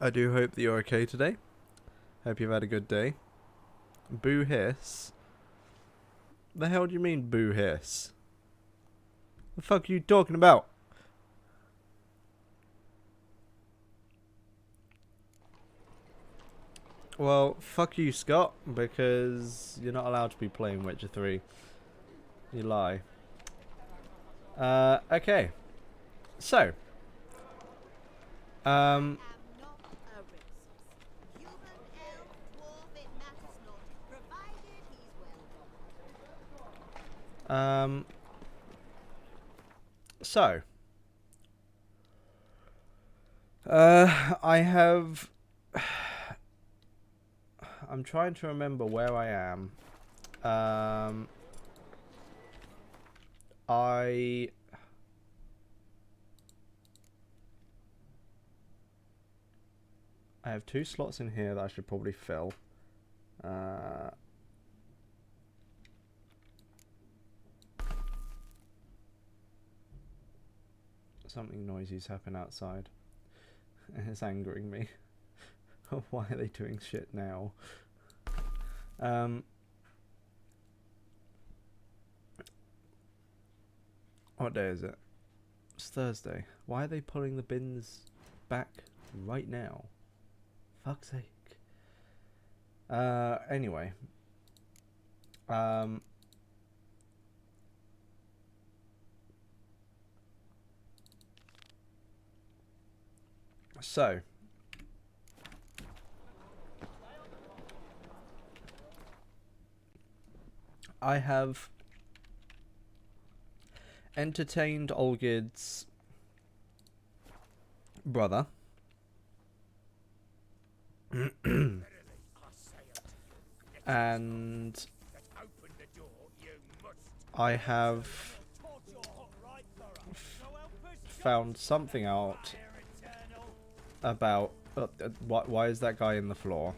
I do hope that you're okay today. Hope you've had a good day. Boo hiss? The hell do you mean boo hiss? The fuck are you talking about? Well, fuck you, Scott, because you're not allowed to be playing Witcher 3. You lie. Okay. So. So. I have... I'm trying to remember where I am. I have 2 slots in here that I should probably fill. Something noisy's happened outside. It's angering me. Why are they doing shit now? What day is it? It's Thursday. Why are they pulling the bins back right now? Fuck's sake. Anyway. So. I have entertained Olgid's brother. And I have found something out about why is that guy in the floor?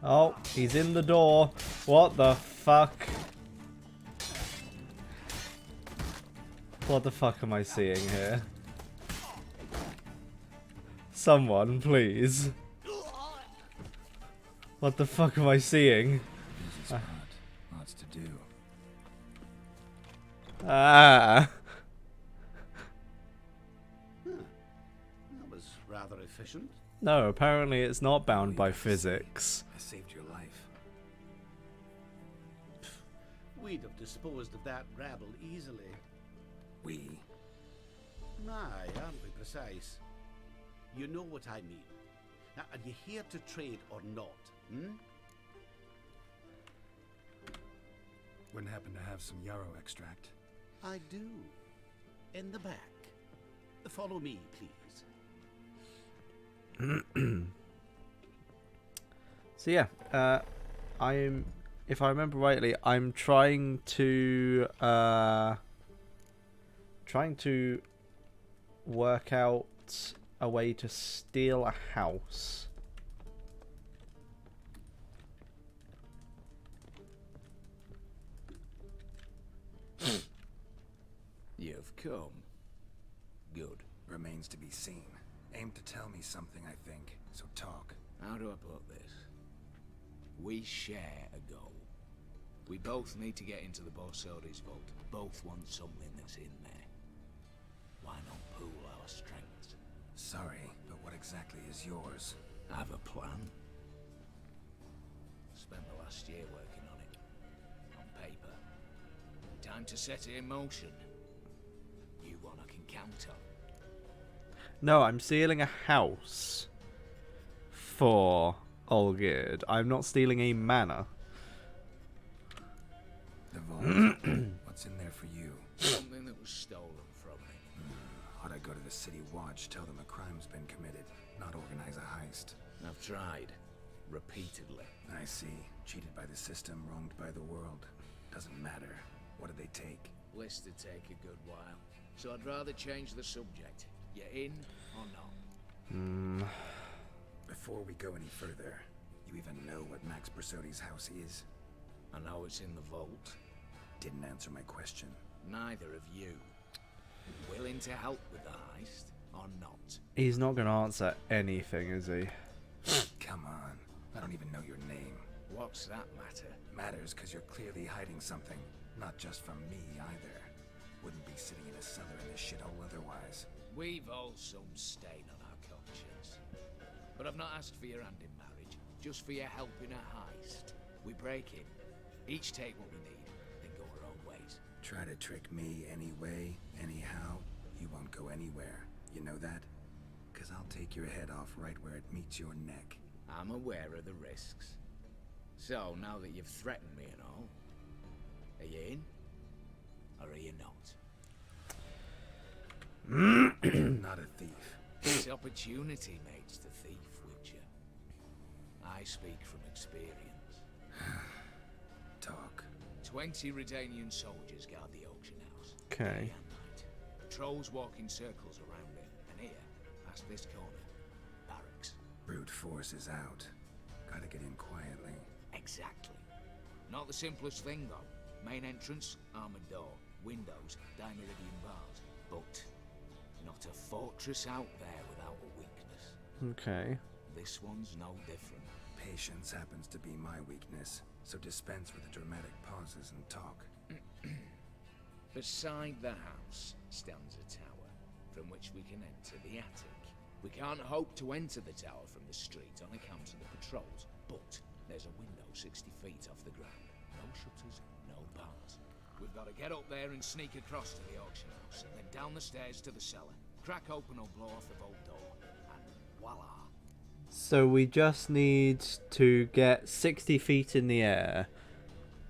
Oh, he's in the door. What the fuck? What the fuck am I seeing here? Someone, please. What the fuck am I seeing? Lots to do. Ah. That was rather efficient. No, apparently it's not bound by physics. I saved your life. We'd have disposed of that rabble easily. We? Aye, aren't we precise? You know what I mean. Now, are you here to trade or not? Wouldn't happen to have some yarrow extract. I do. In the back. Follow me, please. So yeah, I'm, if I remember rightly, I'm trying to work out a way to steal a house. You've come. Good. Remains to be seen. Aim to tell me something, I think. So talk. How do I put this? We share a goal. We both need to get into the Borsodi's vault. Both want something that's in there. Why not pool our strengths? Sorry, but what exactly is yours? Have a plan. Spent the last year working on it. On paper. Time to set it in motion. You one I can count on. No, I'm stealing a house for Olgid. I'm not stealing a manor. The vault. What's in there for you? Something that was stolen from me. Ought I go to the city watch, tell them a crime's been committed, not organize a heist. I've tried. Repeatedly. I see. Cheated by the system, wronged by the world. Doesn't matter. What do they take? Lists to take a good while. So I'd rather change the subject. You in or not? Before we go any further, you even know what Max Bersodi's house is? I know it's in the vault. Didn't answer my question. Neither of you. Willing to help with the heist or not? He's not going to answer anything, is he? Come on. I don't even know your name. What's that matter? Matters because you're clearly hiding something. Not just from me, either. Wouldn't be sitting in a cellar in this shithole otherwise. We've all some stain on our conscience. But I've not asked for your hand in marriage, just for your help in a heist. We break in, each take what we need, then go our own ways. Try to trick me anyway, anyhow, you won't go anywhere. You know that? Because I'll take your head off right where it meets your neck. I'm aware of the risks. So, now that you've threatened me and all, are you in? Or are you not? Not a thief. It's opportunity makes the thief, Witcher. I speak from experience. Talk. 20 Redanian soldiers guard the auction house. Okay. Day and night. Patrols walk in circles around it. And here, past this corner, barracks. Brute force is out. Gotta get in quietly. Exactly. Not the simplest thing, though. Main entrance, armored door. Windows, dimeridian bars. But not a fortress out there without a weakness. Okay. This one's no different. Patience happens to be my weakness, so dispense with the dramatic pauses and talk. Beside the house stands a tower, from which we can enter the attic. We can't hope to enter the tower from the street on account of the patrols, but there's a window 60 feet off the ground. No shutters, no bars. We've got to get up there and sneak across to the auction house, and then down the stairs to the cellar. Crack open or blow off the vault door, and voila. So we just need to get 60 feet in the air.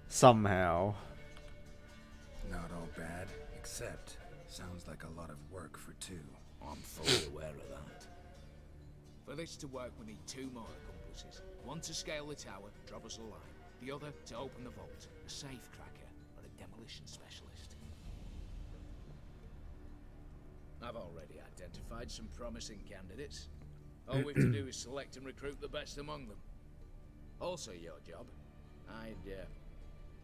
Somehow. Not all bad, except sounds like a lot of work for two. I'm fully aware of that. For this to work, we need two more accomplices. One to scale the tower, drop us a line. The other to open the vault, a safe cracker or a demolition specialist. I've already identified some promising candidates. All we have to do is select and recruit the best among them. Also your job. I'd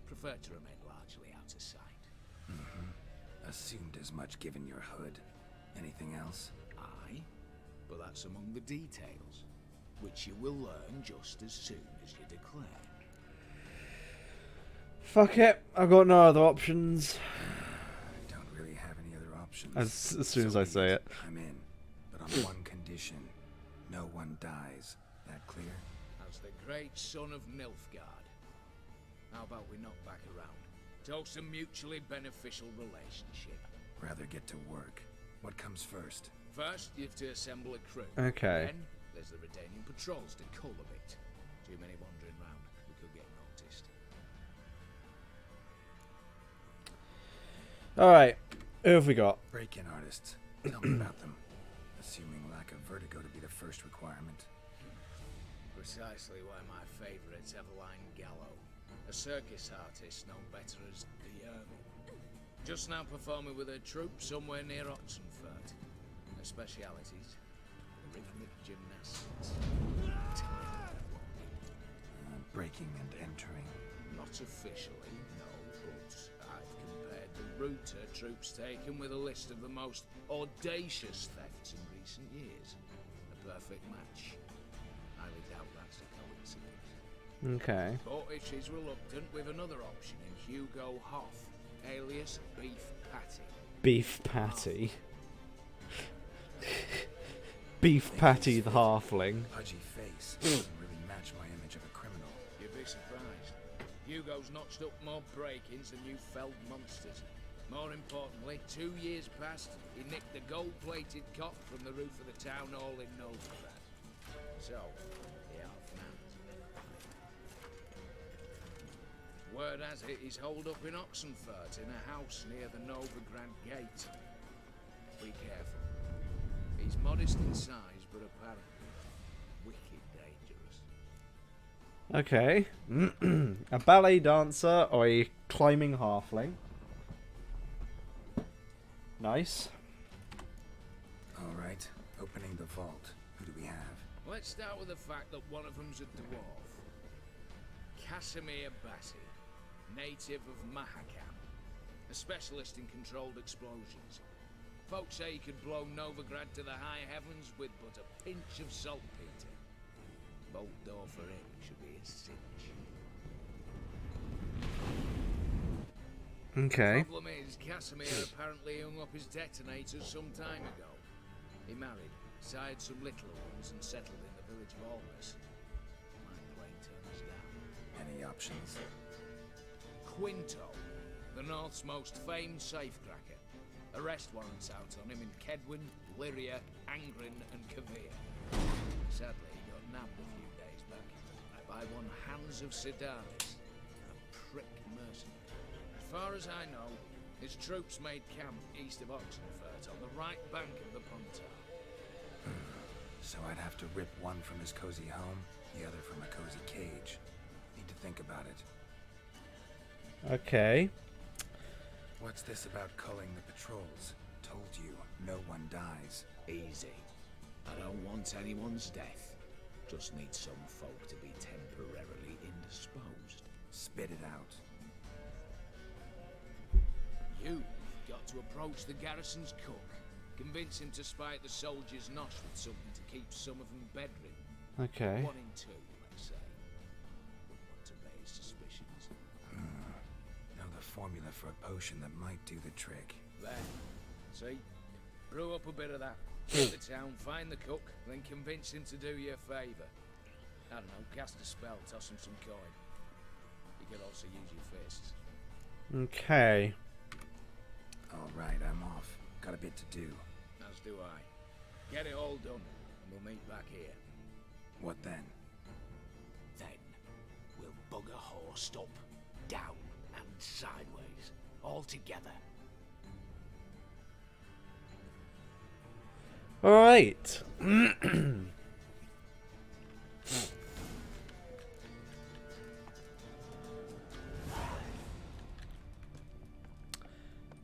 prefer to remain largely out of sight. Assumed as much given your hood. Anything else? Aye, but that's among the details, which you will learn just as soon as you declare. Fuck it. I've got no other options. I don't really have any other options. As soon as I say it. I'm in, but on one condition. No one dies. That clear? As the great son of Nilfgaard. How about we knock back around? Toast a mutually beneficial relationship. Rather get to work. What comes first? First, you have to assemble a crew. Okay. Then, there's the Redanian patrols to cull a bit. Too many wandering round. We could get noticed. Alright. Who have we got? Break-in artists. Tell me about them. Assuming lack of vertigo to be the first requirement. Precisely why my favourite's Eveline Gallo. A circus artist known better as the Ermine. Just now performing with her troupe somewhere near Oxenfurt. Her specialities, rhythmic gymnastics. Breaking and entering. Not officially, no, but I've compared the route her troope's taken with a list of the most audacious thefts in recent years. A perfect match. Highly doubt that's a coincidence. Okay. But if she's reluctant, we've another option in Hugo Hoff, alias Beef Patty. Beef Patty. Beef Patty the halfling. Pudgy face. Doesn't really match my image of a criminal. You'd be surprised. Hugo's notched up more break-ins than you felled monsters. More importantly, 2 years past, he nicked the gold-plated cock from the roof of the town hall in Novigrad. So, the half-mans. Word has it he's holed up in Oxenfurt in a house near the Novigrad gate. Be careful. He's modest in size, but apparently wicked Okay. A ballet dancer or a climbing halfling. Nice. Alright, opening the vault. Who do we have? Let's start with the fact that one of them's a dwarf. Casimir Bassi, native of Mahakam, a specialist in controlled explosions. Folks say he could blow Novigrad to the high heavens with but a pinch of saltpeter. Bolt door for him should be a cinch. Okay. Problem is, Casimir apparently hung up his detonators some time ago. He married, sired some littler ones, and settled in the village of Almas. My plane turns down. Any options? Quinto, the North's most famed safecracker. Arrest warrants out on him in Kedwin, Lyria, Angrin, and Kavir. Sadly, he got nabbed a few days back by one Hans of Sedaris, a prick mercenary. As far as I know, his troops made camp east of Oxenfurt on the right bank of the Pontar. So I'd have to rip one from his cozy home, the other from a cozy cage. Need to think about it. Okay. What's this about culling the patrols? Told you, no one dies. Easy. I don't want anyone's death. Just need some folk to be temporarily indisposed. Spit it out. You've got to approach the garrison's cook. Convince him to spike the soldiers' nosh with something to keep some of them bedridden. Okay. 1 in 2, let's say. Wouldn't want to raise suspicions. Know the formula for a potion that might do the trick. There. See? Brew up a bit of that. Get to town, find the cook, then convince him to do you a favour. I don't know, cast a spell, toss him some coin. You could also use your fists. Okay. Alright, I'm off. Got a bit to do. As do I. Get it all done, and we'll meet back here. What then? Then, we'll bug a horse up, down, and sideways. All together. Alright.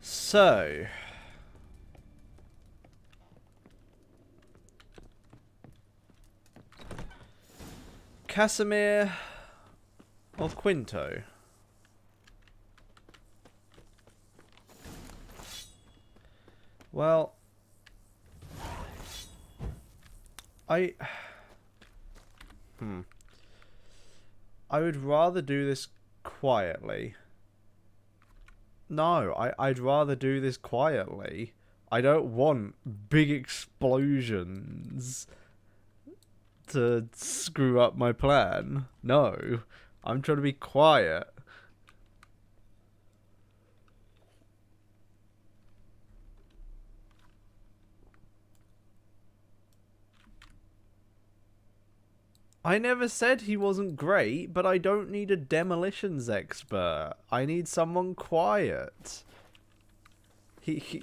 So. Casimir or Quinto? Well, I would rather do this quietly. No, I'd rather do this quietly. I don't want big explosions to screw up my plan. No, I'm trying to be quiet. I never said he wasn't great, but I don't need a demolitions expert. I need someone quiet. He...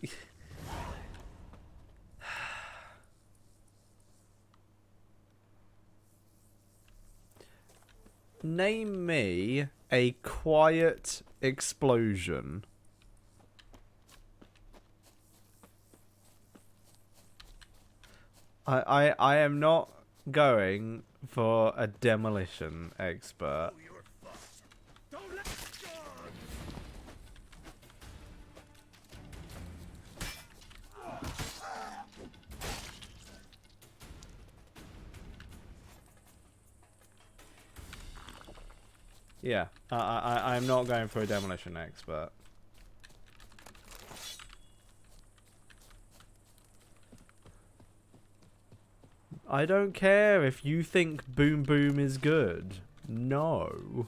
Name me a quiet explosion. I am not going for a demolition expert. Yeah, I'm not going for a demolition expert. I don't care if you think Boom Boom is good. No.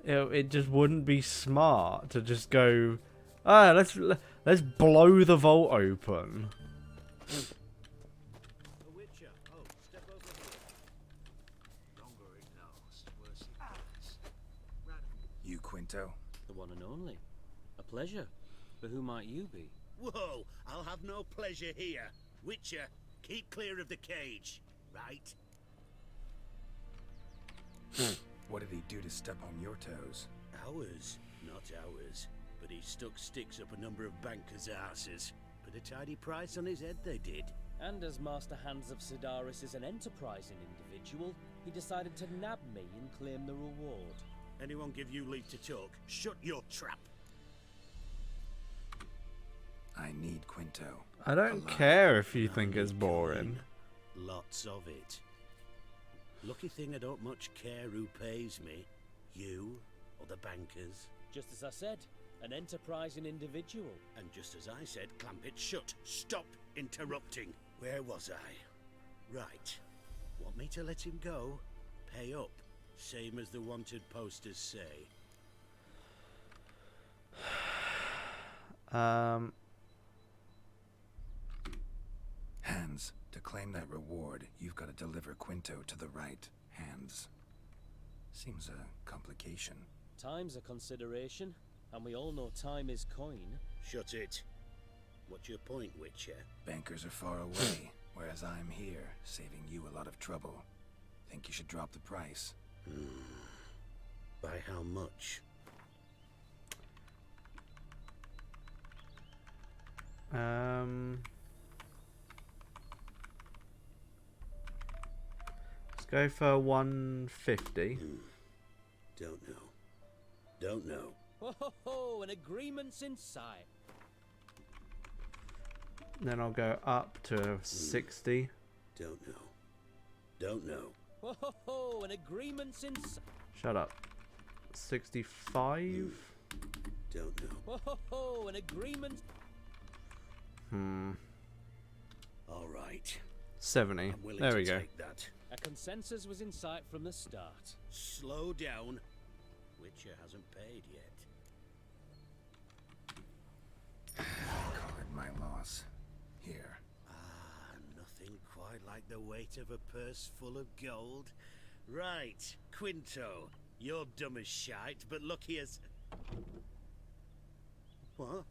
It just wouldn't be smart to just go, let's blow the vault open. You, Quinto? The one and only. A pleasure. But who might you be? Whoa, I'll have no pleasure here. Witcher, keep clear of the cage, right? What did he do to step on your toes? Ours, not ours. But he stuck sticks up a number of bankers' asses. Put a tidy price on his head, they did. And as Master Hands of Sidaris is an enterprising individual, he decided to nab me and claim the reward. Anyone give you leave to talk? Shut your trap. I need Quinto. I don't Alive. care if you think it's boring. Lots of it. Lucky thing I don't much care who pays me. You or the bankers. Just as I said, an enterprising individual. And just as I said, clamp it shut. Stop interrupting. Where was I? Right. Want me to let him go? Pay up. Same as the wanted posters say. Hands, to claim that reward, you've got to deliver Quinto to the right hands. Seems a complication. Time's a consideration, and we all know time is coin. Shut it. What's your point, Witcher? Bankers are far away, whereas I'm here, saving you a lot of trouble. Think you should drop the price? By how much? Let's go for 150. Don't know. Don't know. Ho ho ho! An agreement's in sight. Then I'll go up to 60. Don't know. Don't know. Ho ho ho! An agreement's in sight. Shut up. 65? Don't know. Ho ho ho! An agreement. All right. 70. I'm willing There to we go. take that. A consensus was in sight from the start. Slow down. Witcher hasn't paid yet. Card my loss. Here. Nothing quite like the weight of a purse full of gold. Right, Quinto. You're dumb as shite, but lucky as... What?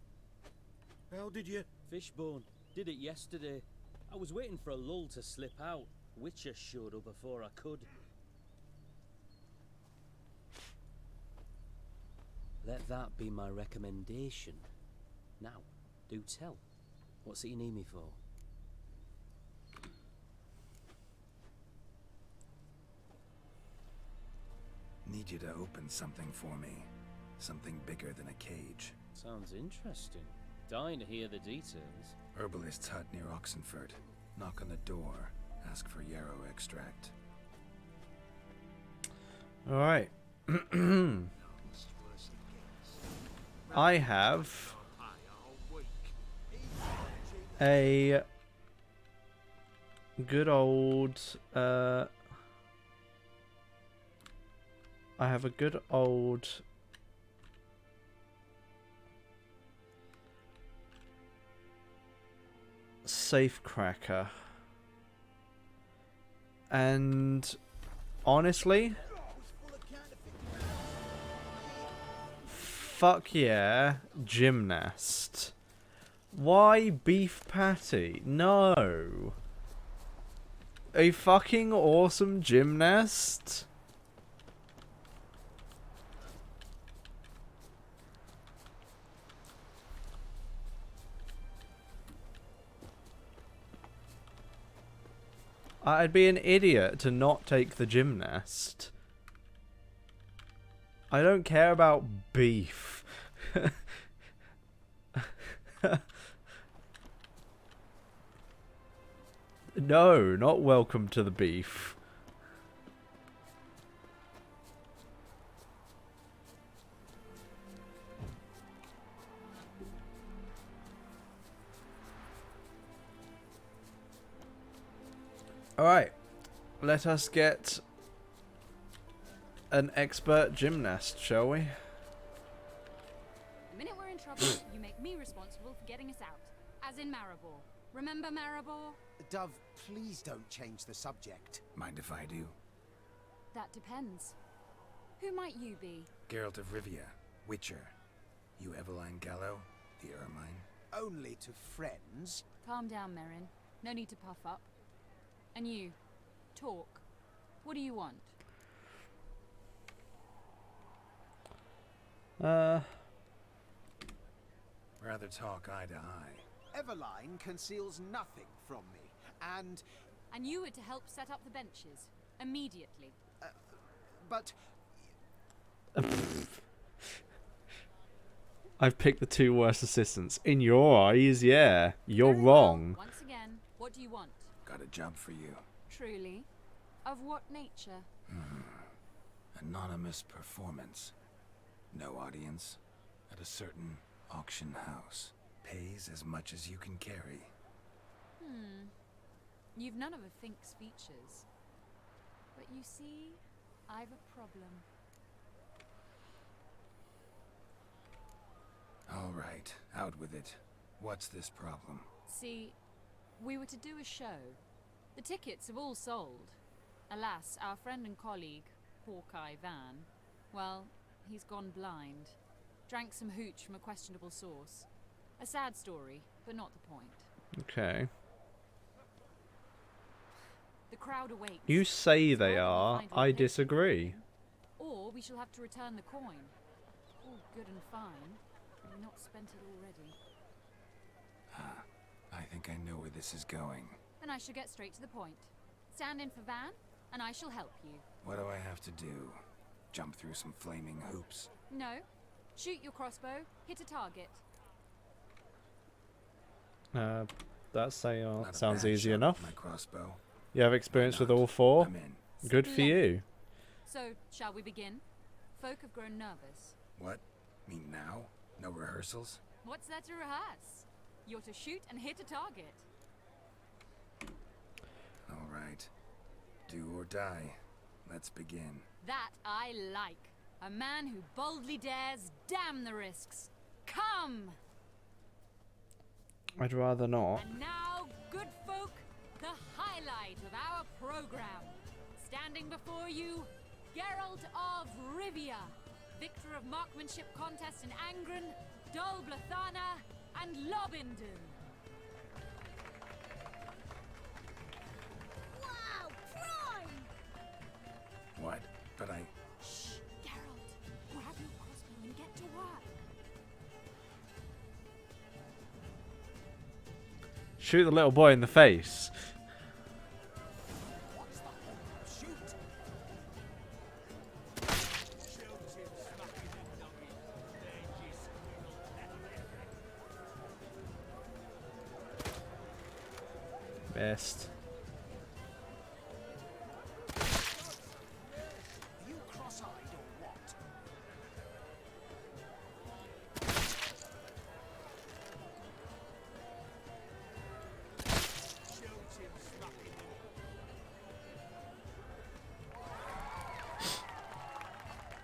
How did you... Fishbone. Did it yesterday. I was waiting for a lull to slip out. Witcher showed up before I could. Let that be my recommendation. Now, do tell. What's it you need me for? Need you to open something for me. Something bigger than a cage. Sounds interesting. Dying to hear the details. Herbalist's hut near Oxenford. Knock on the door. Ask for yarrow extract. Alright. I have a good old I have a good old safe cracker, and honestly, fuck yeah, gymnast. Why beef patty? No. A fucking awesome gymnast? I'd be an idiot to not take the gymnast. I don't care about beef. No, not welcome to the beef. Alright, let us get an expert gymnast, shall we? The minute we're in trouble, you make me responsible for getting us out. As in Maribor. Remember Maribor? Dove, please don't change the subject. Mind if I do? That depends. Who might you be? Geralt of Rivia, Witcher. You Eveline Gallo, the Ermine. Only to friends. Calm down, Merrin. No need to puff up. And you, talk. What do you want? Rather talk eye to eye. Everline conceals nothing from me, and... And you were to help set up the benches. Immediately. but... I've picked the two worst assistants. In your eyes, yeah. You're Very well. wrong. Once again, what do you want? Got a job for you. Truly? Of what nature? Anonymous performance. No audience. At a certain auction house. Pays as much as you can carry. You've none of a Fink's features. But you see, I've a problem. All right, out with it. What's this problem? See, we were to do a show. The tickets have all sold. Alas, our friend and colleague, Hawkeye Van, well, he's gone blind. Drank some hooch from a questionable source. A sad story, but not the point. Okay. The crowd awaits. You say It's they either we are. find a I replacement disagree. coin, or we shall have to return the coin. All good and fine. We've not spent it already. I think I know where this is going. Then I shall get straight to the point. Stand in for Van, and I shall help you. What do I have to do? Jump through some flaming hoops? No. Shoot your crossbow, hit a target. That Not a sounds bad easy shot enough. with my crossbow. You have experience with Not. all four? I'm in. Good for you. So, shall we begin? Folk have grown nervous. What? Me now? No rehearsals? What's there to rehearse? You're to shoot and hit a target. All right. Do or die. Let's begin. That I like. A man who boldly dares, damn the risks. Come! I'd rather not. And now, good folk, the highlight of our program. Standing before you, Geralt of Rivia, victor of marksmanship contests in Angren, Dol Blathana, and Lobindon. Wow, prime! What? But I... Shh, Geralt, grab your crossbow and get to work. Shoot the little boy in the face. What's the whole shoot? Best. Are you cross-eyed or what?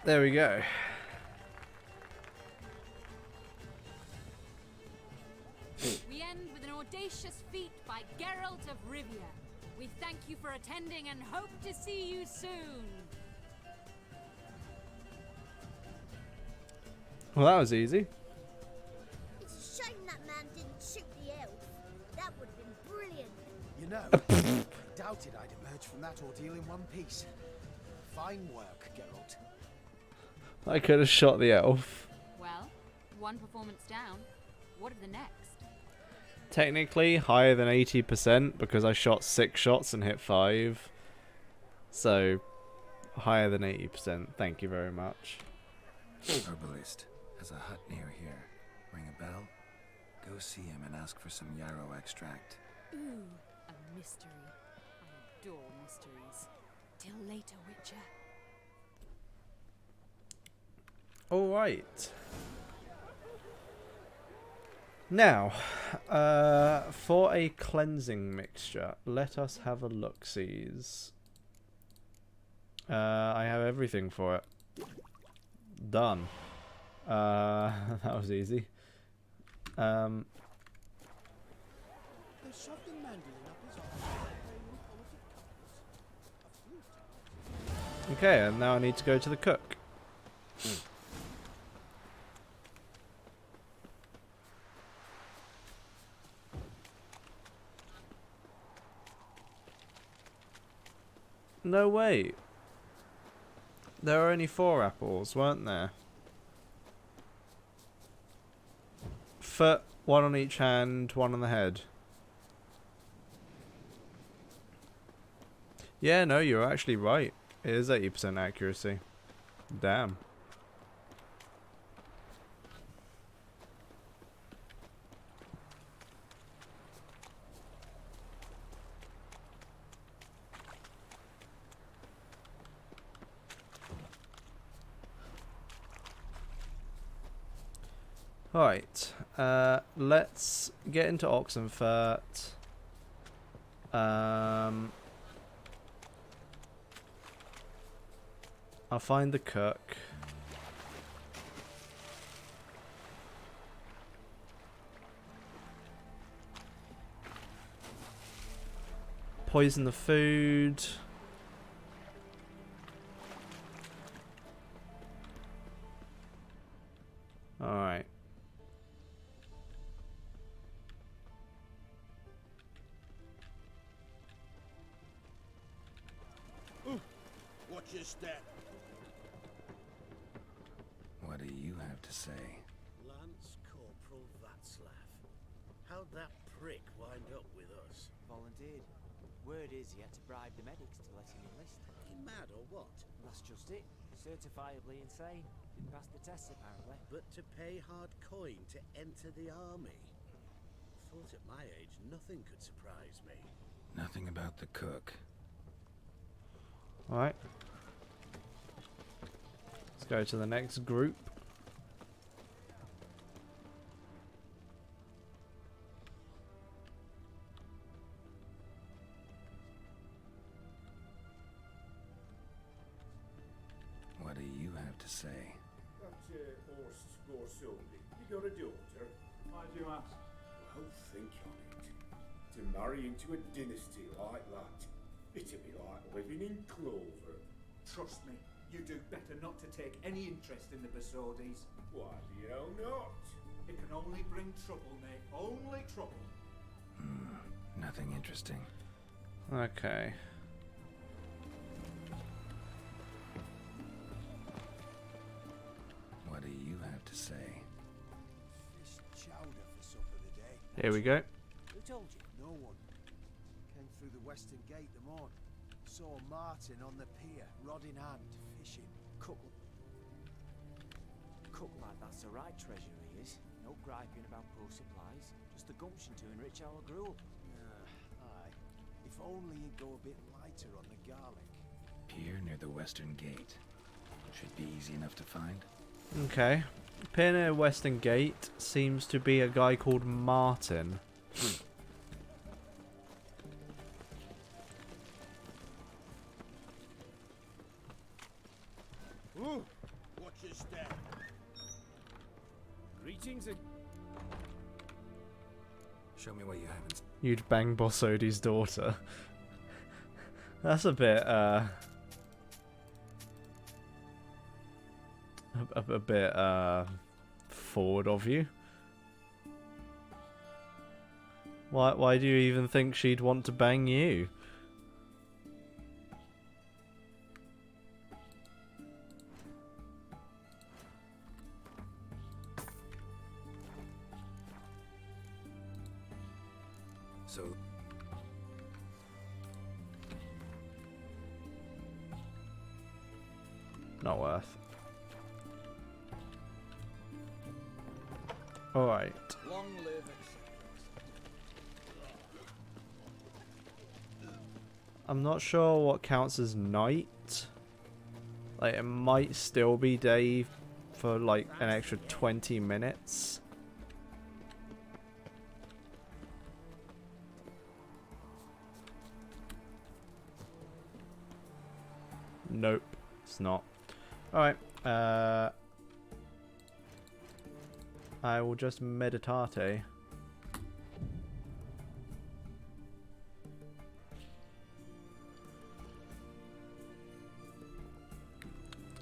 There we go. We end with an audacious feat by Geralt of Rivia. We thank you for attending and hope to see you soon. Well, that was easy. It's a shame that man didn't shoot the elf. That would have been brilliant. You know, I doubted I'd emerge from that ordeal in one piece. Fine work, Geralt. I could have shot the elf. Well, one performance down. What of the next? Technically, higher than 80% because I shot 6 shots and hit 5. So, higher than 80%. Thank you very much. Herbalist has a hut near here. Ring a bell? Go see him and ask for some yarrow extract. Ooh, a mystery. I adore mysteries. Till later, Witcher. Alright. Now, for a cleansing mixture, let us have a look-sees. I have everything for it. Done. That was easy. They shoved the mandolin up his arse. Okay, and now I need to go to the cook. No, wait. There were only 4 apples, weren't there? foot, one on each hand, one on the head. Yeah, no, you're actually right. It is 80% accuracy. Damn. Alright, let's get into Oxenfurt. I'll find the cook. Poison the food. Alright. Watch your step. What do you have to say? Lance Corporal Václav. How'd that prick wind up with us? Volunteered. Word is he had to bribe the medics to let him enlist. He mad or what? That's just it. Certifiably insane. Didn't pass the tests apparently. But to pay hard coin to enter the army? Thought at my age nothing could surprise me. Nothing about the cook. Alright. Let's go to the next group. What do you have to say? That horse score Sylvie. You got a daughter? Why do you ask? Well, think on it. To marry into a dynasty like that, it'd be like living in clover. Trust me, you do better not to take any interest in the Basodis. Why the hell not? It can only bring trouble, mate. Only trouble. Nothing interesting. Okay. What do you have to say? Fish chowder for supper today. Here we go. Who told you? No one. Came through the western gate the morning. Saw Martin on the pier, rod in hand, fishing. Cook like that's the right treasure he is. No griping about poor supplies. Just the gumption to enrich our gruel. Aye. If only you'd go a bit lighter on the garlic. Pier near the western gate. Should be easy enough to find. Okay. Pier near Western Gate seems to be a guy called Martin. Ooh, watch your step. Greetings and Show me what you haven't. You'd bang Boss Odie's daughter. That's a bit, a bit, forward of you. Why do you even think she'd want to bang you? So, Not worth. Alright. Long live I'm not sure what counts as night. Like, it might still be day for like an extra 20 minutes. Nope, it's not. Alright, I will just meditate.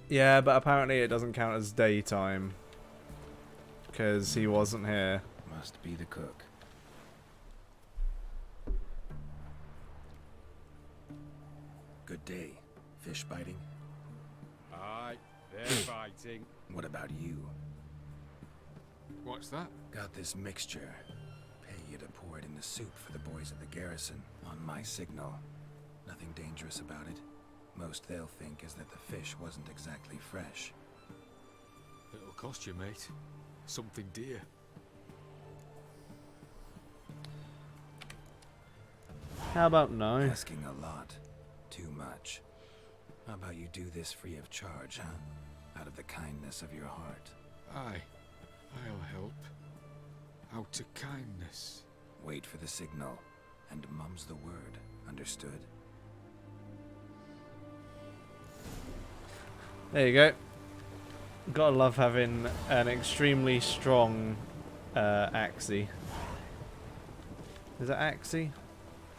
Yeah, but apparently it doesn't count as daytime. Because he wasn't here. must be the cook. Good day. Fish biting? Aye, they're fighting. What about you? What's that? Got this mixture. Pay you to pour it in the soup for the boys at the garrison on my signal. Nothing dangerous about it. Most they'll think is that the fish wasn't exactly fresh. It'll cost you, mate. Something dear. How about no? Asking a lot. Too much. How about you do this free of charge, huh? Out of the kindness of your heart. Aye, I'll help. Out of kindness. Wait for the signal, and mum's the word. Understood? There you go. Gotta love having an extremely strong Axie. Is that Axie?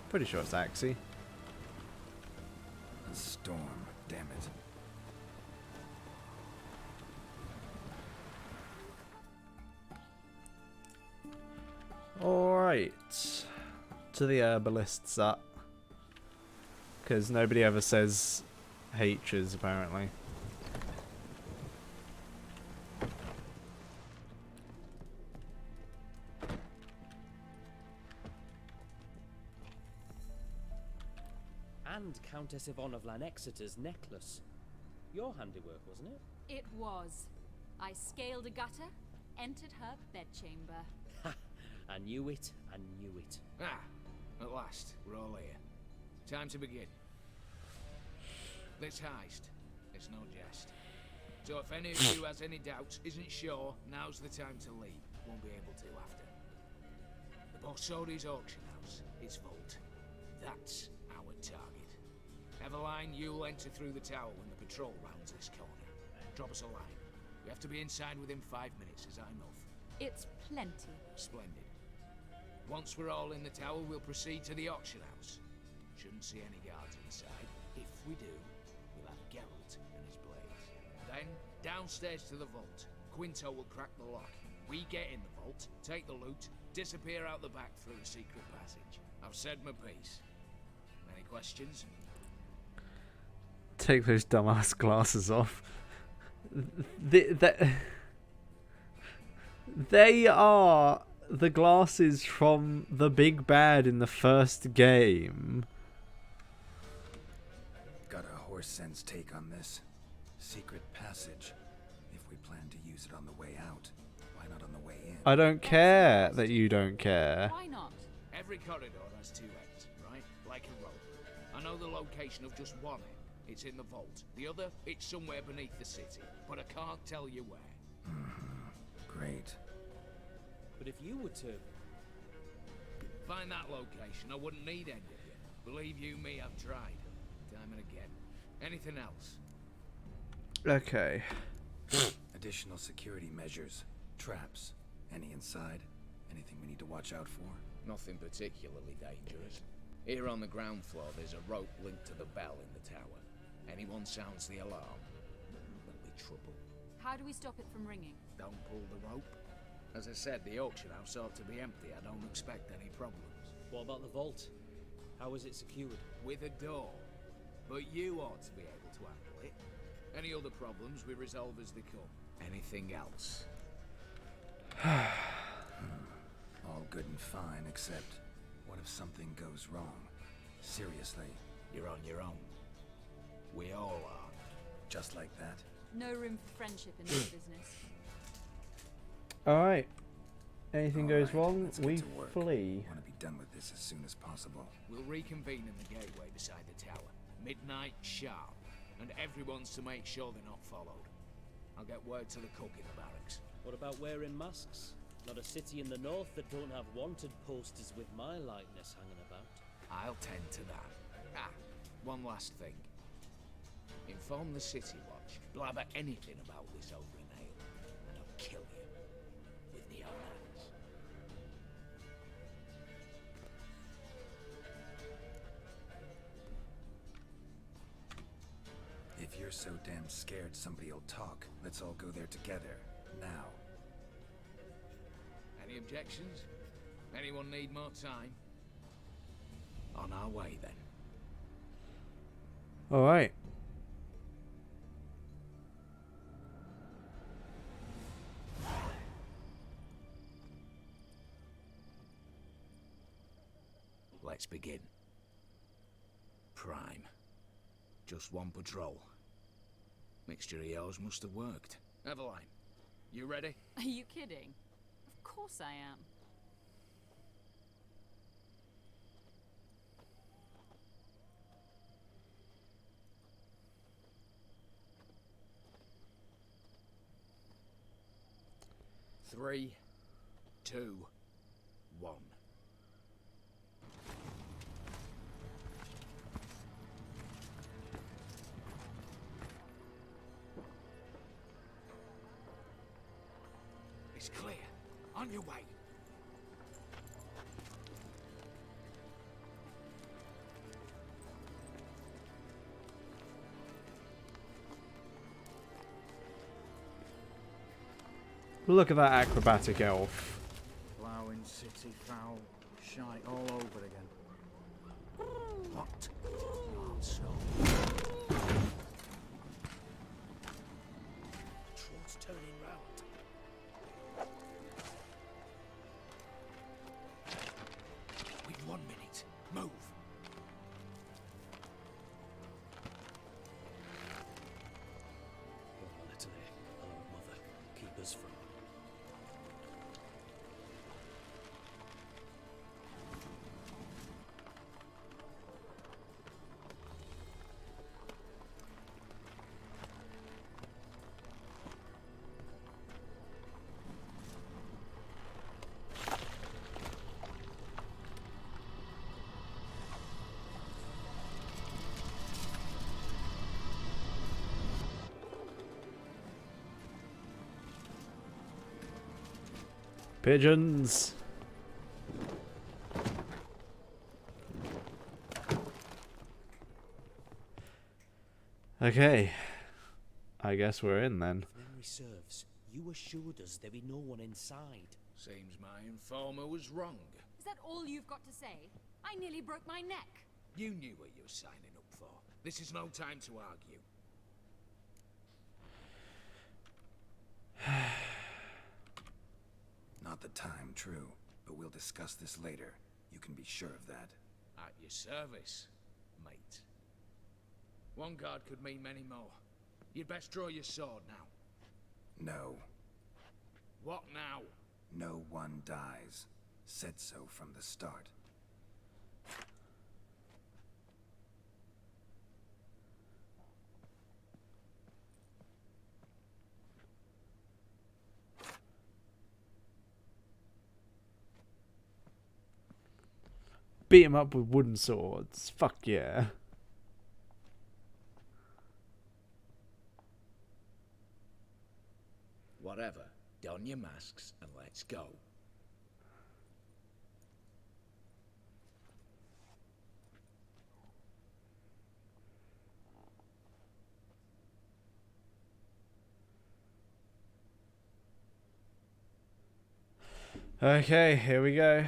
Pretty sure it's Axie. A storm, damn it. Alright. To the herbalists up. Because nobody ever says H's apparently. And Countess Yvonne of Lanexeter's necklace. Your handiwork, wasn't it? It was. I scaled a gutter, entered her bedchamber. Ha! I knew it, I knew it. Ah, at last, we're all here. Time to begin. This heist, it's no jest. So if any of you has any doubts, isn't sure, now's the time to leave. Won't be able to after. The Borsodi's auction house, its vault. That's our target. Eveline, you'll enter through the tower when the patrol rounds this corner. Drop us a line. We have to be inside within 5 minutes, is that enough? It's plenty. Splendid. Once we're all in the tower, we'll proceed to the auction house. Shouldn't see any guards inside. If we do, we'll have Geralt and his blades. Then, downstairs to the vault. Quinto will crack the lock. We get in the vault, take the loot, disappear out the back through the secret passage. I've said my piece. Any questions? Take those dumbass glasses off. They are the glasses from the big bad in the first game. Got a horse sense take on this. Secret passage. If we plan to use it on the way out, why not on the way in? I don't care that you don't care. Why not? Every corridor has two ends, right? Like a rope. I know the location of just one end. It's in the vault. The other, it's somewhere beneath the city. But I can't tell you where. Great. But if you were to... Find that location, I wouldn't need any of you. Believe you me, I've tried. Time and again. Anything else? Okay. Additional security measures. Traps. Any inside? Anything we need to watch out for? Nothing particularly dangerous. Here on the ground floor, there's a rope linked to the bell in the tower. Anyone sounds the alarm, there'll be trouble. How do we stop it from ringing? Don't pull the rope. As I said, the auction house ought to be empty. I don't expect any problems. What about the vault? How is it secured? With a door. But you ought to be able to handle it. Any other problems we resolve as they come. Anything else? All good and fine, except what if something goes wrong? Seriously. You're on your own. We all are. Just like that? No room for friendship in this business. Alright. Anything goes Alright, wrong, let's get we to work. flee. Want to be done with this as soon as possible. We'll reconvene in the gateway beside the tower. Midnight sharp. And everyone's to make sure they're not followed. I'll get word to the cook in the barracks. What about wearing masks? Not a city in the north that don't have wanted posters with my likeness hanging about. I'll tend to that. Ah, one last thing. Inform the City Watch. Blabber anything about this over an ale, and I'll kill you with my own hands. If you're so damn scared somebody'll talk, let's all go there together. Now. Any objections? Anyone need more time? On our way, then. Alright. let's begin. Prime. Just one patrol. Mixture of yours must have worked. Eveline, you ready? Are you kidding? Of course I am. Three, 2, 1. It's clear. On your way. Look at that acrobatic elf. Ploughing city foul, shite all over again. What? So. Troll's turning round. We've 1 minute. Move. Oh, Natalie. Oh, mother. Keep us from. Pigeons. Okay. I guess we're in then. If memory serves, you assured us there be no one inside. Seems my informer was wrong. Is that all you've got to say? I nearly broke my neck. You knew what you were signing up for. This is no time to argue. Not the time, true. But we'll discuss this later. You can be sure of that. At your service, mate. One guard could mean many more. You'd best draw your sword now. No. What now? No one dies. Said so from the start. Beat him up with wooden swords. Fuck yeah. Whatever. Don your masks and let's go. Okay, here we go.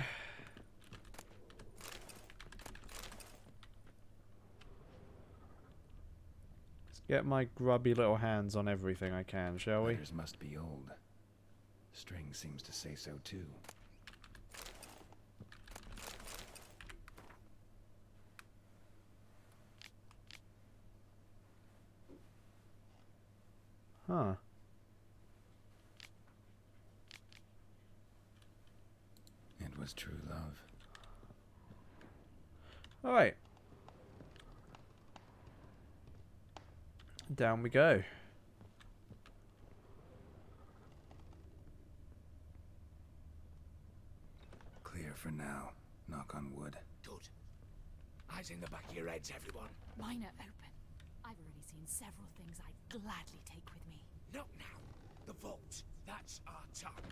Let's get my grubby little hands on everything I can, shall we? Letters must be old. String seems to say so too. Huh. It was true love. Alright. Down we go. Clear for now. Knock on wood. Good. Eyes in the back of your heads, everyone. Mine are open. I've already seen several things I'd gladly take with me. Not now. The vault. That's our tongue.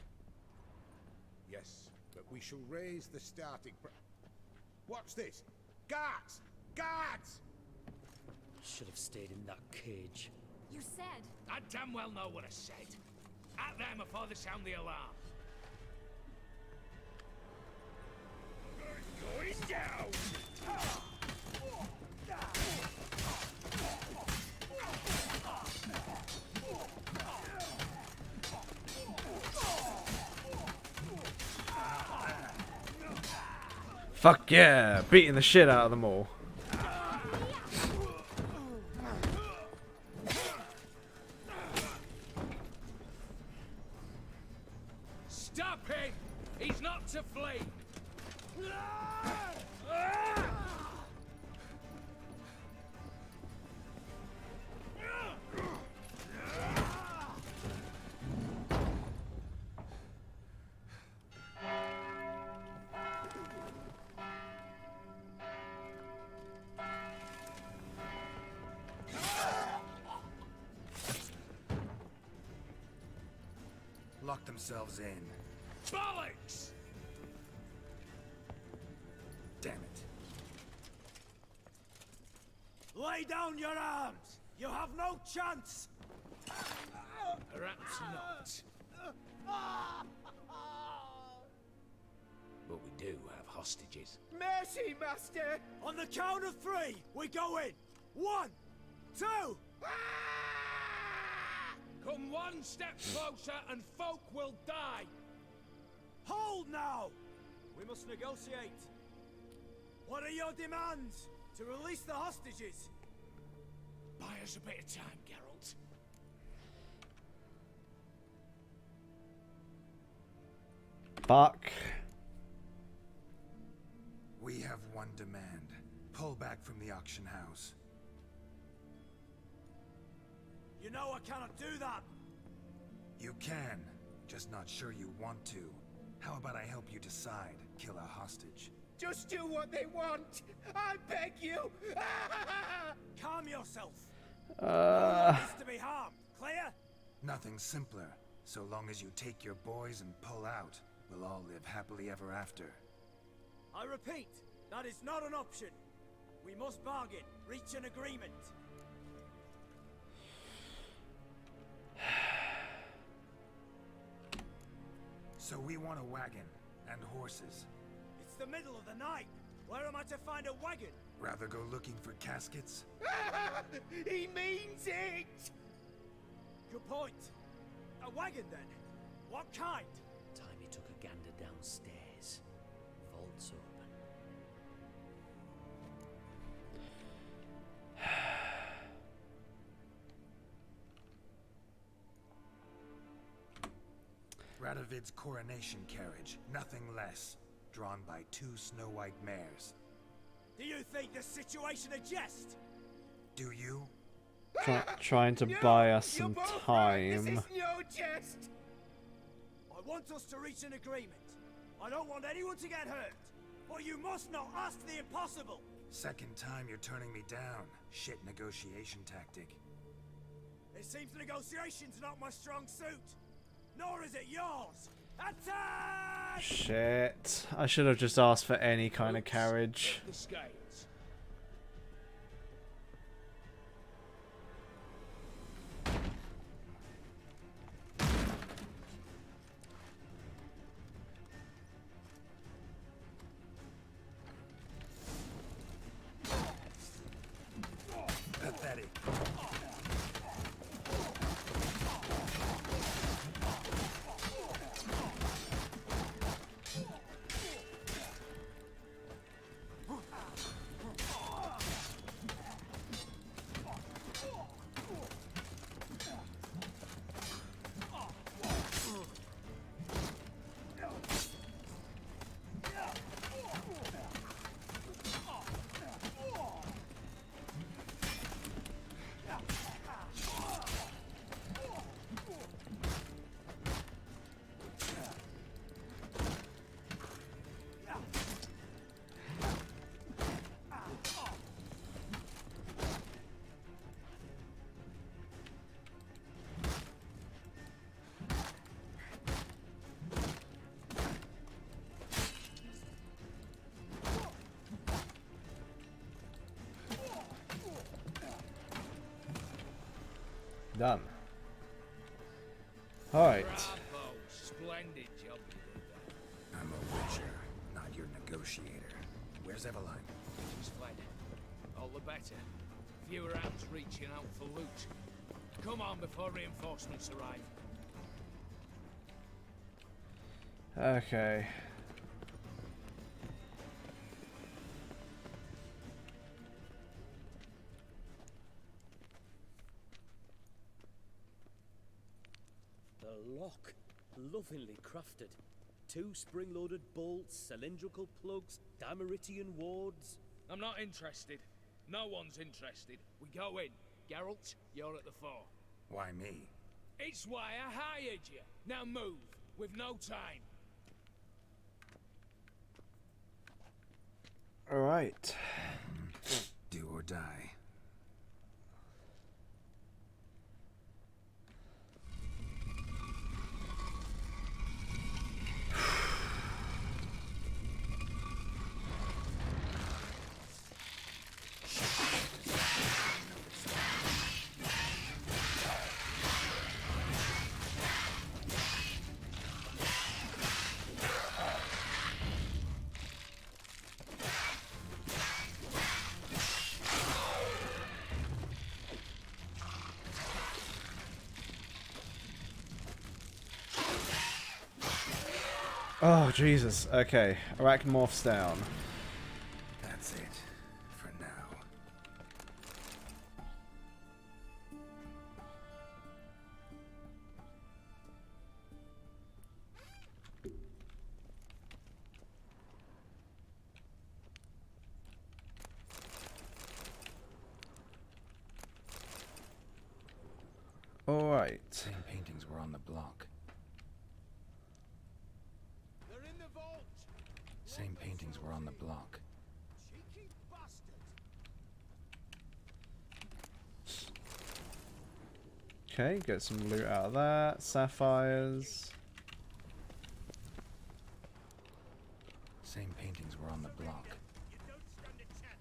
Yes, but we shall raise the starting What's this? Guards! Guards! Should have stayed in that cage. You said... I damn well know what I said. At them before they sound the alarm. Going down! Fuck yeah! Beating the shit out of them all. Stop him! He's not to flee! Lock themselves in. Bollocks! Damn it. Lay down your arms! You have no chance! Perhaps not. But we do have hostages. Mercy, Master! On the count of 3, we go in! 1, 2... Come one step closer and folk will die! Hold now! We must negotiate. What are your demands? To release the hostages? Buy us a bit of time, Geralt. Fuck. We have one demand. Pull back from the auction house. You know I cannot do that! You can, just not sure you want to. How about I help you decide? Kill a hostage. Just do what they want! I beg you! Calm yourself! No one is to be harmed, clear? Nothing simpler. So long as you take your boys and pull out, we'll all live happily ever after. I repeat, that is not an option. We must bargain, reach an agreement. So we want a wagon and horses. It's the middle of the night. Where am I to find a wagon? Rather go looking for caskets? He means it! Good point. A wagon then? What kind? Time he took a gander downstairs. Vault's open. Radovid's coronation carriage, nothing less. Drawn by 2 snow-white mares. Do you think this situation a jest? Do you? Trying to buy us some time. This is no jest! I want us to reach an agreement. I don't want anyone to get hurt. But you must not ask the impossible. Second time you're turning me down. Shit negotiation tactic. It seems negotiation's not my strong suit. Nor is it yours. Attack! Shit. I should have just asked for any kind of carriage. The scales. Pathetic. Done. Alright. Bravo. Splendid job you did there. I'm a witcher, not your negotiator. Where's Eveline? She's fled. All the better. Fewer hands reaching out for loot. Come on before reinforcements arrive. Okay. lovingly crafted. 2 spring-loaded bolts, cylindrical plugs, Dimeritian wards. I'm not interested. No one's interested. We go in. Geralt, you're at the fore. Why me? It's why I hired you. Now move. We've no time. Alright. Do or die. Oh, Jesus. Okay. Arachnomorph's down. That's it. For now. Alright. Same paintings were on the block. They're in the vault. Same paintings were on the block. Cheeky bastard. Okay, get some loot out of that. Sapphires. Same paintings were on the block. You don't stand a chance.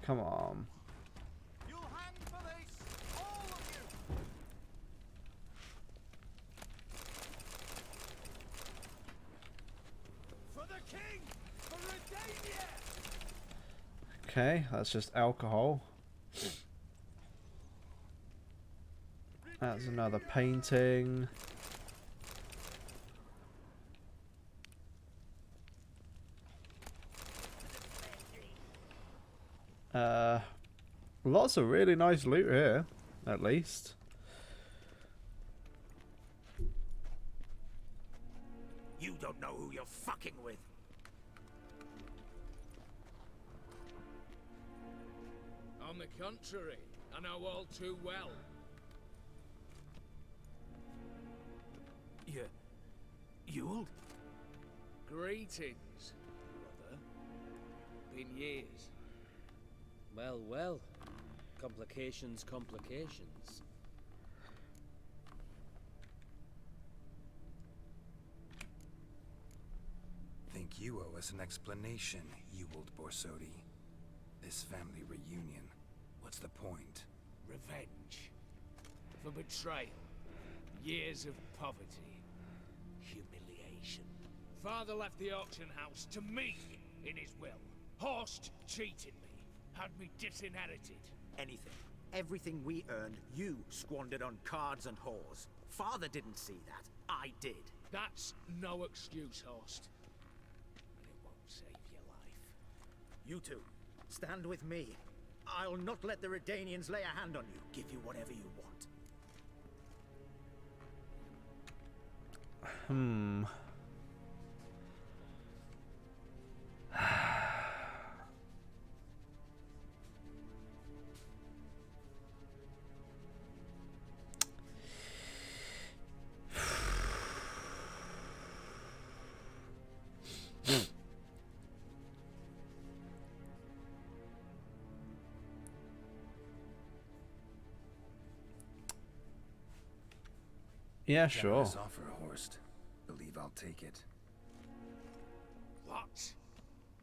Come on. You'll hang for this, all of you. For the king, for Redania. Okay, that's just alcohol. That's another painting. Lots of really nice loot here, at least. You don't know who you're fucking with. On the contrary, I know all too well. You'll? Greetings, brother. Been years. Well, well. Complications, complications. Think you owe us an explanation, Ewald Borsodi. This family reunion. What's the point? Revenge. For betrayal. Years of poverty. Humiliation. Father left the auction house to me in his will. Horst cheated me. Had me disinherited. Anything. Everything we earned, you squandered on cards and whores. Father didn't see that. I did. That's no excuse, Horst. And it won't save your life. You two, stand with me. I'll not let the Redanians lay a hand on you. Give you whatever you want. Yeah, sure. Generous offer, Horst. Believe I'll take it. What?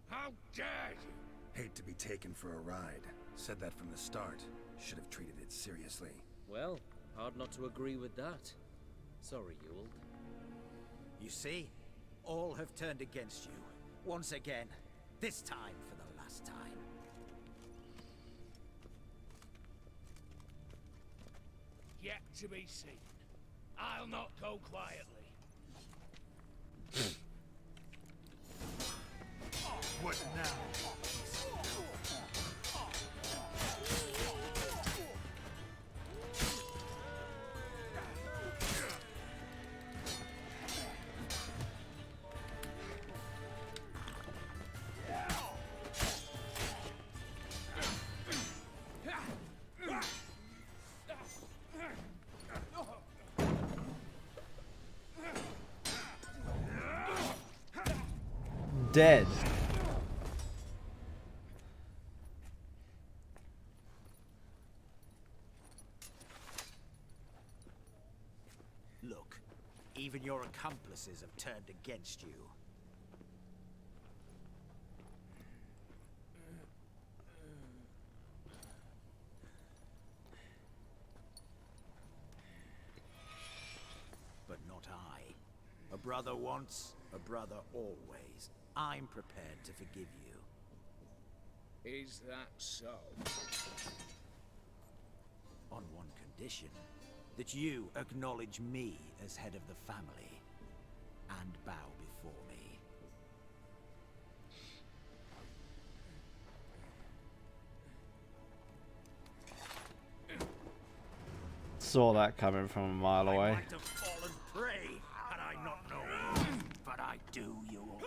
How dare you? Hate to be taken for a ride. Said that from the start. Should have treated it seriously. Well, hard not to agree with that. Sorry, Ewald. You see? All have turned against you. Once again. This time for the last time. Yet to be seen. I'll not go quietly. What now? dead. Look, even your accomplices have turned against you. But not I. A brother once, a brother always. I'm prepared to forgive you. Is that so? On one condition. That you acknowledge me as head of the family. And bow before me. Saw that coming from a mile away. I might have fallen prey had I not known. But I do, you all.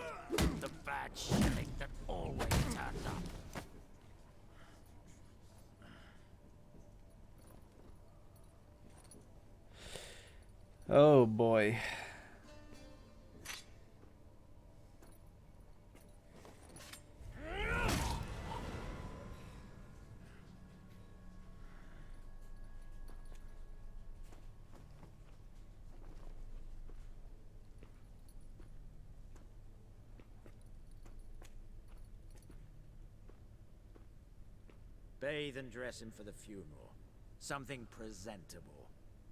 The bad shilling that always turns up. Oh boy. Bathe and dress him for the funeral. Something presentable.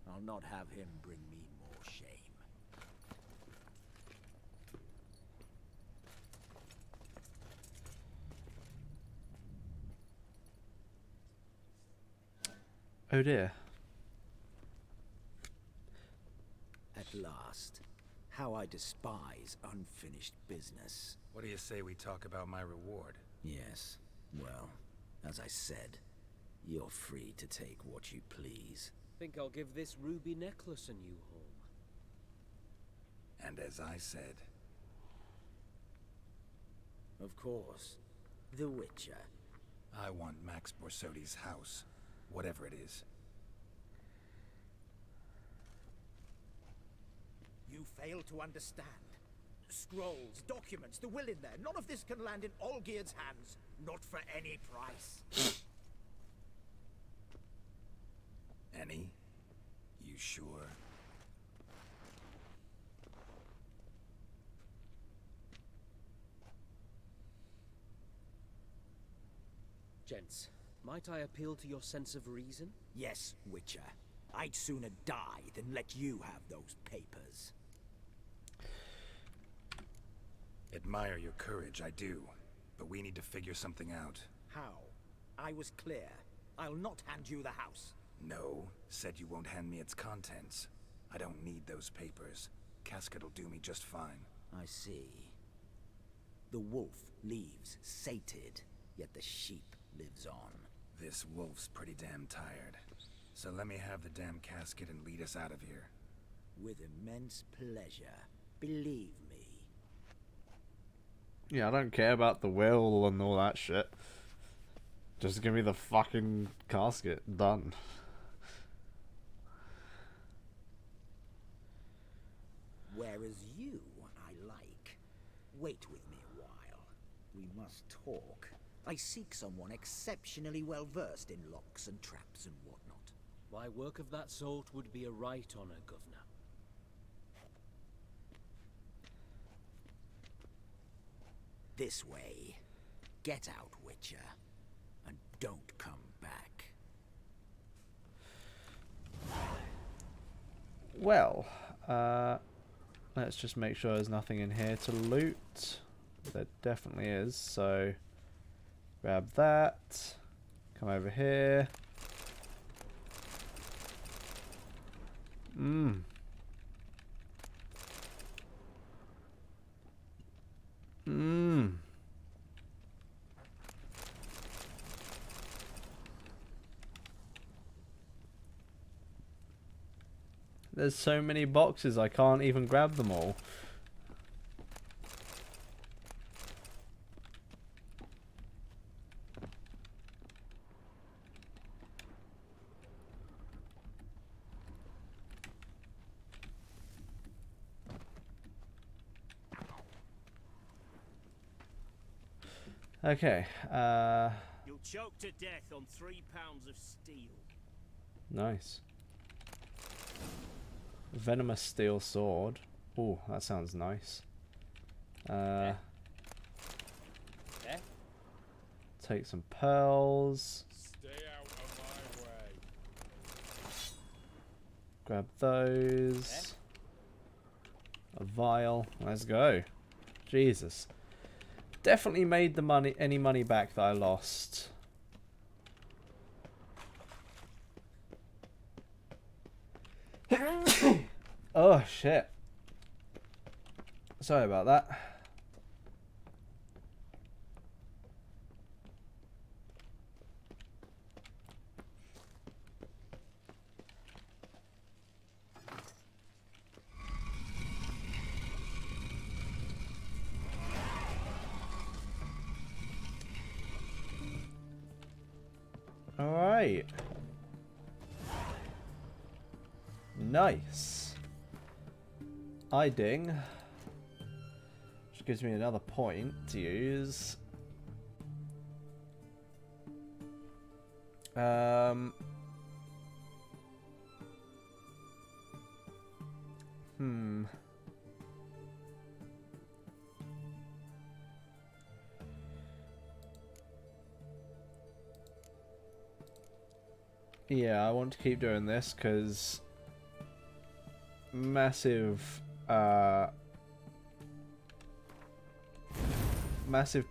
I'll not have him bring me more shame. Oh dear. At last. How I despise unfinished business. What do you say we talk about my reward? Yes. Well, as I said, you're free to take what you please. Think I'll give this ruby necklace a new home. And as I said... Of course. The Witcher. I want Max Borsodi's house. Whatever it is. You fail to understand. Scrolls, documents, the will in there. None of this can land in Olgierd's hands. Not for any price. Any? You sure? Gents, might I appeal to your sense of reason? Yes, Witcher. I'd sooner die than let you have those papers. Admire your courage, I do. But we need to figure something out. How? I was clear. I'll not hand you the house. No, said you won't hand me its contents. I don't need those papers. Casket'll do me just fine. I see. The wolf leaves sated, yet the sheep lives on. This wolf's pretty damn tired. So let me have the damn casket and lead us out of here. With immense pleasure. Believe me. Yeah, I don't care about the will and all that shit. Just give me the fucking casket. Done. Whereas you, I like. Wait with me a while. We must talk. I seek someone exceptionally well versed in locks and traps and whatnot. Why, work of that sort would be a right honor, Governor. This way. Get out, Witcher. And don't come back. Well, let's just make sure there's nothing in here to loot. There definitely is, so grab that. Come over here. There's so many boxes, I can't even grab them all. Okay. You'll choke to death on 3 pounds of steel. Nice. Venomous steel sword. Oh, that sounds nice. Take some pearls. Stay out of my way. Grab those. A vial. Let's go. Jesus. Definitely made the money, any money back that I lost. Oh shit. Sorry about that. All right. Nice. Hiding. Which gives me another point to use. Yeah, I want to keep doing this because massive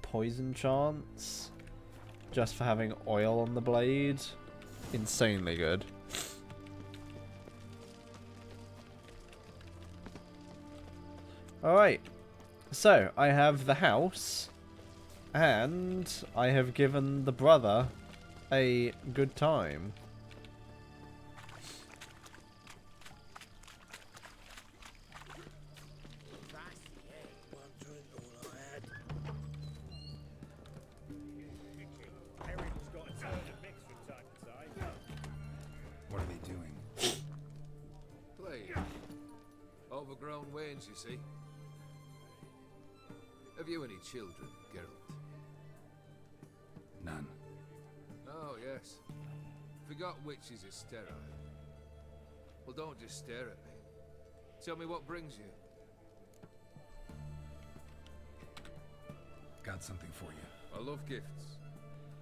poison chance just for having oil on the blade. Insanely good. Alright, so I have the house and I have given the brother a good time. What are they doing? Playing. Overgrown wains, you see. Have you any children, Geralt? None. Oh, yes. Forgot witches are sterile. Well, don't just stare at me. Tell me what brings you. Got something for you. I love gifts,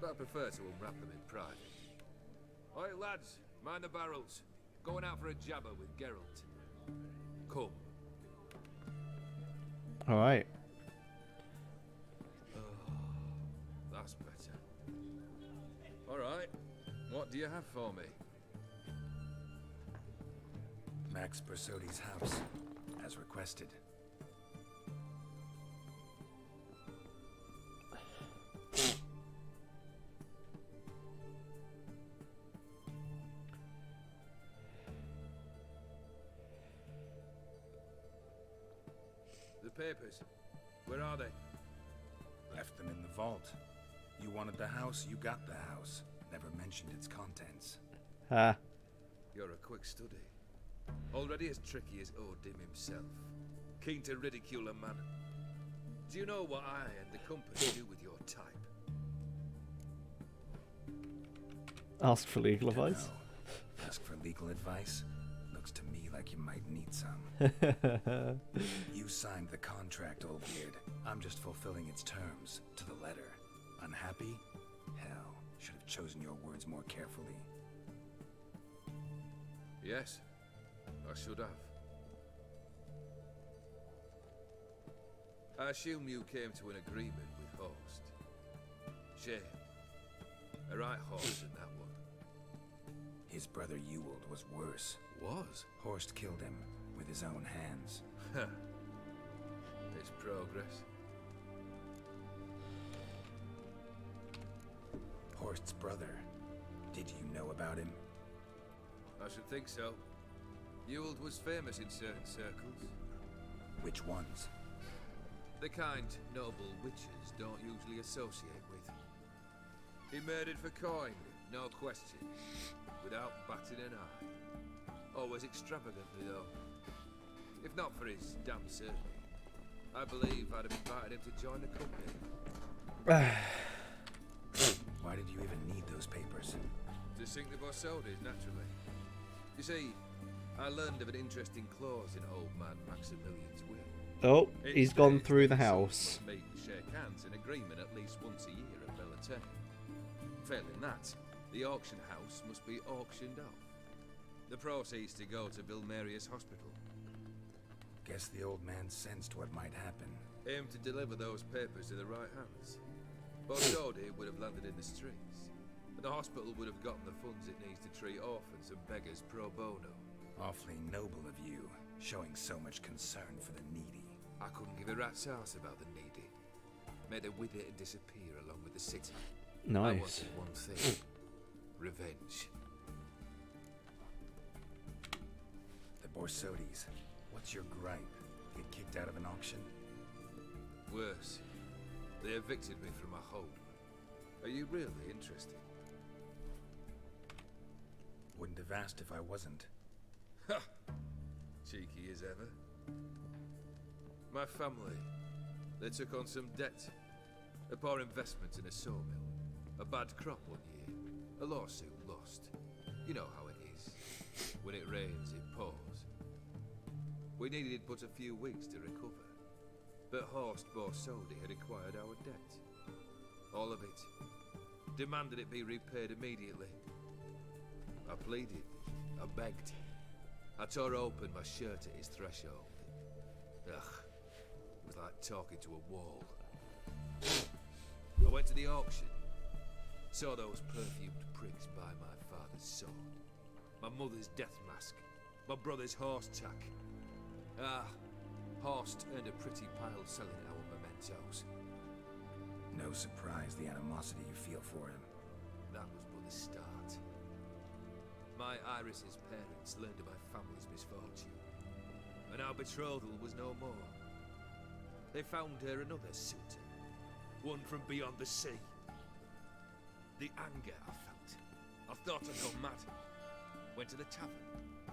but I prefer to unwrap them in private. Oi, lads, mind the barrels. Going out for a jabber with Geralt. Come. Alright. That's better. Alright, what do you have for me? Max Bersodi's house, as requested. The papers, where are they? Left them in the vault. You wanted the house, you got the house. Never mentioned its contents. Ah. You're a quick study. Already as tricky as Odin himself. Keen to ridicule a man. Do you know what I and the company do with your type? Ask for legal advice. Ask for legal advice? Looks to me like you might need some. You signed the contract, old beard. I'm just fulfilling its terms, to the letter. Unhappy? Hell, should have chosen your words more carefully. Yes, I should have. I assume you came to an agreement with Horst. Shame. A right horse in that one. His brother Ewald was worse. Was? Horst killed him with his own hands. It's progress. Horst's brother. Did you know about him? I should think so. Ewald was famous in certain circles. Which ones? The kind noble witches don't usually associate with. He murdered for coin, no question, without batting an eye. Always extravagantly, though. If not for his damn surname, I believe I'd have invited him to join the company. Why did you even need those papers? To sink the Borsodis, naturally. You see, I learned of an interesting clause in old man Maximilian's will. Oh, It he's gone states through that the sons house. must meet and shake hands in agreement at least once a year at Bellatane. Failing that, the auction house must be auctioned off. The proceeds to go to Vilmerius Hospital. Guess the old man sensed what might happen. Aim to deliver those papers to the right hands. Borsodi would have landed in the streets, and the hospital would have gotten the funds it needs to treat orphans and beggars pro bono. Awfully noble of you, showing so much concern for the needy. I couldn't give a rat's ass about the needy. Made her wither and disappear along with the city. I Nice. wanted one thing. Revenge. The Borsodis. What's your gripe? Get kicked out of an auction? Worse. They evicted me from my home. Are you really interested? Wouldn't have asked if I wasn't. Ha! Cheeky as ever. My family, they took on some debt. A poor investment in a sawmill. A bad crop one year. A lawsuit lost. You know how it is. When it rains, it pours. We needed but a few weeks to recover. But Horst Borsodi had acquired our debt. All of it. Demanded it be repaid immediately. I pleaded. I begged. I tore open my shirt at his threshold. Ugh. It was like talking to a wall. I went to the auction. Saw those perfumed pricks buy my father's sword. My mother's death mask. My brother's horse tack. Ah, Horst earned a pretty pile selling our mementos. No surprise the animosity you feel for him. That was but the start. My Iris's parents learned of my family's misfortune, and our betrothal was no more. They found her another suitor, one from beyond the sea. The anger I felt, I thought I'd gone mad. Went to the tavern,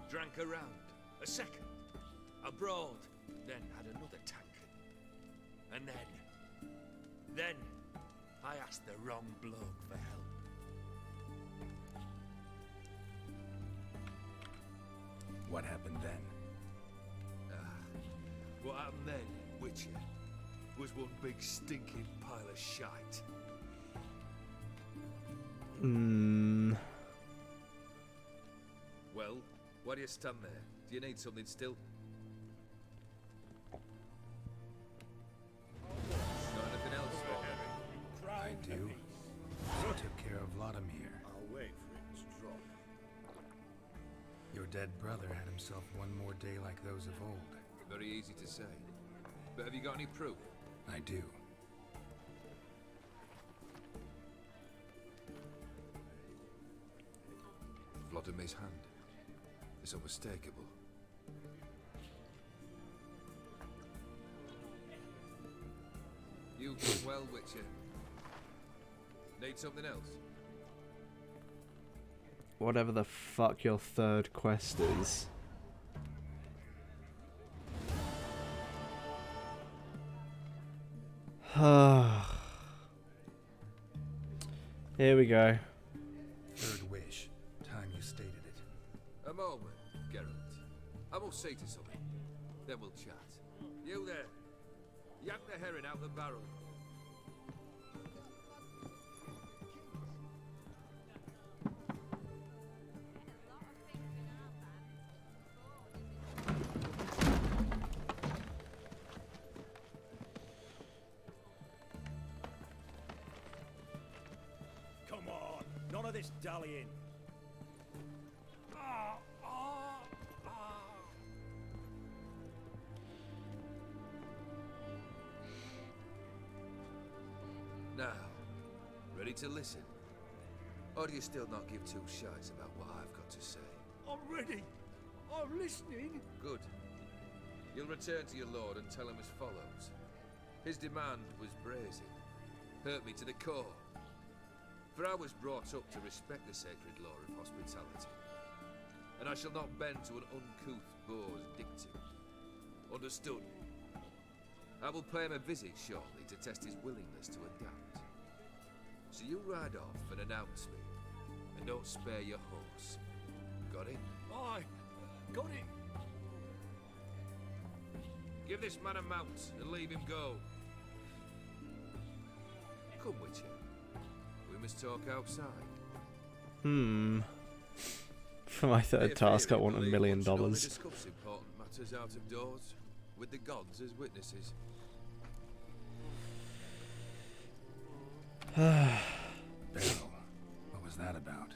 drank a round, a second, abroad, then had another tankard. And then I asked the wrong bloke for help. What happened then? What happened then, Witcher, was one big stinking pile of shite. Well, why do you stand there? Do you need something still? Got anything else for me? I do. You took care of Vladimir. I'll wait for it to drop. Your dead brother had himself one more day like those of old. Very easy to say. But have you got any proof? I do. Vladimir's hand. It's unmistakable. You've done well, Witcher. Need something else? Whatever the fuck your third quest is. Here we go. Third wish. Time you stated it. A moment, Geralt. I will see to something. Then we'll chat. You there. Yank the herring out the barrel. Come on, none of this dallying. Now, ready to listen? Or do you still not give two shites about what I've got to say? I'm ready. I'm listening. Good. You'll return to your lord and tell him as follows. His demand was brazen. Hurt me to the core. For I was brought up to respect the sacred law of hospitality. And I shall not bend to an uncouth boor's dictum. Understood? I will pay him a visit shortly to test his willingness to adapt. So you ride off and announce me, and don't spare your horse. Got it? Aye, got it. Give this man a mount and leave him go. Come, Witcher. We must talk outside. For my third task, I want $1 million. Discuss important matters out of doors, with the gods as witnesses. Barrel, what was that about?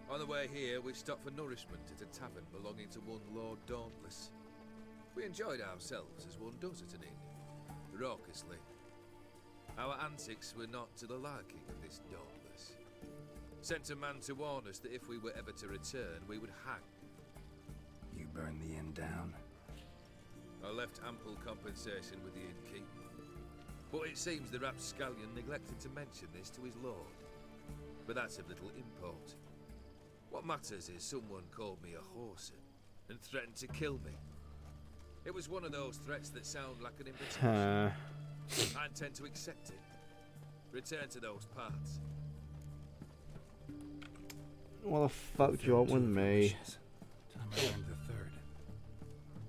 On the way here, we stopped for nourishment at a tavern belonging to one Lord Dauntless. We enjoyed ourselves as one does at an inn, raucously. Our antics were not to the liking of this Dauntless. Sent a man to warn us that if we were ever to return, we would hang. You burned the inn down? I left ample compensation with the innkeep. But it seems the rapscallion neglected to mention this to his lord. But that's of little import. What matters is someone called me a whoreson and threatened to kill me. It was one of those threats that sound like an invitation. I intend to accept it. Return to those parts. What the fuck do you want with me? Time I learned the third.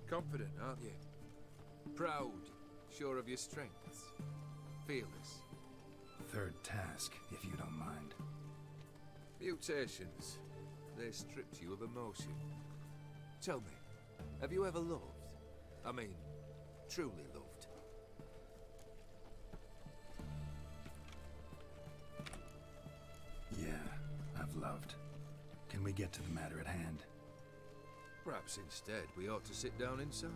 Confident, aren't you? Proud, sure of your strengths. Fearless. Third task, if you don't mind. Mutations. They stripped you of emotion. Tell me, have you ever loved? I mean, truly loved? Yeah, I've loved. Can we get to the matter at hand? Perhaps instead we ought to sit down inside.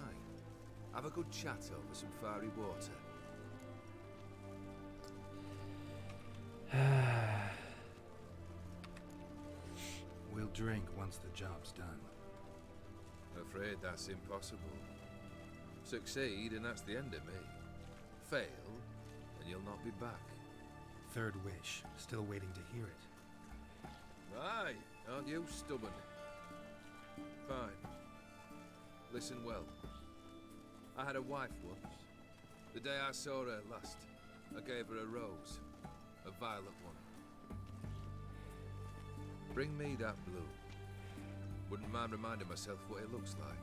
Have a good chat over some fiery water. We'll drink once the job's done. Afraid that's impossible. Succeed and that's the end of me. Fail and you'll not be back. Third wish. Still waiting to hear it. Aye, aren't you stubborn? Fine. Listen well. I had a wife once. The day I saw her last, I gave her a rose. A violet one. Bring me that blue. Wouldn't mind reminding myself what it looks like.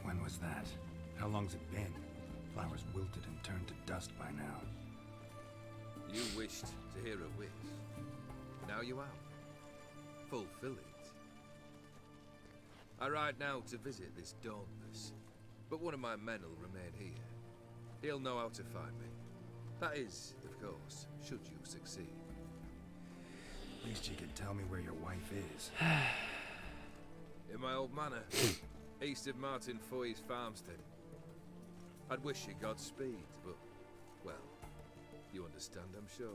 When was that? How long's it been? Flowers wilted and turned to dust by now. You wished to hear a wish. Now you have. Fulfill it. I ride now to visit this Dauntless, but one of my men will remain here. He'll know how to find me. That is, of course, should you succeed. At least you can tell me where your wife is. In my old manor, east of Martin Foy's farmstead. I'd wish you Godspeed, but, well, you understand, I'm sure.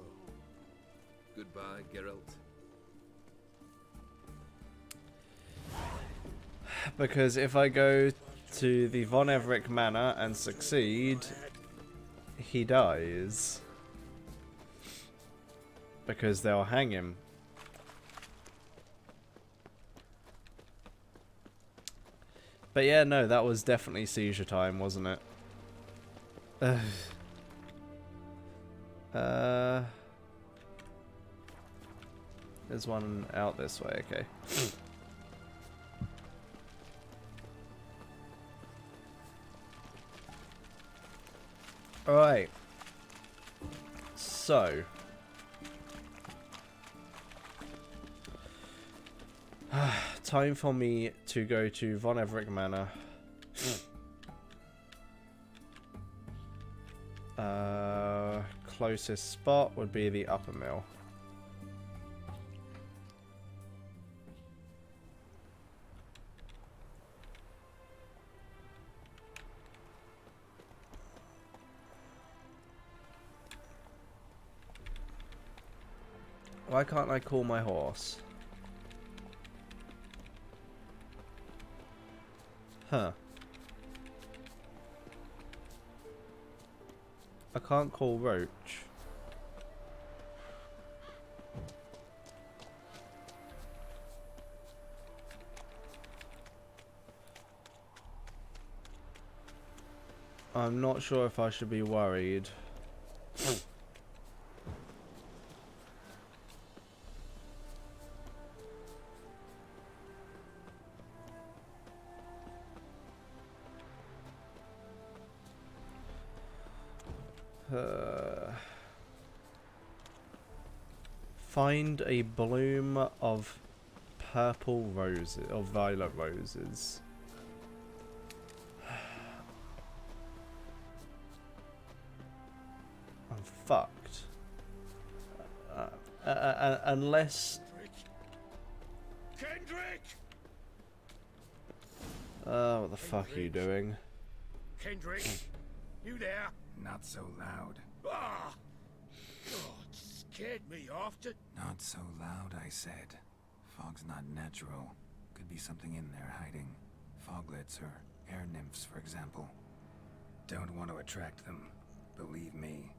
Goodbye, Geralt. Because if I go to the Von Everett Manor and succeed, he dies. Because they'll hang him. But yeah, no, that was definitely seizure time, wasn't it? There's one out this way, okay. Alright. So. Time for me to go to Von Everett Manor. Closest spot would be the upper mill. Why can't I call my horse? Huh. I can't call Roach. I'm not sure if I should be worried. Find a bloom of purple roses or violet roses. I'm fucked. Unless. Kendrick! What the fuck are you doing? Kendrick, you there? Not so loud. Ah! Oh, it scared me off to... Not so loud, I said. Fog's not natural. Could be something in there hiding. Foglets or air nymphs, for example. Don't want to attract them. Believe me.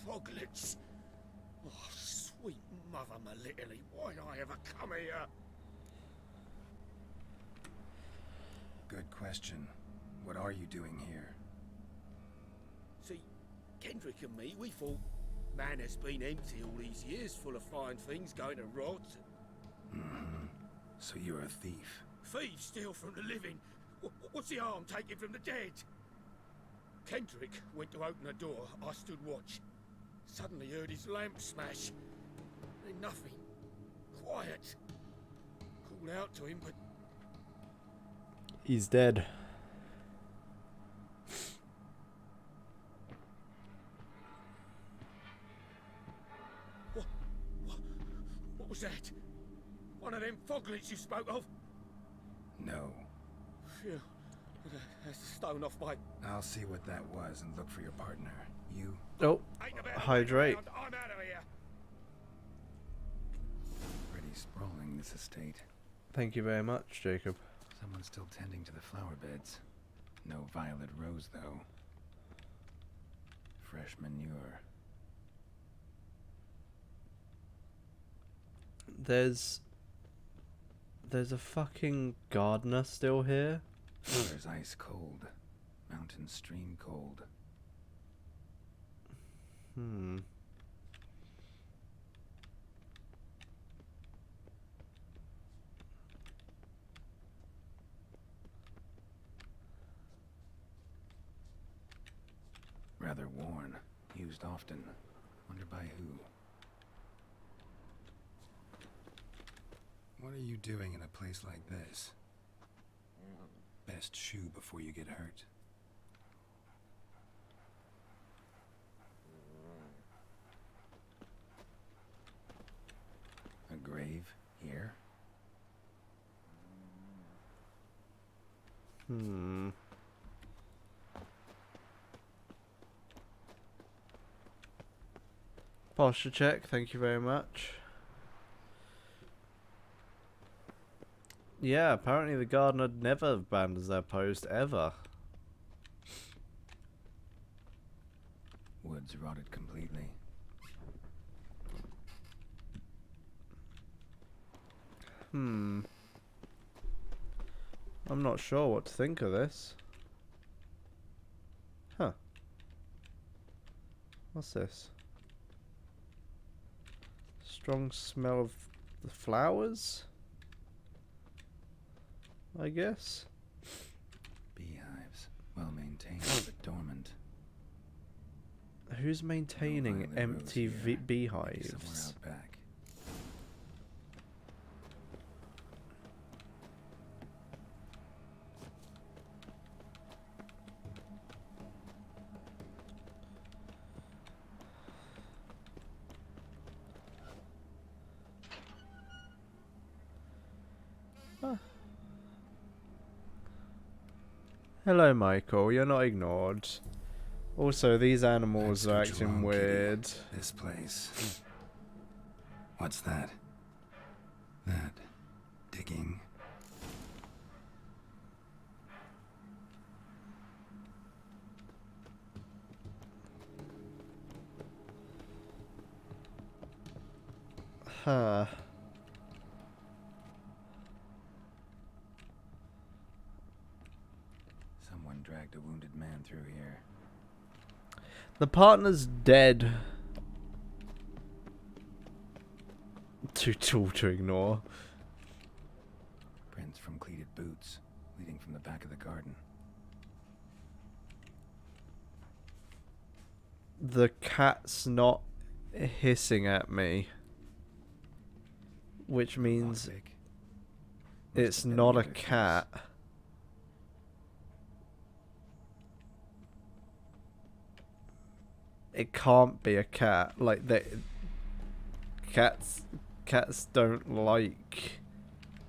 Foglets? Oh, sweet mother Melitterly, why'd I ever come here? Good question. What are you doing here? See, Kendrick and me, we thought man has been empty all these years, full of fine things going to rot. Mm-hmm. So you're a thief. Thieves steal from the living. What's the harm taken from the dead? Kendrick went to open the door. I stood watch. Suddenly heard his lamp smash. Then nothing. Quiet. Called out to him, but... He's dead. What was that? One of them foglets you spoke of? No. Phew. That's the stone off my... I'll see what that was and look for your partner. You... Oh, hydrate. I'm out of here. Pretty sprawling, this estate. Thank you very much, Jacob. Someone's still tending to the flower beds. No violet rose, though. Fresh manure. There's a fucking gardener still here. There's ice cold. Mountain stream cold. Rather worn. Used often. Wonder by who. What are you doing in a place like this? Best shoe before you get hurt. A grave here? Posture check, thank you very much. Yeah, apparently the gardener never abandons their post, ever. Woods rotted completely. I'm not sure what to think of this. Huh. What's this? Strong smell of the flowers? I guess. Beehives. Well maintained, but dormant. Who's maintaining empty beehives? Somewhere out back. Hello, Michael. You're not ignored. Also, these animals are acting weird. This place. What's that? That. Digging. Huh. Someone dragged a wounded man through here. The partner's dead. Too tall to ignore. Prints from cleated boots, leading from the back of the garden. the cat's not hissing at me, which means it's not a cat. It can't be a cat. Like, cats don't like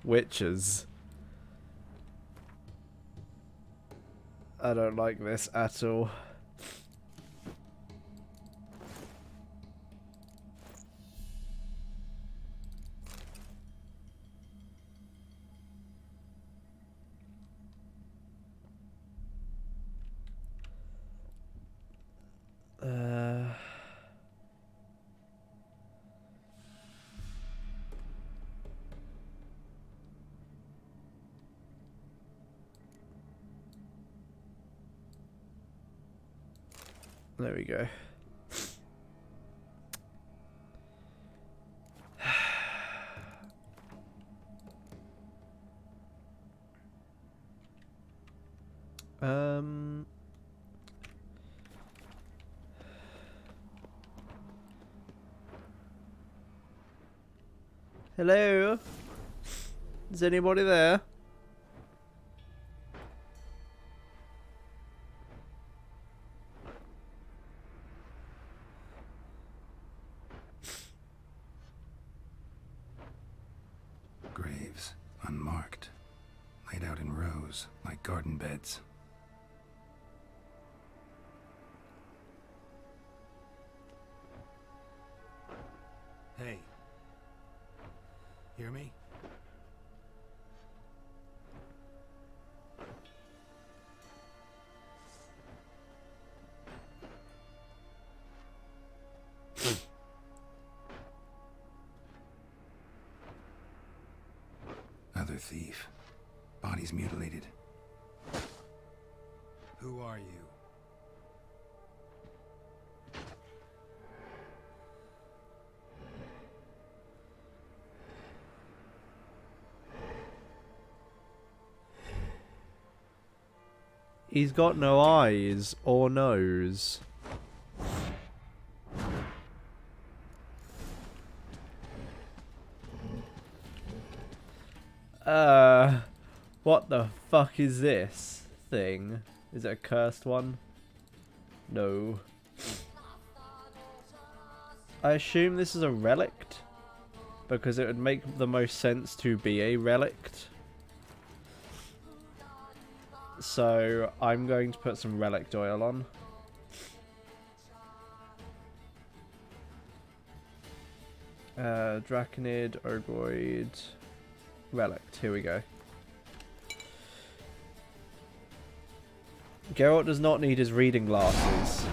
witches. I don't like this at all. There we go. Hello? Is anybody there? Graves, unmarked, laid out in rows like garden beds. Hey. Hear me? Another thief. Bodies mutilated. Who are you? He's got no eyes or nose. What the fuck is this thing? Is it a cursed one? No. I assume this is a relict, because it would make the most sense to be a relict. So I'm going to put some relict oil on. Draconid, Ogroid, relict. Here we go. Geralt does not need his reading glasses.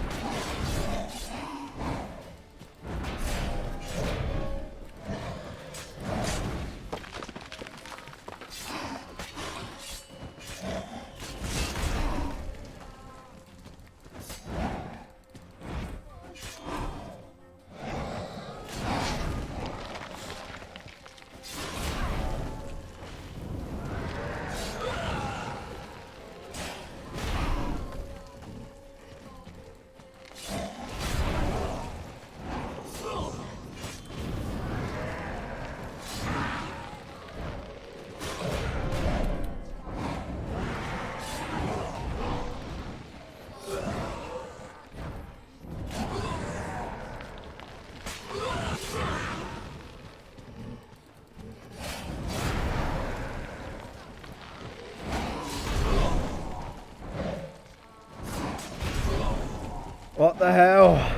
What the hell?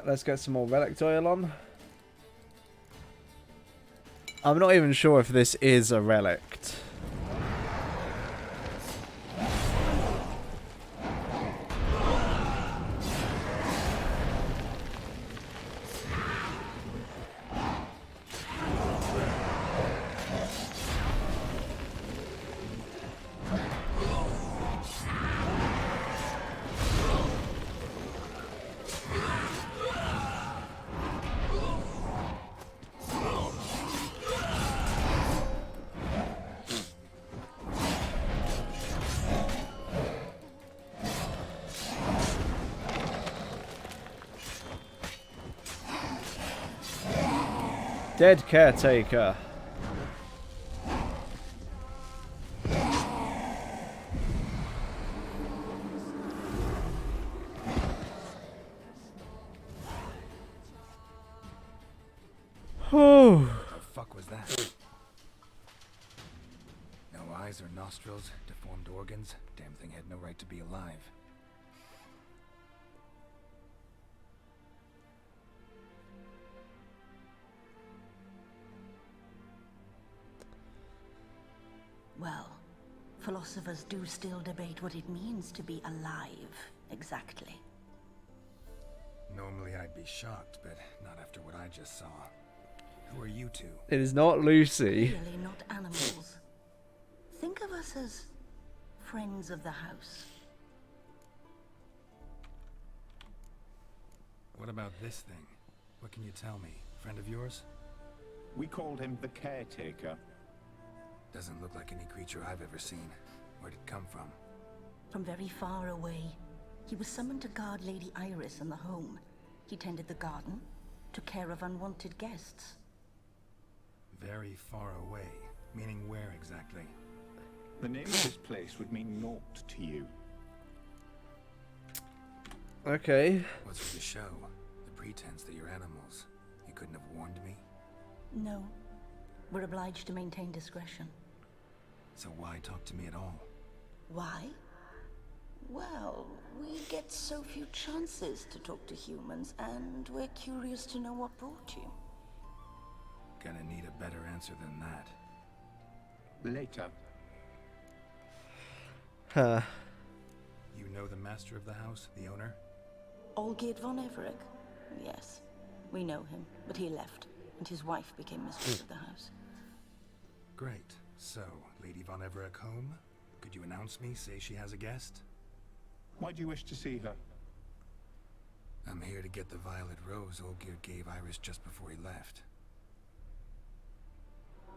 Let's get some more relic oil on. I'm not even sure if this is a relict. Dead caretaker. Oh. What the fuck was that? No eyes or nostrils, deformed organs. Damn thing had no right to be alive. Well, philosophers do still debate what it means to be alive, exactly. Normally I'd be shocked, but not after what I just saw. Who are you two? It is not Lucy. Really not animals. Think of us as friends of the house. What about this thing? What can you tell me? Friend of yours? We called him the Caretaker. Doesn't look like any creature I've ever seen. Where'd it come from? From very far away. He was summoned to guard Lady Iris and the home. He tended the garden, took care of unwanted guests. Very far away. Meaning where exactly? The name of this place would mean naught to you. Okay. What's with the show? The pretense that you're animals. You couldn't have warned me? No. We're obliged to maintain discretion. So why talk to me at all? Why? Well, we get so few chances to talk to humans, and we're curious to know what brought you. Gonna need a better answer than that. Later. Huh. You know the master of the house, the owner? Olgierd von Everett? Yes. We know him, but he left, and his wife became mistress of the house. Great. So, Lady von Everett home? Could you announce me, say she has a guest? Why do you wish to see her? I'm here to get the violet rose Olgierd gave Iris just before he left.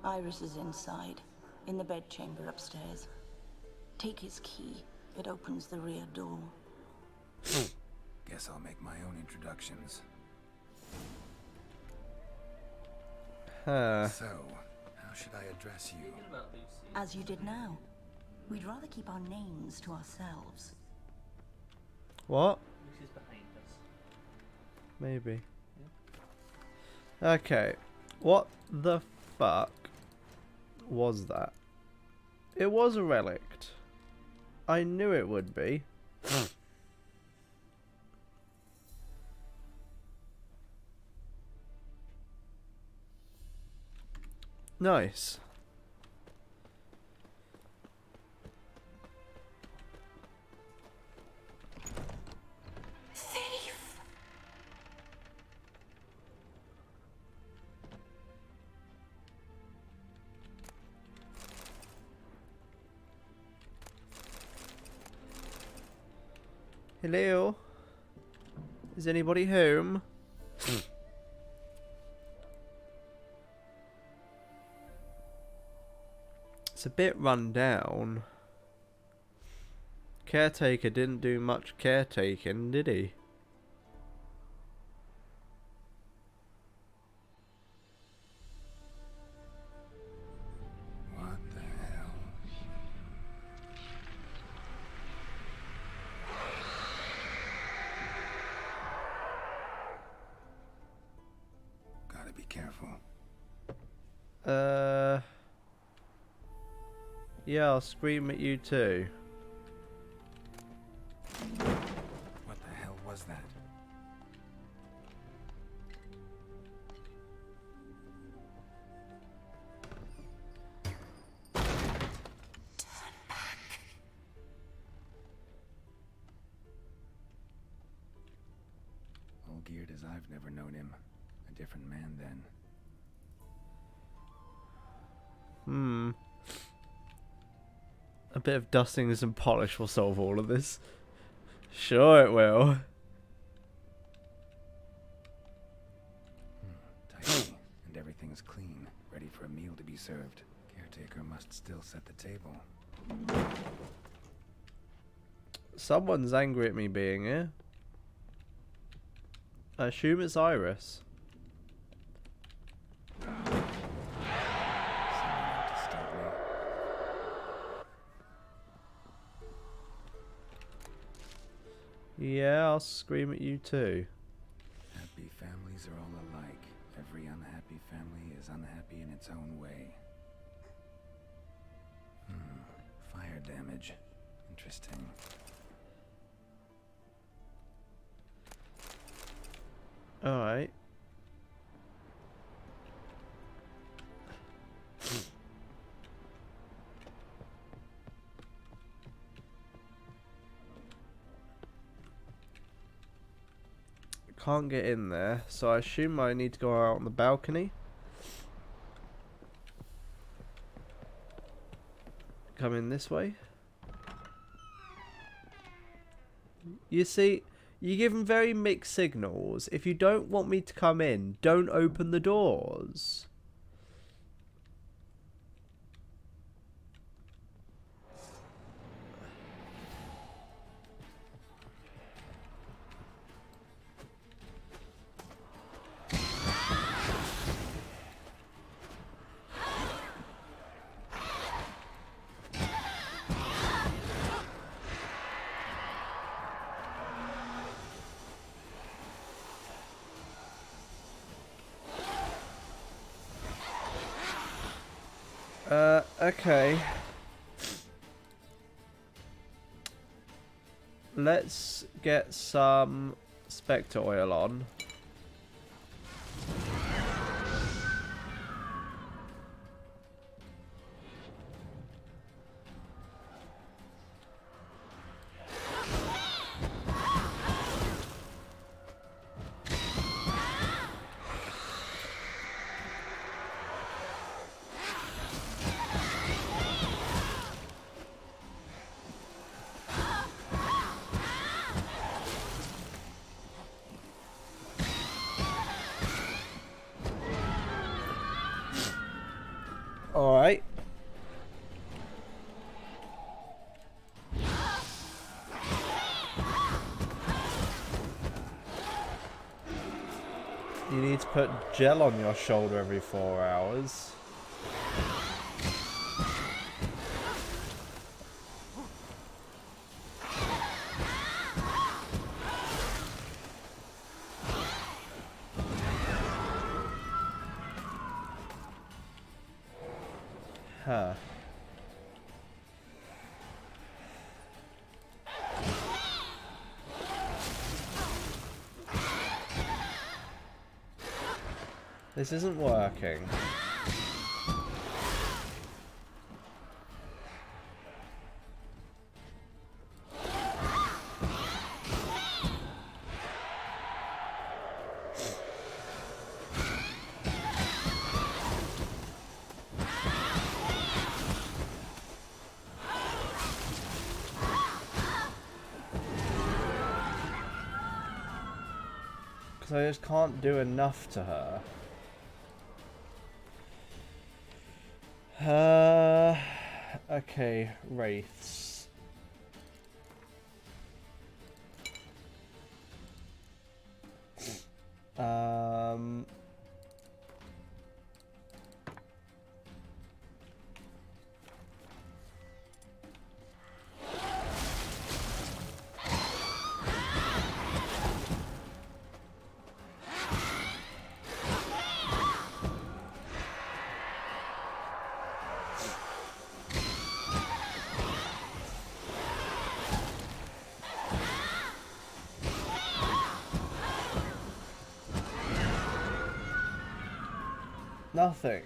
Iris is inside, in the bedchamber upstairs. Take his key. It opens the rear door. Guess I'll make my own introductions. Huh. So, how should I address you? As you did now. We'd rather keep our names to ourselves. What? Maybe. Okay. What the fuck was that? It was a relict. I knew it would be. Nice. Thief! Hello? Is anybody home? It's a bit run down. Caretaker didn't do much caretaking, did he? What the hell? Gotta be careful. Yeah, I'll scream at you too. What the hell was that? Turn back. Olgierd as I've never known him. A different man then. A bit of dusting and some polish will solve all of this. Sure it will. Tidy, and everything's clean, ready for a meal to be served. Caretaker must still set the table. Someone's angry at me being here. I assume it's Iris. Yeah, I'll scream at you too. Happy families are all alike. Every unhappy family is unhappy in its own way. Fire damage. Interesting. Alright. Can't get in there, so I assume I need to go out on the balcony. Come in this way. You see, you give them very mixed signals. If you don't want me to come in, don't open the doors. Okay. Let's get some Spectre oil on. Alright. You need to put gel on your shoulder every 4 hours. Huh. This isn't working. Because I just can't do enough to her. Okay, wraiths. Nothing.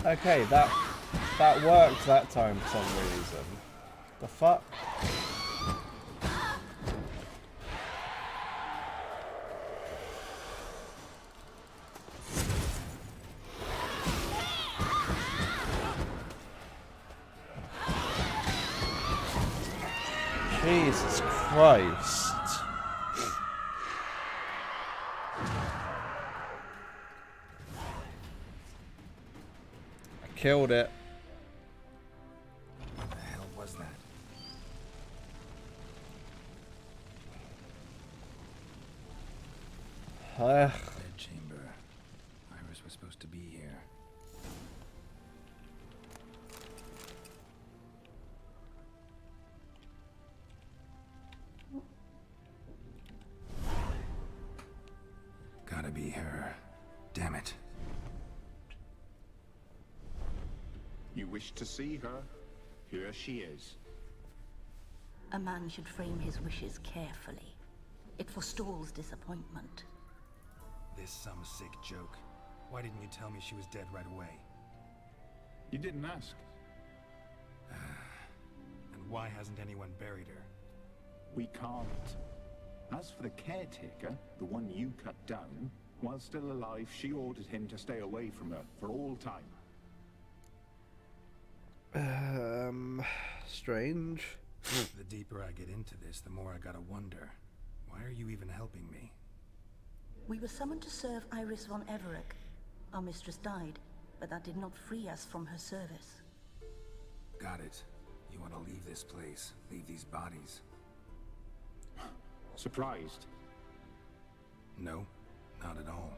Okay, that worked that time for some reason. The fuck? Jesus Christ. I killed it. What the hell was that? Bedchamber. Iris was supposed to be here. Gotta be her. Damn it. You wish to see her? Here she is. A man should frame his wishes carefully. It forestalls disappointment. This some sick joke. Why didn't you tell me she was dead right away? You didn't ask. And why hasn't anyone buried her? We can't. As for the caretaker, the one you cut down, while still alive, she ordered him to stay away from her for all time. Strange. The deeper I get into this, the more I gotta wonder. Why are you even helping me? We were summoned to serve Iris von Everec. Our mistress died, but that did not free us from her service. Got it. You want to leave this place, leave these bodies. Surprised? No, not at all.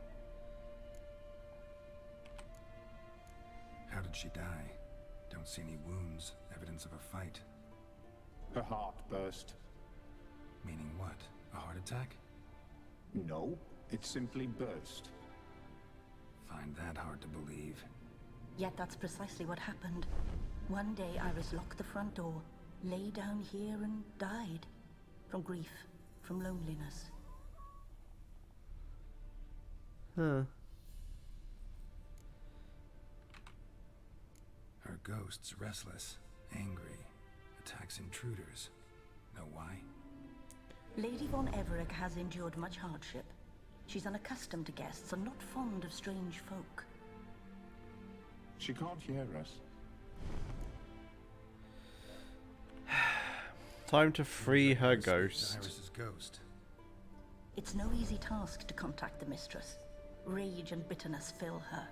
How did she die? Don't see any wounds, evidence of a fight. Her heart burst. Meaning what? A heart attack? No, it simply burst. Find that hard to believe. Yet that's precisely what happened. One day Iris locked the front door, lay down here and died. From grief, from loneliness. Huh. Her ghost's restless, angry, attacks intruders. Know why? Lady von Everec has endured much hardship. She's unaccustomed to guests and not fond of strange folk. She can't hear us. Hmm. Time to free her ghost. Iris's ghost. It's no easy task to contact the mistress. Rage and bitterness fill her.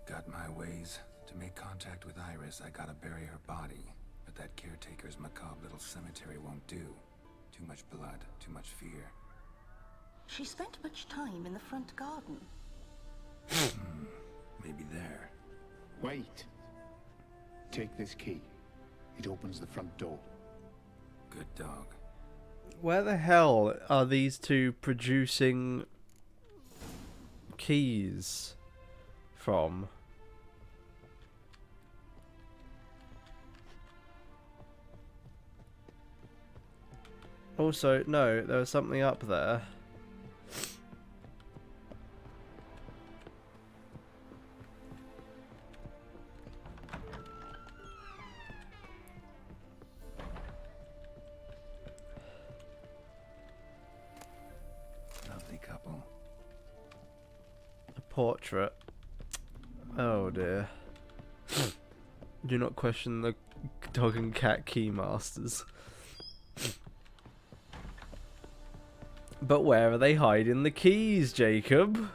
Got my ways. To make contact with Iris, I gotta bury her body. But that caretaker's macabre little cemetery won't do. Too much blood, too much fear. She spent much time in the front garden. Maybe there. Wait. Take this key. It opens the front door. Good dog. Where the hell are these two producing keys from? Also, no, there was something up there. Lovely couple. A portrait. Oh dear. Do not question the dog and cat key masters. But where are they hiding the keys, Jacob?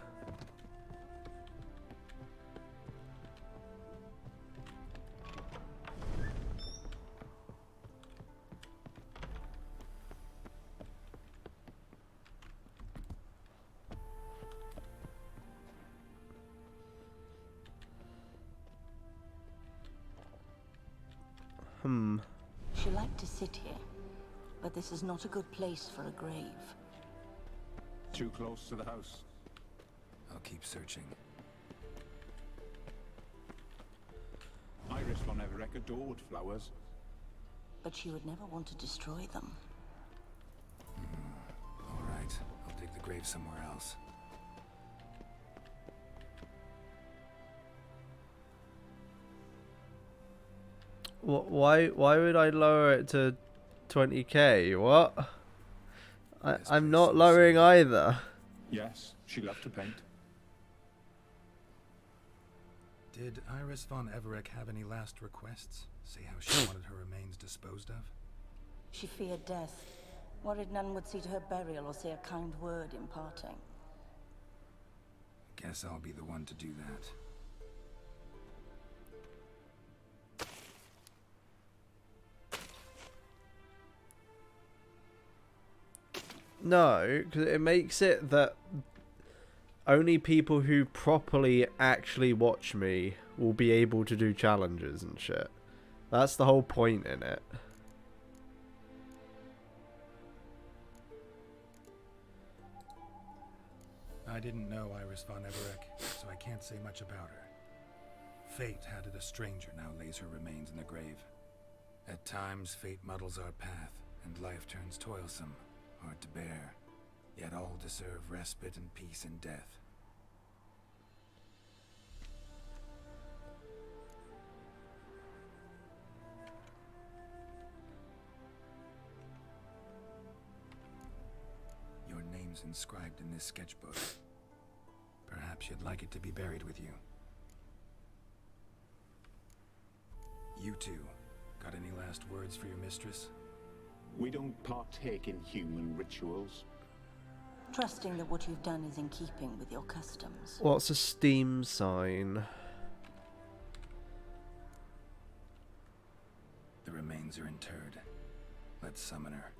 She liked to sit here, but this is not a good place for a grave. Too close to the house. I'll keep searching. Iris von Everec adored flowers. But she would never want to destroy them. All right, I'll dig the grave somewhere else. Why would I lower it to 20k? What? I'm not lowering either. Yes, she loved to paint. Did Iris von Everec have any last requests? Say how she wanted her remains disposed of? She feared death, worried none would see to her burial or say a kind word in parting. Guess I'll be the one to do that. No, because it makes it that only people who properly actually watch me will be able to do challenges and shit. That's the whole point in it. I didn't know Iris von Everec, so I can't say much about her. Fate had it a stranger now lays her remains in the grave. At times, fate muddles our path, and life turns toilsome, hard to bear. Yet all deserve respite and peace in death. Your name's inscribed in this sketchbook. Perhaps you'd like it to be buried with you. You two, got any last words for your mistress? We don't partake in human rituals. Trusting that what you've done is in keeping with your customs. What's a steam sign? The remains are interred. Let's summon her.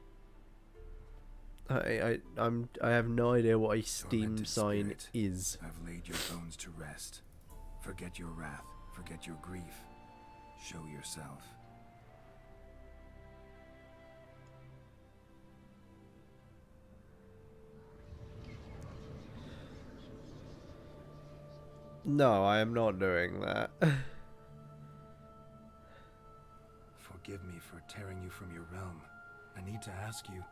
I have no idea what a steam sign Spirit, is. I've laid your bones to rest. Forget your wrath, forget your grief. Show yourself. No, I am not doing that. Forgive me for tearing you from your realm. I need to ask you.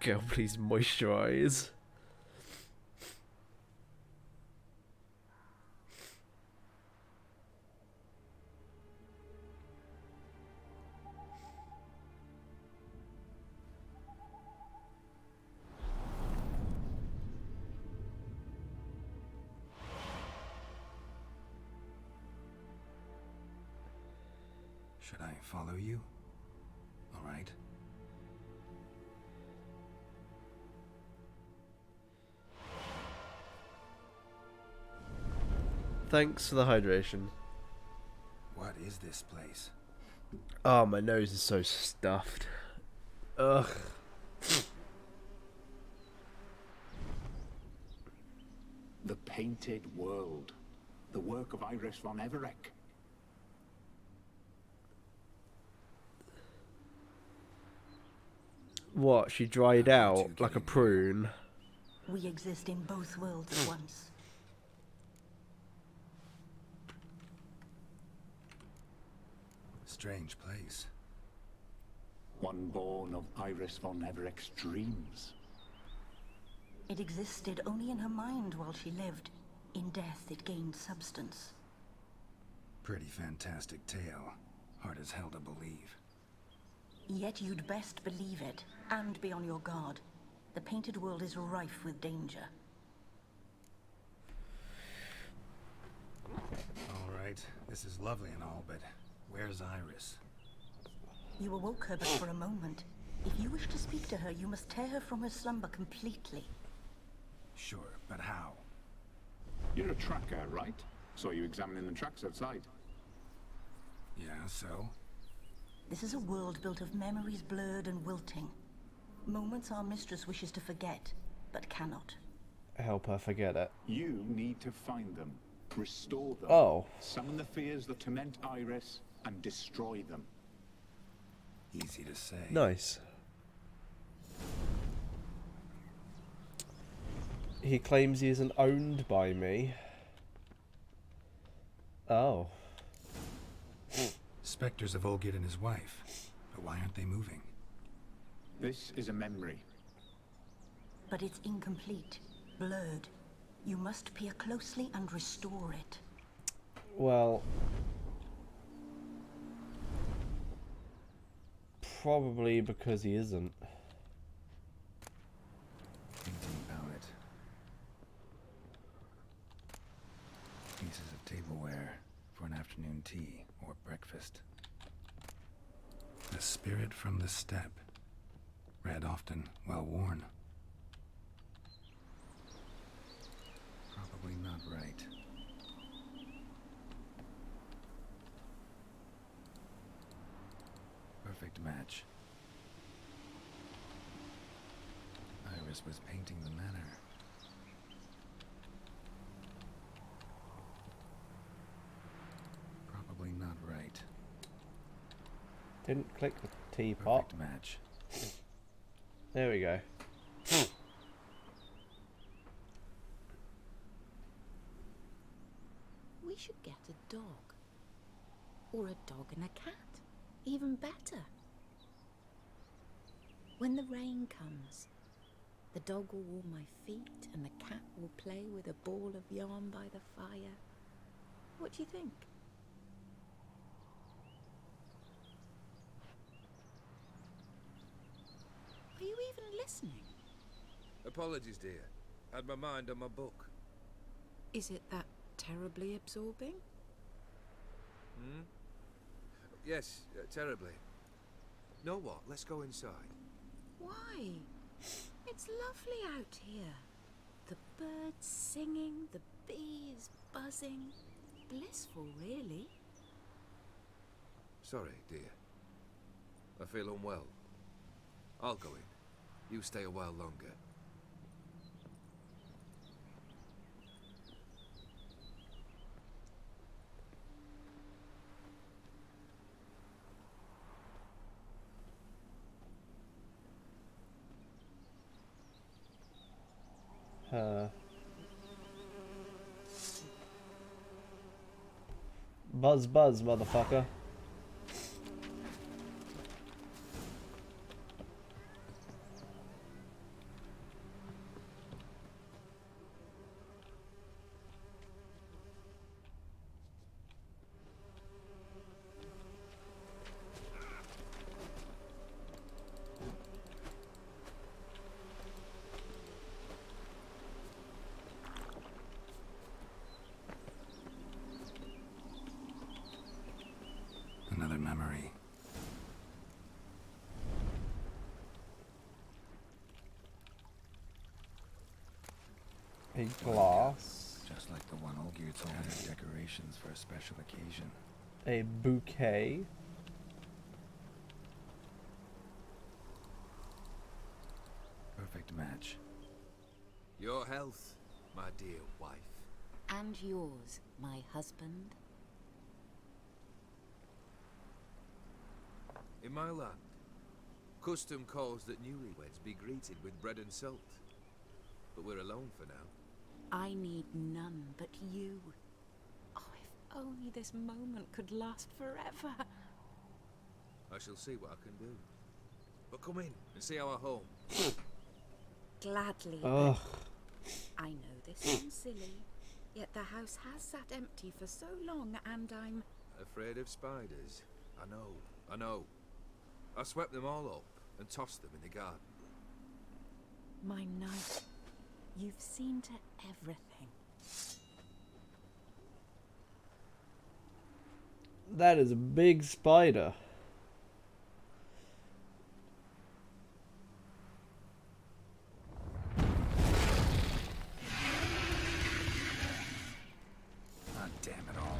Girl, please moisturize. Should I follow you? All right. Thanks for the hydration. What is this place? Oh, my nose is so stuffed. Ugh. The Painted World. The work of Iris von Everec. What, she dried out like a prune? We exist in both worlds at once. Strange place. One born of Iris von Everec's dreams. It existed only in her mind while she lived. In death, it gained substance. Pretty fantastic tale. Hard as hell to believe. Yet you'd best believe it, and be on your guard. The Painted World is rife with danger. All right, this is lovely and all, but where's Iris? You awoke her but for a moment. If you wish to speak to her, you must tear her from her slumber completely. Sure, but how? You're a tracker, right? Saw you examining the tracks outside. Yeah, so? This is a world built of memories blurred and wilting. Moments our mistress wishes to forget, but cannot. Help her forget it. You need to find them, restore them, Oh. summon the fears that torment Iris, and destroy them. Easy to say. Nice. He claims he isn't owned by me. Oh. Spectres of Olgid and his wife. But why aren't they moving? This is a memory. But it's incomplete, blurred. You must peer closely and restore it. Well, probably because he isn't. Painting palette. Pieces of tableware for an afternoon tea or breakfast. The spirit from the steppe. Read often, well worn. Probably not right. Perfect match. Iris was painting the manor. Probably not right. Didn't click the teapot. Perfect match. There we go. We should get a dog. Or a dog and a cat. Even better. When the rain comes, the dog will warm my feet and the cat will play with a ball of yarn by the fire. What do you think? Are you even listening? Apologies, dear. Had my mind on my book. Is it that terribly absorbing? Hmm? Yes, terribly. Know what? Let's go inside. Why? It's lovely out here. The birds singing, the bees buzzing. Blissful, really. Sorry, dear. I feel unwell. I'll go in. You stay a while longer. Buzz, buzz, motherfucker. Another memory. A glass. Just like the one Olgir told me, decorations for a special occasion. A bouquet. Perfect match. Your health, my dear wife. And yours, my husband. In my land, custom calls that newlyweds be greeted with bread and salt. But we're alone for now. I need none but you. Oh, if only this moment could last forever. I shall see what I can do. But come in and see our home. Gladly. Ugh. I know this sounds silly, yet the house has sat empty for so long and I'm... Afraid of spiders? I know. I swept them all up and tossed them in the garden. My knight, you've seen to everything. That is a big spider. Ah, damn it all.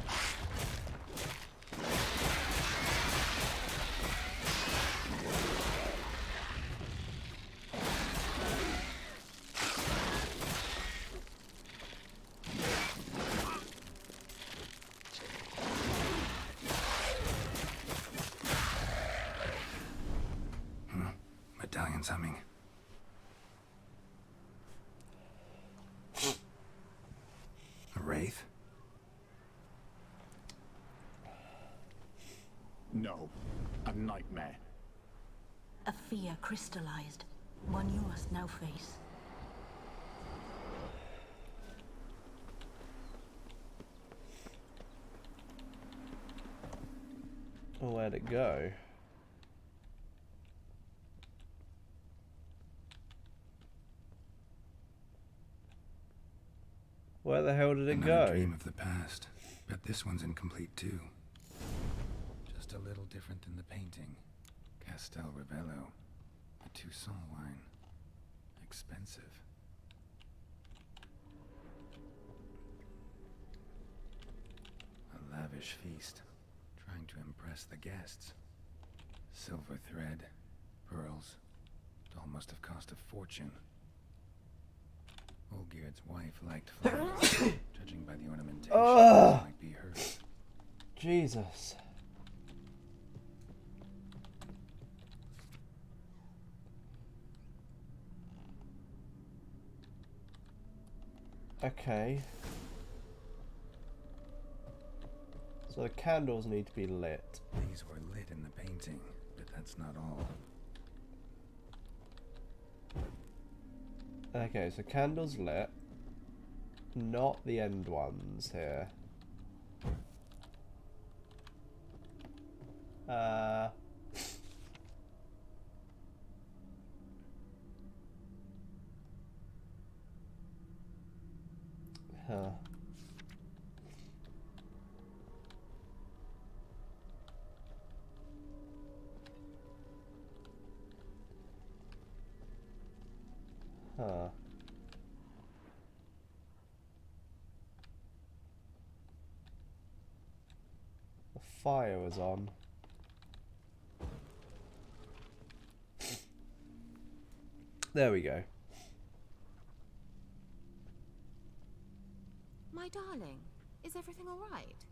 Medallion's humming. wraith? No. A nightmare. A fear crystallized. One you must now face. Where'd it go? Where the hell did it Another go? dream of the past, but this one's incomplete too. Just a little different than the painting. Castel Ravello, a Toussaint wine. Expensive. A lavish feast, trying to impress the guests. Silver thread, pearls. It all must have cost a fortune. Olgierd's wife liked flowers. Judging by the ornamentation, this might be hers. Jesus. Okay. So the candles need to be lit. These were lit in the painting, but that's not all. Okay, so candles lit. Not the end ones here. Huh. Huh. The fire was on. There we go. My darling, is everything all right?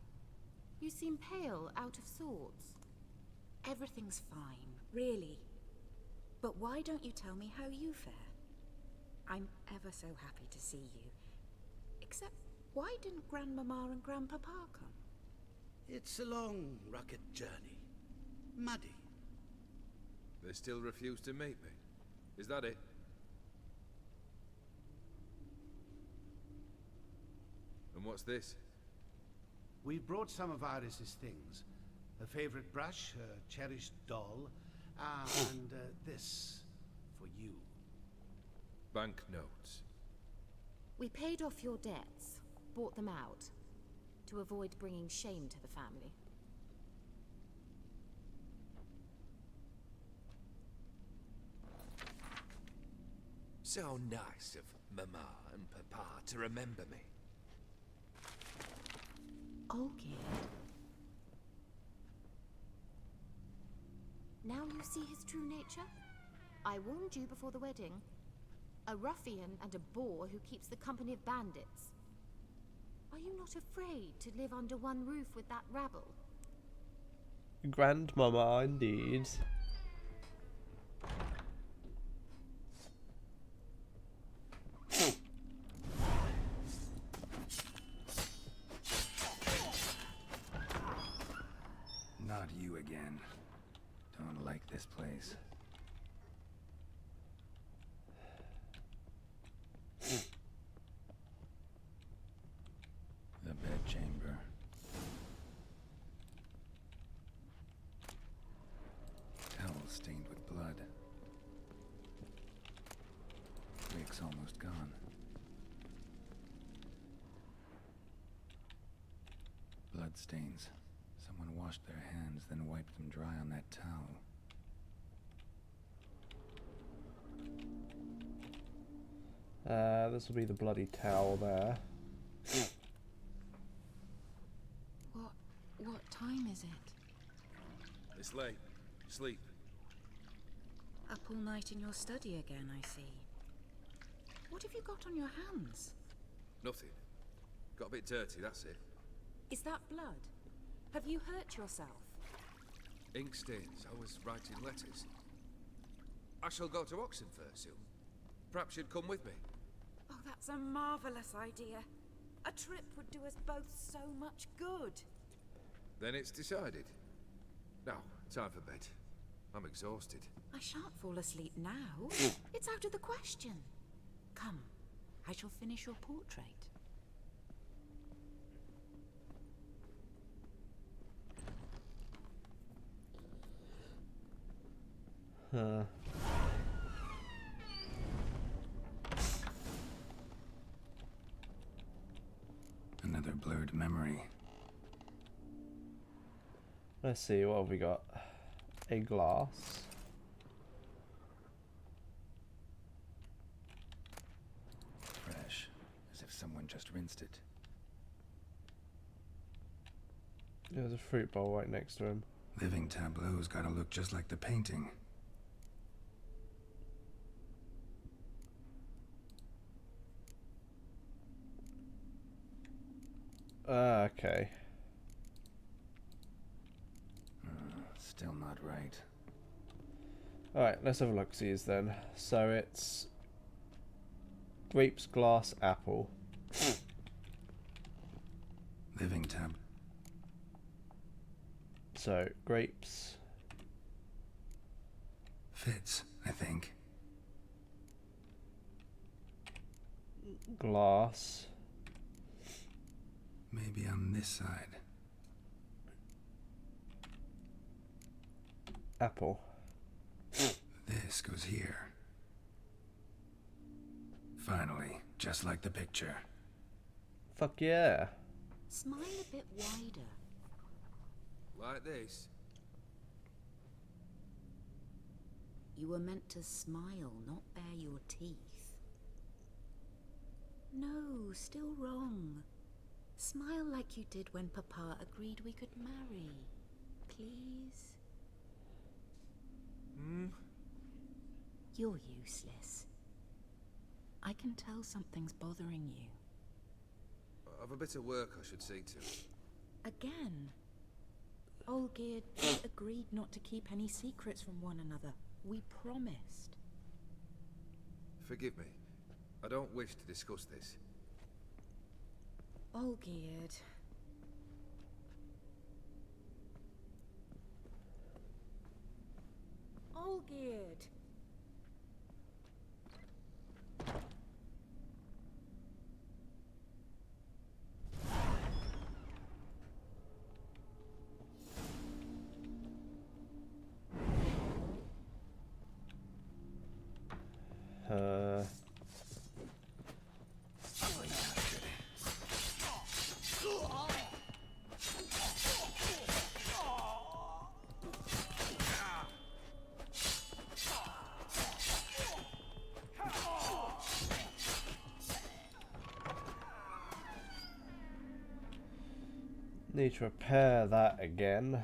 You seem pale, out of sorts. Everything's fine, really. But why don't you tell me how you fare? I'm ever so happy to see you. Except, why didn't Grandmama and Grandpapa come? It's a long, rugged journey. Muddy. They still refuse to meet me. Is that it? And what's this? We've brought some of Iris's things. Her favorite brush, her cherished doll, and this for you. Banknotes. We paid off your debts, bought them out, to avoid bringing shame to the family. So nice of Mama and Papa to remember me. Olgierd. Now you see his true nature? I warned you before the wedding. A ruffian and a boor who keeps the company of bandits. Are you not afraid to live under one roof with that rabble? Grandmama, indeed. Not you again. Don't like this place. The bedchamber. Towel stained with blood. Wick's almost gone. Blood stains. Someone washed their hands, then wiped them dry on that towel. This will be the bloody towel there. What time is it? It's late. Sleep. Up all night in your study again, I see. What have you got on your hands? Nothing. Got a bit dirty, that's it. Is that blood? Have you hurt yourself? Ink stains. I was writing letters. I shall go to Oxenfurt soon. Perhaps you'd come with me. Oh, that's a marvelous idea. A trip would do us both so much good. Then it's decided. Now, time for bed. I'm exhausted. I shan't fall asleep now. It's out of the question. Come, I shall finish your portrait. Another blurred memory. Let's see, what have we got? A glass. Fresh, as if someone just rinsed it. There's a fruit bowl right next to him. Living tableau's gotta look just like the painting. Okay. Still not right. Alright, let's have a look, see then. So it's grapes, glass, apple. Living tab. So grapes. Fits, I think. Glass. Maybe on this side. Apple. This goes here. Finally, just like the picture. Fuck yeah. Smile a bit wider. Like this. You were meant to smile, not bare your teeth. No, still wrong. Smile like you did when Papa agreed we could marry. Please? You're useless. I can tell something's bothering you. I've a bit of work I should see to. Again? Olgierd agreed not to keep any secrets from one another. We promised. Forgive me. I don't wish to discuss this. Olgierd. Olgierd. Need to repair that again.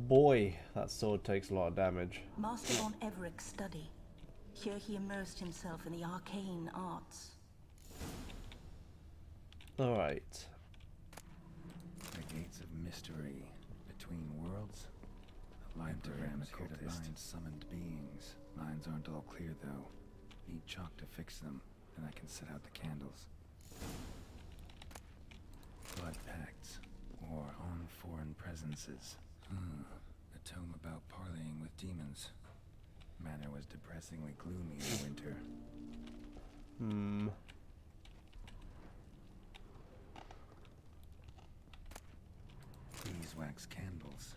Boy, that sword takes a lot of damage. Master von Everett's study. Here he immersed himself in the arcane arts. Alright. The gates of mystery between worlds. A librarian here to find summoned beings. Lines aren't all clear though. Need chalk to fix them, then I can set out the candles. Blood pacts, or on foreign presences. A tome about parleying with demons. Manor was depressingly gloomy in the winter. Beeswax candles.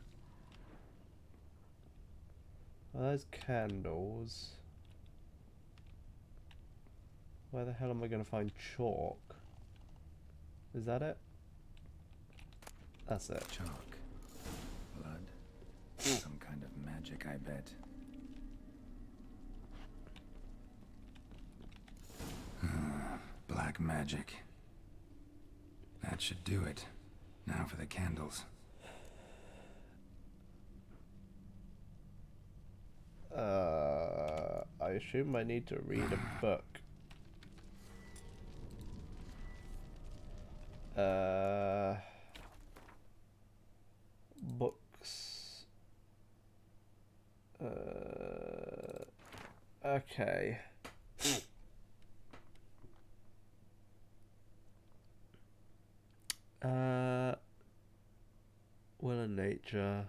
There's candles. Where the hell am I going to find chalk? Is that it? That's it. Chalk. Blood. Some kind of magic, I bet. Black magic. That should do it. Now for the candles. I assume I need to read a book. Books. Okay. Will and nature.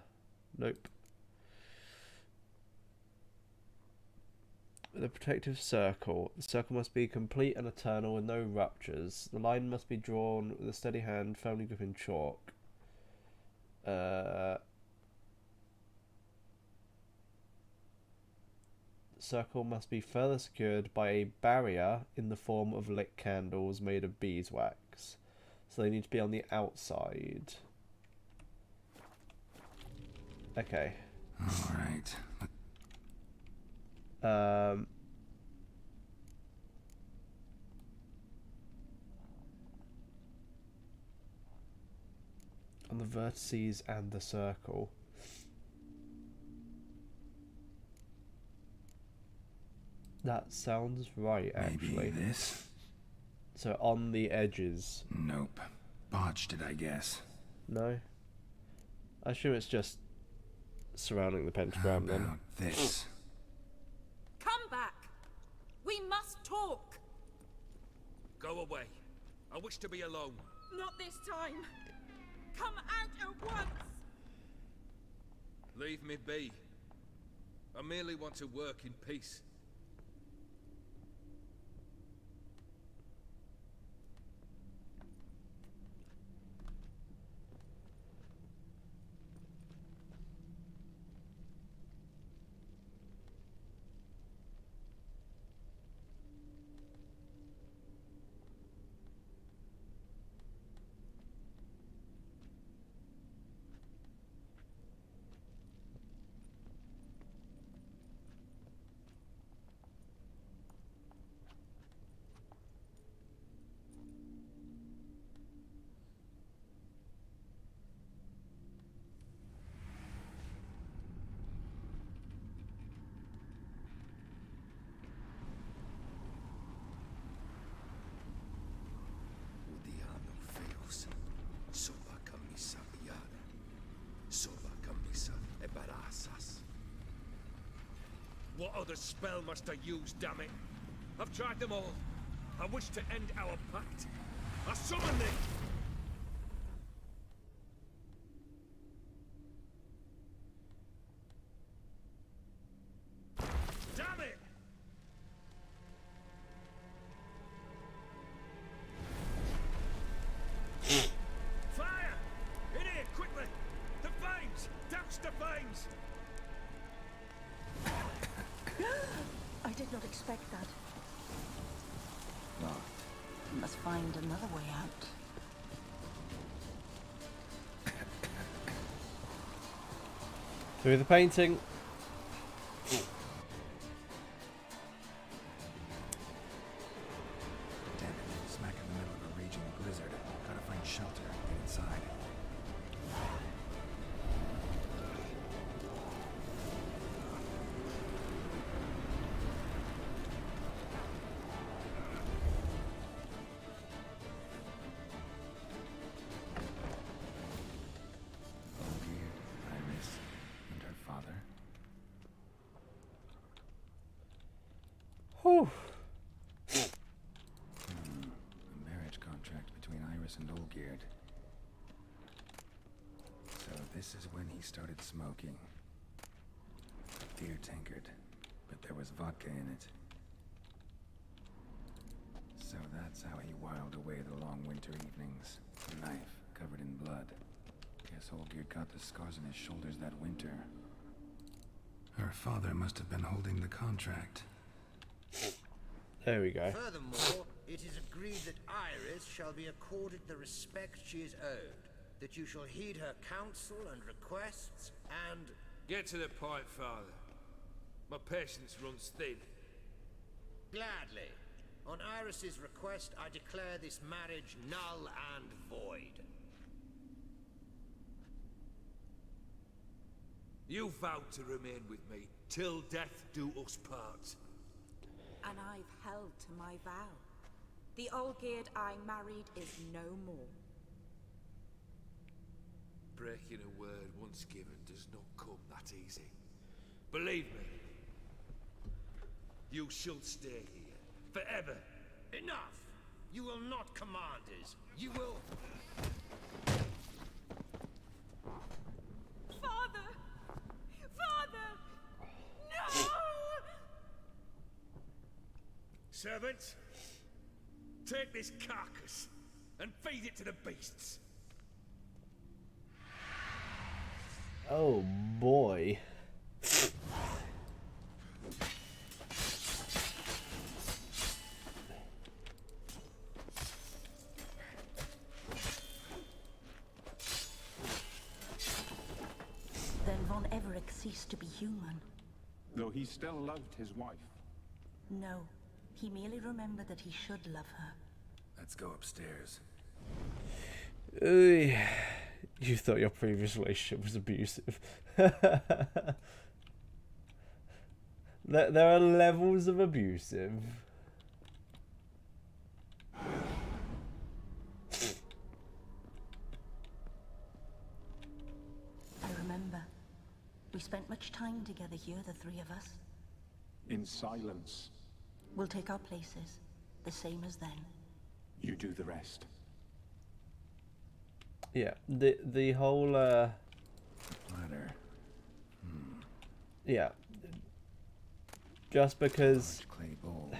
Nope. The protective circle. The circle must be complete and eternal with no ruptures. The line must be drawn with a steady hand, firmly gripping chalk. The circle must be further secured by a barrier in the form of lit candles made of beeswax. So they need to be on the outside. Okay. All right. On the vertices and the circle. That sounds right, actually. Maybe this? So on the edges. Nope. Botched it, I guess. No? I assume it's just surrounding the pentagram then. How about this? Come back! We must talk! Go away. I wish to be alone. Not this time! Come out at once! Leave me be. I merely want to work in peace. What other spell must I use, damn it? I've tried them all. I wish to end our pact. I summon thee! Damn it! Fire! In here, quickly! The flames! Douse the flames! I did not expect that. Locked. We must find another way out. Through the painting. Damn it, smack in the middle of a raging blizzard. Gotta find shelter and get inside. Iris, and her father. Whew. A marriage contract between Iris and Olgierd. So this is when he started smoking. Beer tankard, but there was vodka in it. So that's how he whiled away the long winter evenings. A knife covered in blood. Guess Olgierd got the scars on his shoulders that winter. Her father must have been holding the contract. There we go. Furthermore, it is agreed that Iris shall be accorded the respect she is owed, that you shall heed her counsel and requests, and... Get to the point, Father. My patience runs thin. Gladly. On Iris's request, I declare this marriage null and void. You vowed to remain with me, till death do us part. And I've held to my vow. The Olgierd I married is no more. Breaking a word once given does not come that easy. Believe me. You shall stay here. Forever. Enough! You will not command us. You will... Father! Father! No! Servants, take this carcass and feed it to the beasts. Oh boy. Then Von Everett ceased to be human. Though he still loved his wife. No, he merely remembered that he should love her. Let's go upstairs. You thought your previous relationship was abusive. There are levels of abusive. I remember. We spent much time together here, the three of us. In silence. We'll take our places, the same as then. You do the rest. Yeah, the whole Ladder. Yeah. Just because Clay bowl.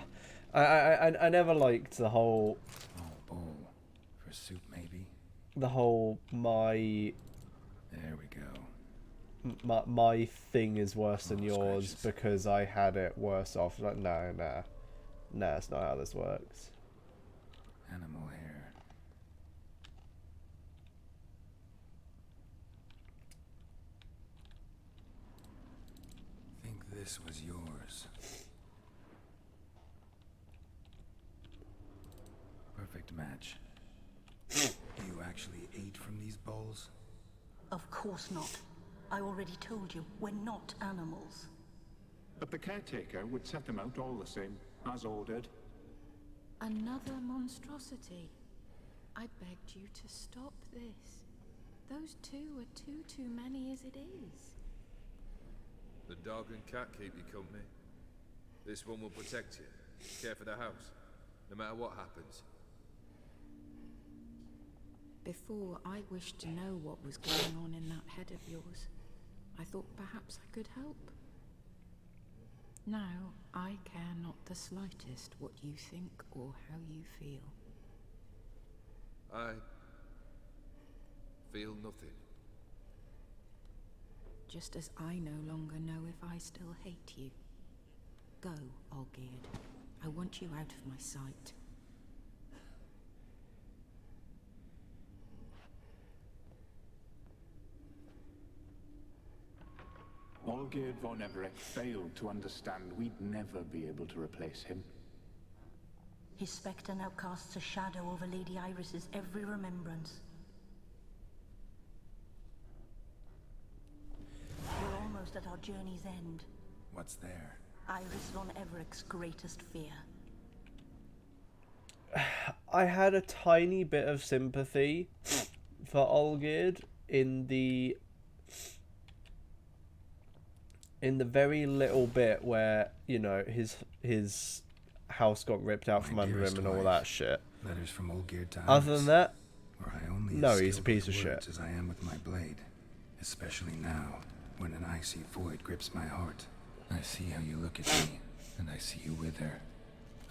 I never liked the whole Bowl. For soup, maybe? the whole my There we go. my thing is worse than yours because I had it worse off. Like, no, that's not how this works. Animal hair. Think this was yours. Perfect match. You actually ate from these bowls? Of course not. I already told you, we're not animals. But the caretaker would set them out all the same, as ordered. Another monstrosity. I begged you to stop this. Those two are too many as it is. The dog and cat keep you company. This one will protect you. Care for the house, no matter what happens. Before, I wished to know what was going on in that head of yours. I thought perhaps I could help. Now, I care not the slightest what you think or how you feel. I feel nothing. Just as I no longer know if I still hate you. Go, Olgierd. I want you out of my sight. Olgierd von Everett failed to understand we'd never be able to replace him. His spectre now casts a shadow over Lady Iris's every remembrance. We're almost at our journey's end. What's there? Iris von Everett's greatest fear. I had a tiny bit of sympathy for Olgierd in the very little bit where, you know, his house got ripped out from under him and all that shit. Letters from Olgierd to Other than that, where I only no, he's a piece of shit. As I am with my blade, especially now, when an icy void grips my heart. I see how you look at me, and I see you wither.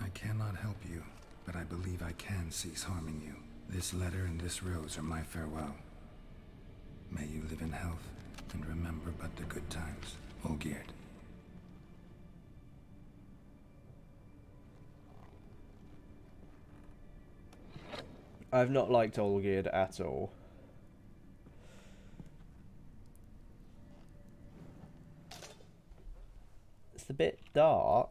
I cannot help you, but I believe I can cease harming you. This letter and this rose are my farewell. May you live in health, and remember but the good times, Olgierd. I've not liked Olgierd at all. It's a bit dark.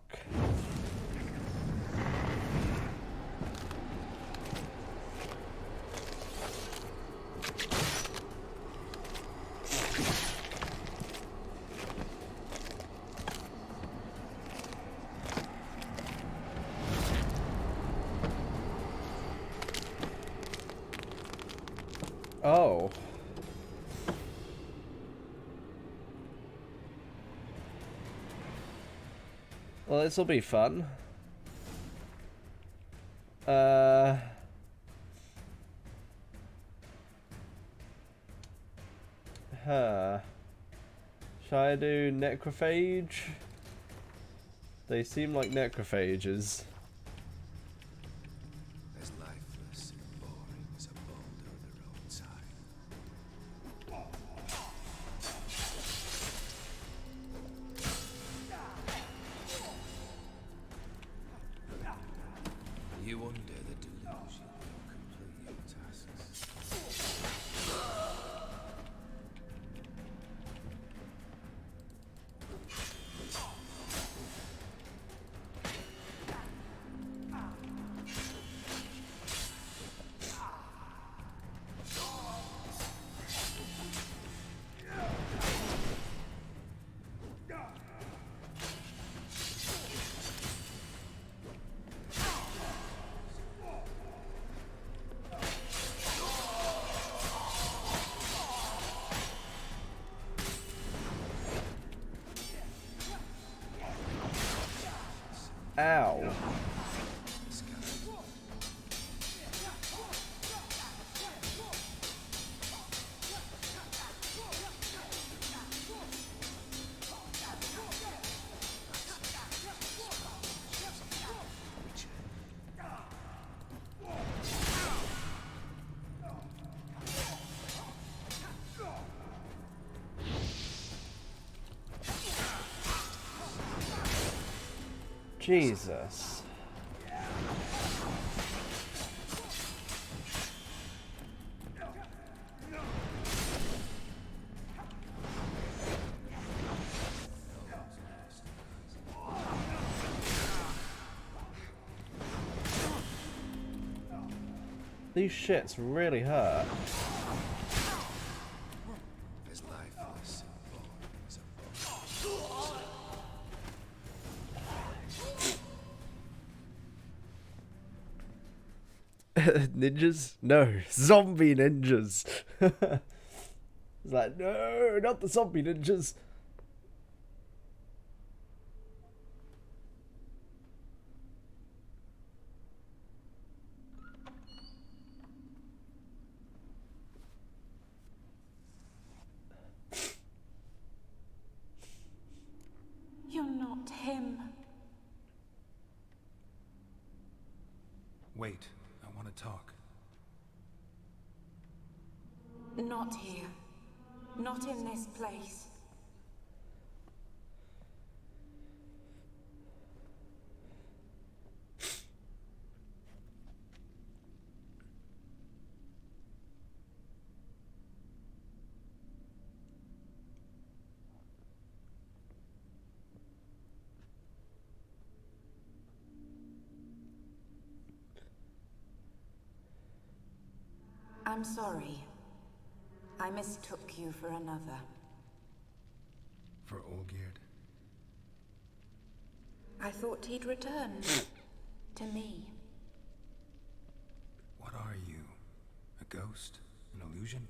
Oh. Well, this will be fun. Shall I do necrophage? They seem like necrophages. As lifeless and boring as a boulder of the roadside. You wonder the delusion will complete your tasks. Ow. Jesus. These shits really hurt. As lifeless and boring as a boulder. Ninjas? No, zombie ninjas. It's like, no, not the zombie ninjas. You're not him. Wait, I want to talk. Not here. Not in this place. I'm sorry. I mistook you for another. For Olgierd? I thought he'd return. To me. What are you? A ghost? An illusion?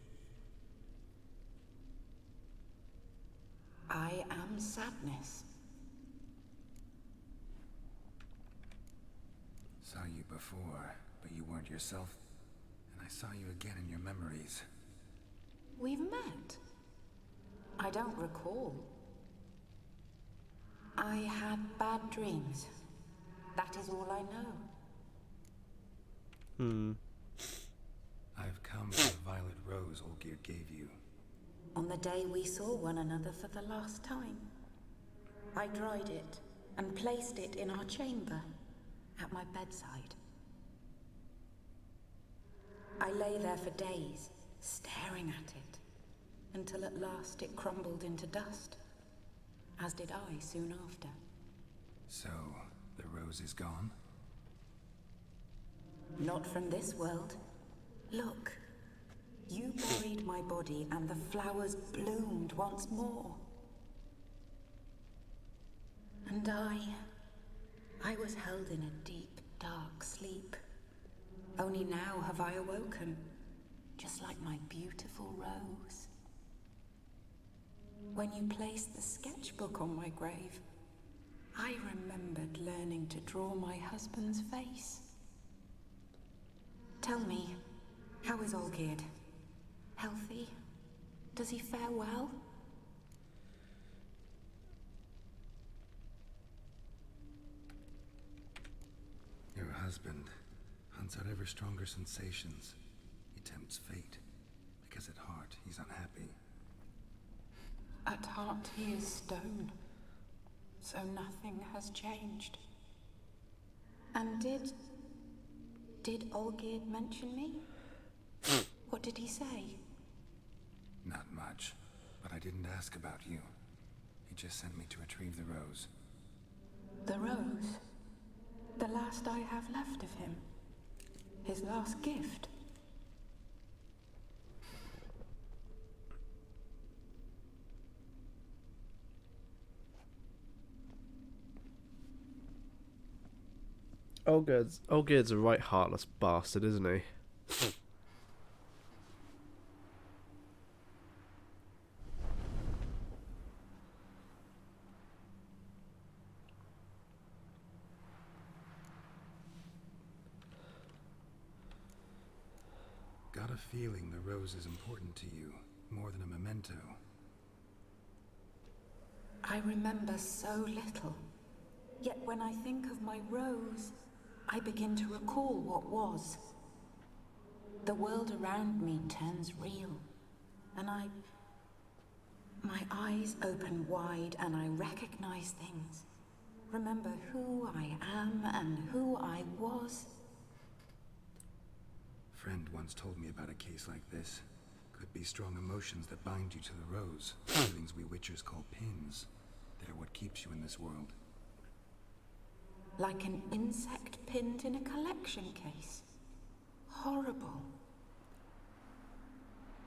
I am sadness. Saw you before, but you weren't yourself. And I saw you again in your memories. We've met. I don't recall. I had bad dreams. That is all I know. I've come for the violet rose Olgierd gave you. On the day we saw one another for the last time, I dried it and placed it in our chamber at my bedside. I lay there for days, staring at it, until at last it crumbled into dust, as did I soon after. So, the rose is gone? Not from this world. Look, you buried my body and the flowers bloomed once more. And I was held in a deep, dark sleep. Only now have I awoken, just like my beautiful rose. When you placed the sketchbook on my grave, I remembered learning to draw my husband's face. Tell me, how is Olgierd? Healthy? Does he fare well? Your husband hunts out ever stronger sensations. He tempts fate, because at heart he's unhappy. At heart he is stone, so nothing has changed. And did Olgierd mention me? What did he say? Not much, but I didn't ask about you. He just sent me to retrieve the rose. The rose? The last I have left of him? His last gift? Olgierd's a right heartless bastard, isn't he? Got a feeling the rose is important to you, more than a memento. I remember so little. Yet when I think of my rose, I begin to recall what was. The world around me turns real, and my eyes open wide and I recognize things. Remember who I am and who I was. Friend once told me about a case like this. Could be strong emotions that bind you to the rose. Feelings we witchers call pins. They're what keeps you in this world. Like an insect pinned in a collection case. Horrible.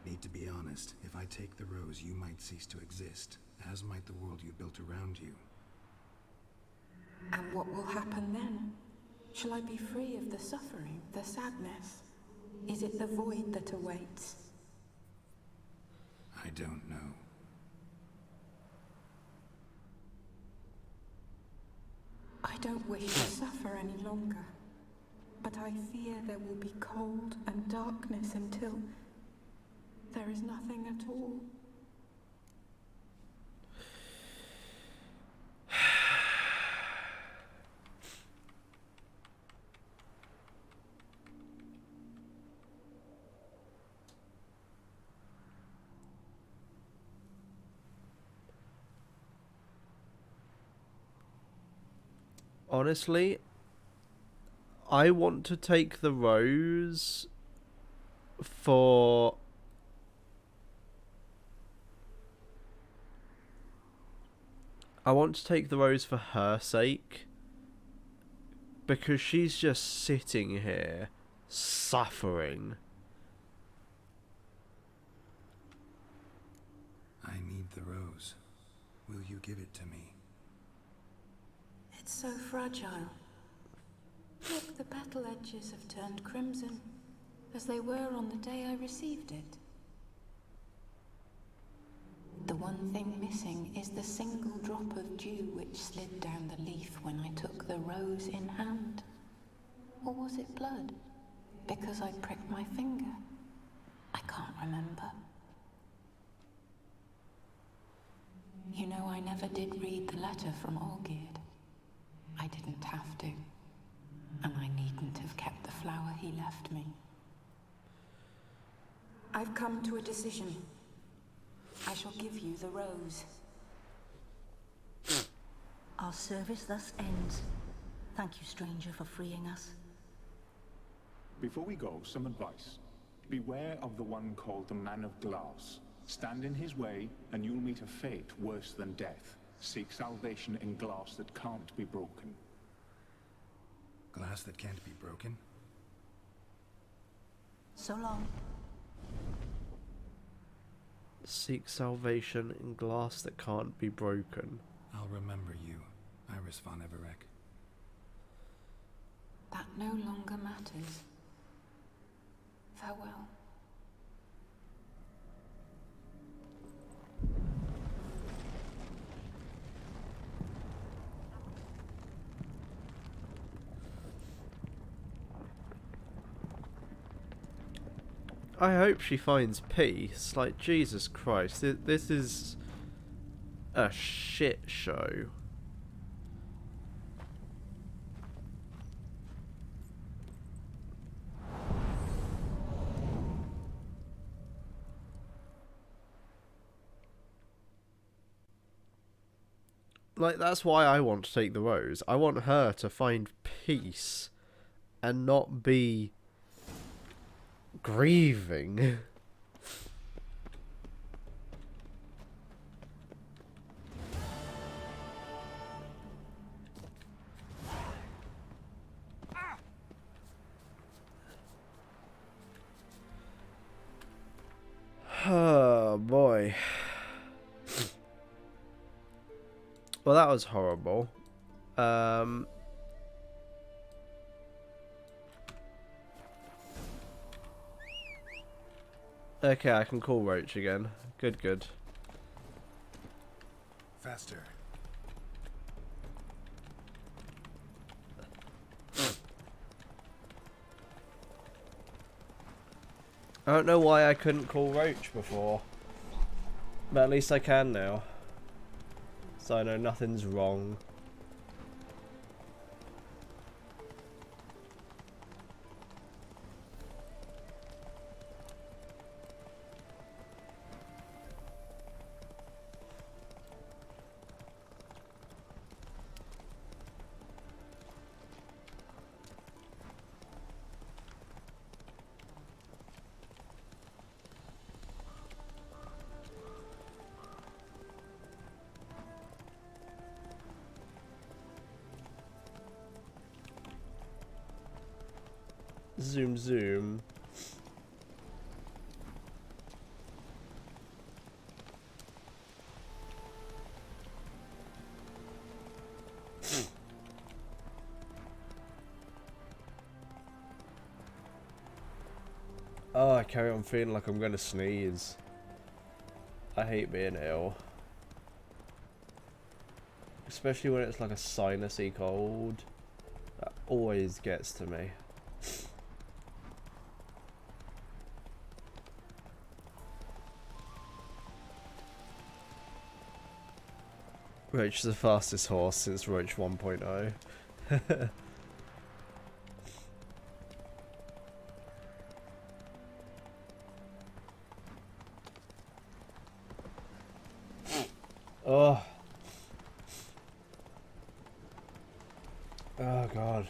Need to be honest, if I take the rose, you might cease to exist, as might the world you built around you. And what will happen then? Shall I be free of the suffering, the sadness? Is it the void that awaits? I don't know. I don't wish to suffer any longer, but I fear there will be cold and darkness until there is nothing at all. Honestly, I want to take the rose for... I want to take the rose for her sake. Because she's just sitting here, suffering. I need the rose. Will you give it to me? It's so fragile. Look, the petal edges have turned crimson, as they were on the day I received it. The one thing missing is the single drop of dew which slid down the leaf when I took the rose in hand. Or was it blood? Because I pricked my finger? I can't remember. You know, I never did read the letter from Olgierd. I didn't have to. And I needn't have kept the flower he left me. I've come to a decision. I shall give you the rose. Our service thus ends. Thank you, stranger, for freeing us. Before we go, some advice. Beware of the one called the Man of Glass. Stand in his way, and you'll meet a fate worse than death. Seek salvation in glass that can't be broken. Glass that can't be broken? So long. Seek salvation in glass that can't be broken. I'll remember you, Iris von Everec. That no longer matters. Farewell. I hope she finds peace. Like, Jesus Christ, this is a shit show. Like, that's why I want to take the rose. I want her to find peace and not be grieving. Oh boy. Well, that was horrible. Okay, I can call Roach again. Good, good. Faster. I don't know why I couldn't call Roach before. But at least I can now. So I know nothing's wrong. Zoom zoom. Oh, I carry on feeling like I'm gonna sneeze. I hate being ill. Especially when it's like a sinusy cold. That always gets to me. Roach is the fastest horse since Roach 1.0. Oh. Oh god.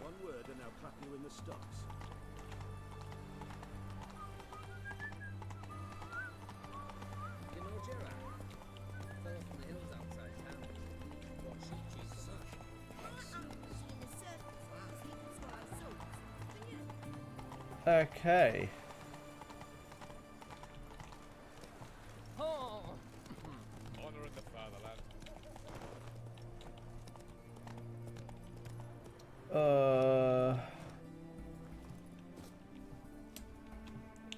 One word and I'll clap you in the stocks. You know Geralt? Fellow from the hills outside town. What sheep cheese for lunch? Okay. Oh. Honor in the fatherland.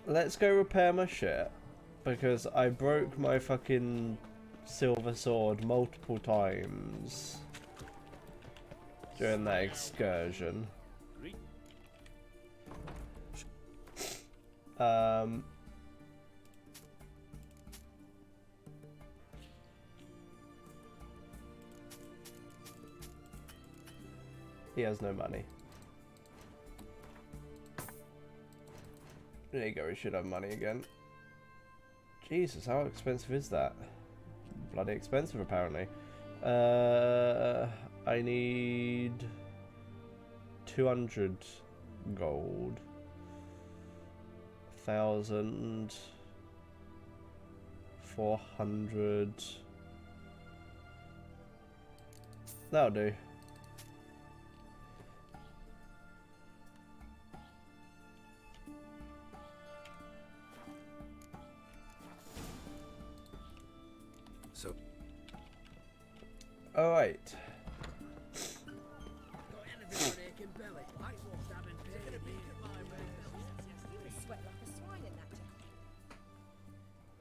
Let's go repair my shit, because I broke my fucking silver sword multiple times during that excursion. He has no money. There you go, we should have money again. Jesus, how expensive is that? Bloody expensive, apparently. I need 200 gold. 1,000. 400. That'll do. So... Alright. Sweat like a swine in that jacket.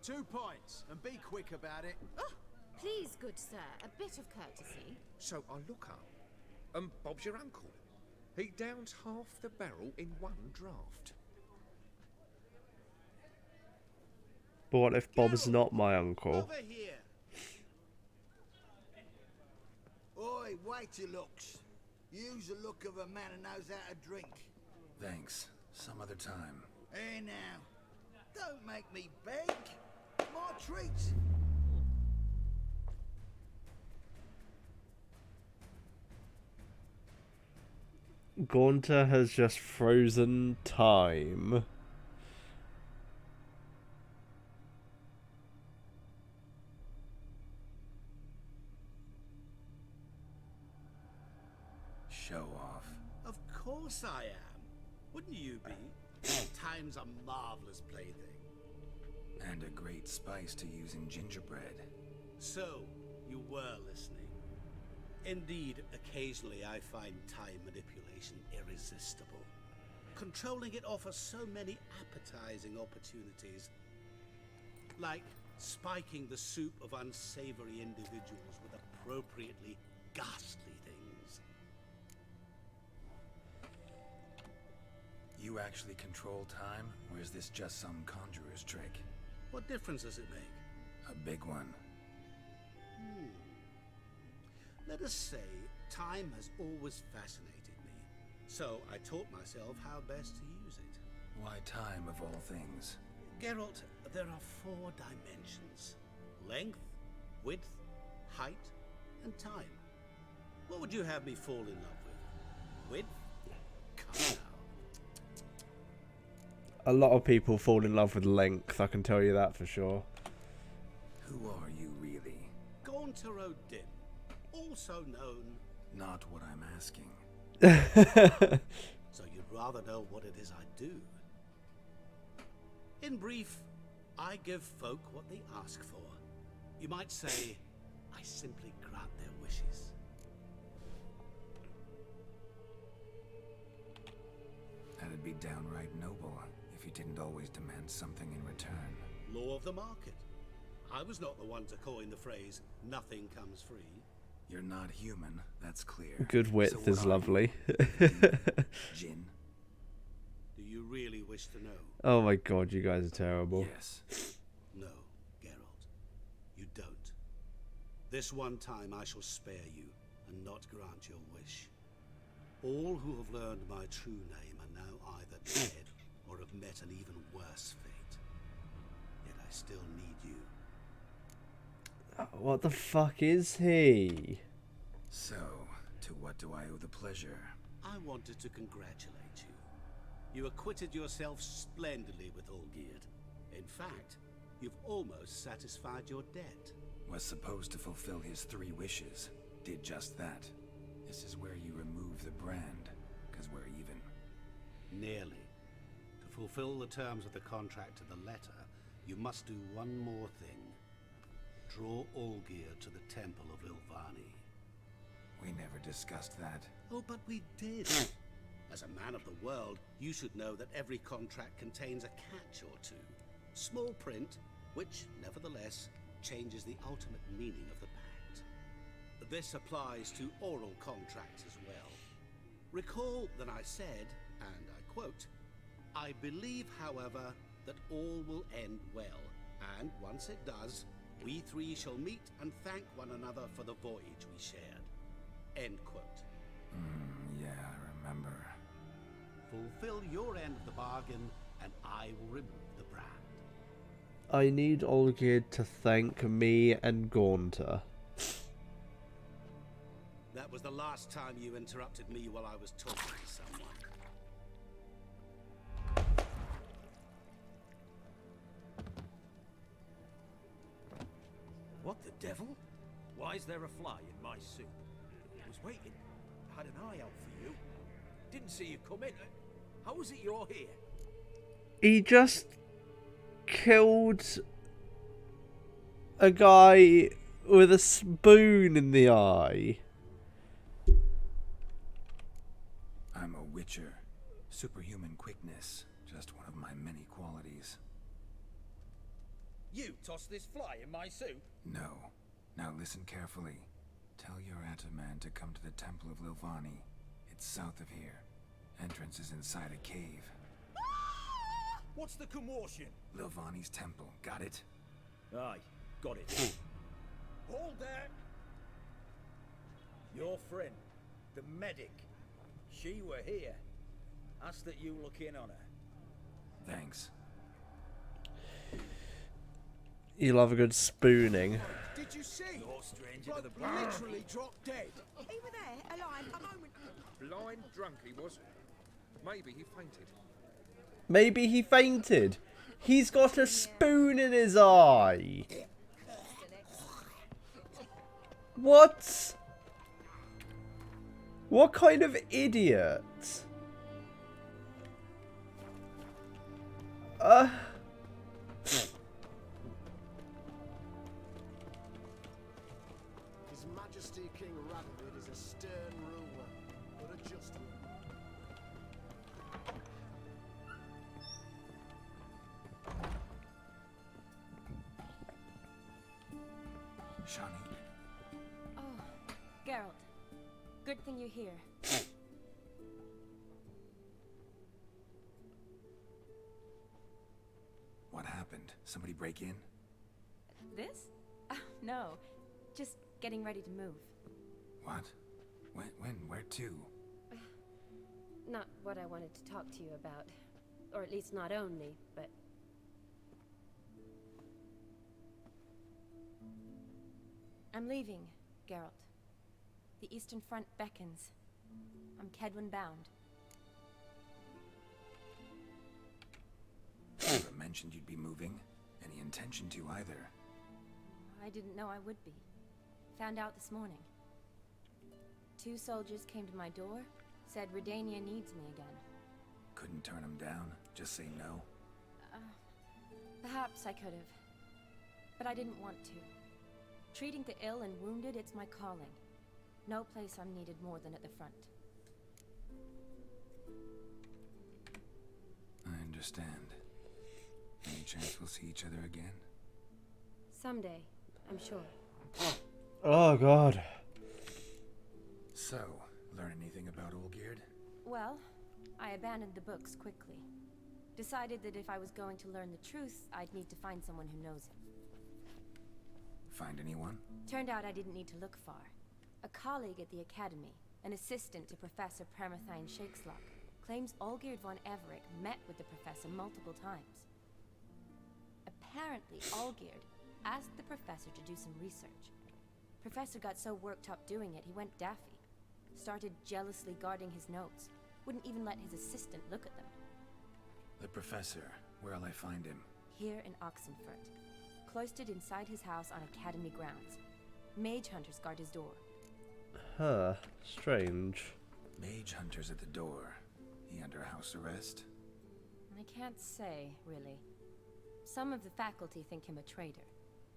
2 points, and be quick about it. Oh, please, good sir, a bit of courtesy. So I look up, and Bob's your uncle. He downs half the barrel in one draft. But what if Bob's not my uncle? Over here. Oi, wait your looks. Use the look of a man who knows how to drink. Thanks. Some other time. Hey now, don't make me beg. My treat. Gaunter has just frozen time. Show off. Of course I am. Wouldn't you be? Time's a marvelous plaything. And a great spice to use in gingerbread. So, you were listening. Indeed, occasionally I find time manipulation irresistible. Controlling it offers so many appetizing opportunities. Like spiking the soup of unsavory individuals with appropriately ghastly things. You actually control time, or is this just some conjurer's trick? What difference does it make? A big one. Let us say, time has always fascinated me. So I taught myself how best to use it. Why time of all things? Geralt, there are 4 dimensions. Length, width, height, and time. What would you have me fall in love with? Width? Come now. A lot of people fall in love with length, I can tell you that for sure. Who are you really? Gaunter O'Dim, also known... Not what I'm asking. So you'd rather know what it is I do? In brief, I give folk what they ask for. You might say, I simply grant their wishes. That'd be downright noble, if you didn't always demand something in return. Law of the market. I was not the one to coin the phrase, nothing comes free. You're not human, that's clear. Good width So is lovely. Jinn? Do you really wish to know? Oh my god, you guys are terrible. Yes. No, Geralt. You don't. This one time I shall spare you, and not grant your wish. All who have learned my true name are now either dead, or have met an even worse fate. Yet I still need you. What the fuck is he? So, to what do I owe the pleasure? I wanted to congratulate you. You acquitted yourself splendidly with Olgierd. In fact, you've almost satisfied your debt. Was supposed to fulfill his 3 wishes. Did just that. This is where you remove the brand, because we're even. Nearly. To fulfill the terms of the contract to the letter, you must do one more thing. Draw Olgierd to the Temple of Ilvani. We never discussed that. Oh, but we did. As a man of the world, you should know that every contract contains a catch or two. Small print, which, nevertheless, changes the ultimate meaning of the pact. This applies to oral contracts as well. Recall that I said, and I quote, I believe, however, that all will end well, and once it does, we 3 shall meet and thank one another for the voyage we shared. End quote. Yeah, I remember. Fulfill your end of the bargain, and I will remove the brand. I need Olgierd to thank me and Gaunter. That was the last time you interrupted me while I was talking to someone. What the devil? Why is there a fly in my soup? I was waiting. I had an eye out for you. Didn't see you come in. How is it you're here? He just killed a guy with a spoon in the eye. I'm a witcher. Superhuman quickness. Just one of my many qualities. You tossed this fly in my soup? No. Now listen carefully. Tell your Ataman to come to the Temple of Lilvani. It's south of here. Entrance is inside a cave. What's the commotion? Lilvani's temple. Got it? Aye, got it. Hold there! Your friend, the medic. She were here. Ask that you look in on her. Thanks. You love a good spooning. Did you see? No stranger to the bar. Literally dropped dead. He were there, alive, a moment. Blind drunk he was. Maybe he fainted. Maybe he fainted. He's got a spoon in his eye. What? What kind of idiot? His Majesty King Radovid is a stern ruler, but a just one. Shani. Oh, Geralt. Good thing you're here. What happened? Somebody break in? This? No. Just getting ready to move. What? When? Where to? Not what I wanted to talk to you about. Or at least not only, but... I'm leaving, Geralt. The Eastern Front beckons. I'm Kedwin bound. Never mentioned you'd be moving. Any intention to either. I didn't know I would be. Found out this morning. 2 soldiers came to my door, said Redania needs me again. Couldn't turn him down? Just say no? Perhaps I could have. But I didn't want to. Treating the ill and wounded, it's my calling. No place I'm needed more than at the front. I understand. Any chance we'll see each other again? Someday, I'm sure. Oh, God. So, learn anything about Olgierd? Well, I abandoned the books quickly. Decided that if I was going to learn the truth, I'd need to find someone who knows him. Find anyone? Turned out I didn't need to look far. A colleague at the Academy, an assistant to Professor Permathine Shakeslock, claims Olgierd von Everett met with the professor multiple times. Apparently, Olgierd asked the professor to do some research. Professor got so worked up doing it, he went daffy. Started jealously guarding his notes. Wouldn't even let his assistant look at them. The professor. Where'll I find him? Here in Oxenfurt. Cloistered inside his house on Academy grounds. Mage hunters guard his door. Huh. Strange. Mage hunters at the door. He under house arrest? I can't say, really. Some of the faculty think him a traitor.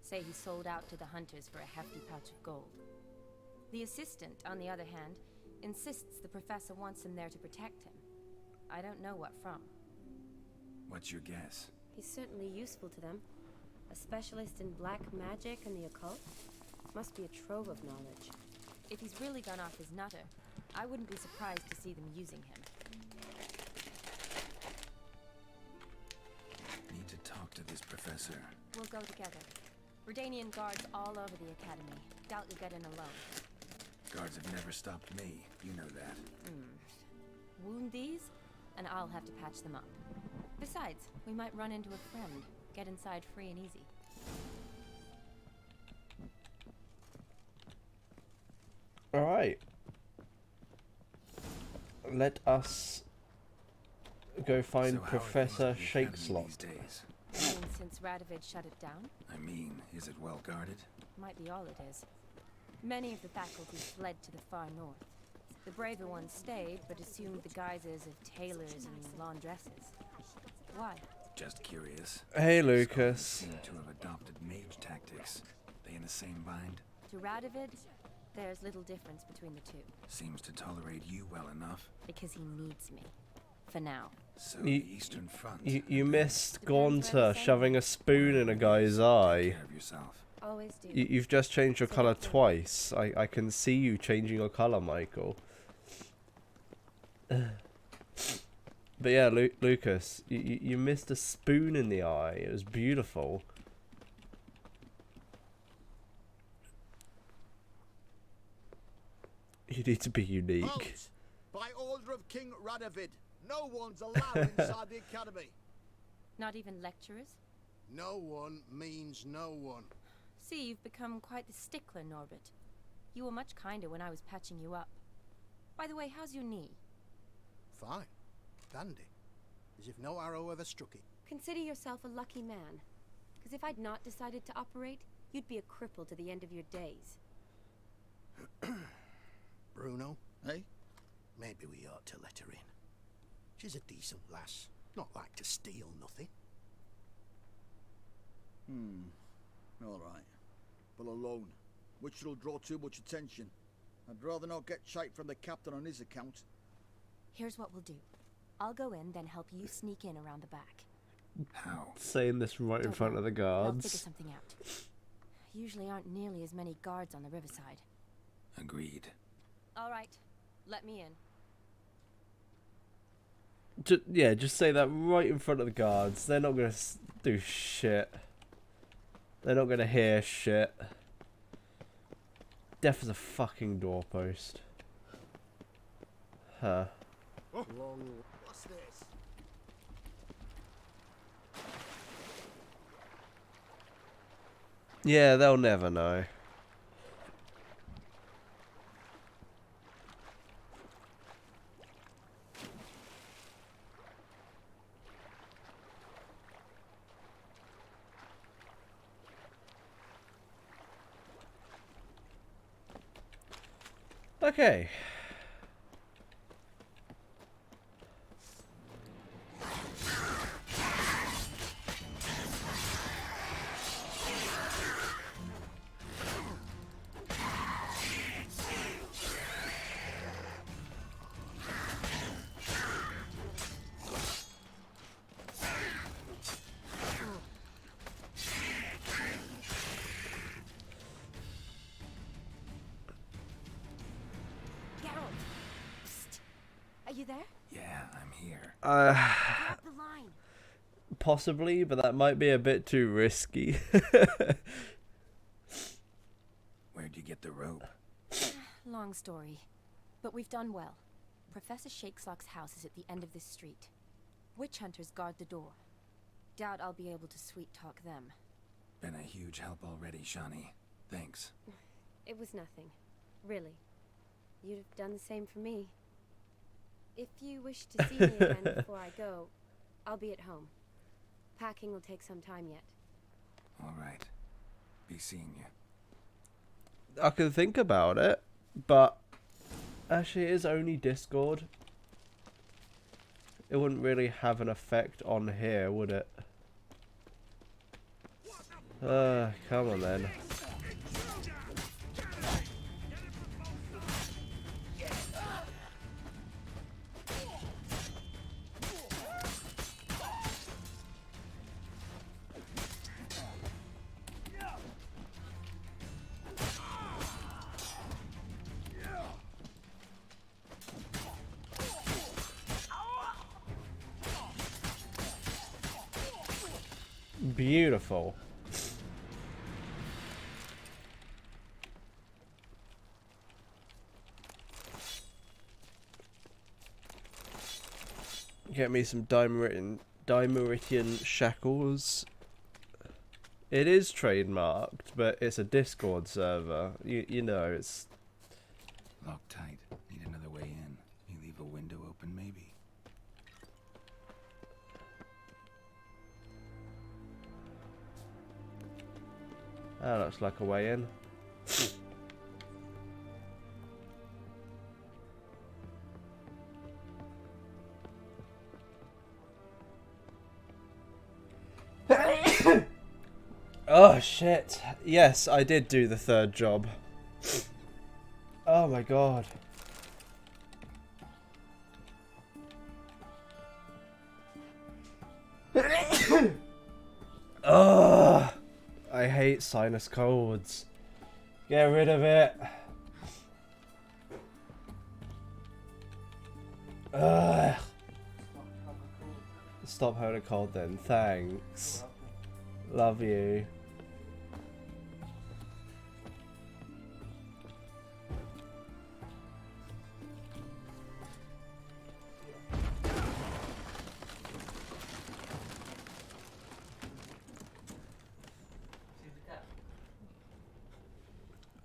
Say he sold out to the hunters for a hefty pouch of gold. The assistant, on the other hand, insists the professor wants him there to protect him. I don't know what from. What's your guess? He's certainly useful to them. A specialist in black magic and the occult. Must be a trove of knowledge. If he's really gone off his nutter, I wouldn't be surprised to see them using him. Need to talk to this professor. We'll go together. Redanian guards all over the Academy. Doubt you'll get in alone. Guards have never stopped me. You know that. Wound these, and I'll have to patch them up. Besides, we might run into a friend. Get inside free and easy. Alright. Let us go find Professor Shakeslock. Since Radovid shut it down? I mean, is it well guarded? Might be all it is. Many of the faculty fled to the far north. The braver ones stayed, but assumed the guises of tailors and laundresses. Why? Just curious. Hey, Lucas. Scholars seem to have adopted mage tactics. They in the same bind? To Radovid, there's little difference between the two. Seems to tolerate you well enough. Because he needs me. For now. So the Eastern Front. You missed Gaunter shoving a spoon in a guy's eye. Take care of yourself. Always do. You've just changed your colour twice. I can see you changing your colour, Michael. But yeah, Lucas, you missed a spoon in the eye. It was beautiful. You need to be unique. Halt! By order of King Radovid, no one's allowed inside the academy. Not even lecturers? No one means no one. See, you've become quite the stickler, Norbert. You were much kinder when I was patching you up. By the way, how's your knee? Fine. Dandy. As if no arrow ever struck it. Consider yourself a lucky man. Because if I'd not decided to operate, you'd be a cripple to the end of your days. Bruno, eh? Maybe we ought to let her in. She's a decent lass. Not like to steal nothing. All right. But alone, which will draw too much attention. I'd rather not get shite from the captain on his account. Here's what we'll do. I'll go in, then help you sneak in around the back. How? Saying this right in front of the I'll figure guards. something out. Usually aren't nearly as many guards on the riverside. Agreed. All right, let me in. Yeah, just say that right in front of the guards. They're not gonna do shit. They're not gonna hear shit. Deaf as a fucking doorpost. Huh. What's this? Yeah, they'll never know. Okay. Geralt! Psst. Are you there? Yeah, I'm here. Grab the line. Possibly, but that might be a bit too risky. Where'd you get the rope? Long story. But we've done well. Professor Shakeslock's house is at the end of this street. Witch hunters guard the door. Doubt I'll be able to sweet-talk them. Been a huge help already, Shani. Thanks. It was nothing. Really. You'd have done the same for me. If you wish to see me again before I go, I'll be at home. Packing will take some time yet. All right. Be seeing you. I can think about it, but actually it is only Discord. It wouldn't really have an effect on here, would it? Come on then. Beautiful. Get me some Dimeritan shackles. It is trademarked, but it's a Discord server. You know, it's... Locked tight. Need another way in. You leave a window open, maybe? That looks like a way in. Oh shit. Yes, I did do the third job. Oh my god. Ugh. I hate sinus colds. Get rid of it. Ugh. Stop having a cold then. Thanks. Love you.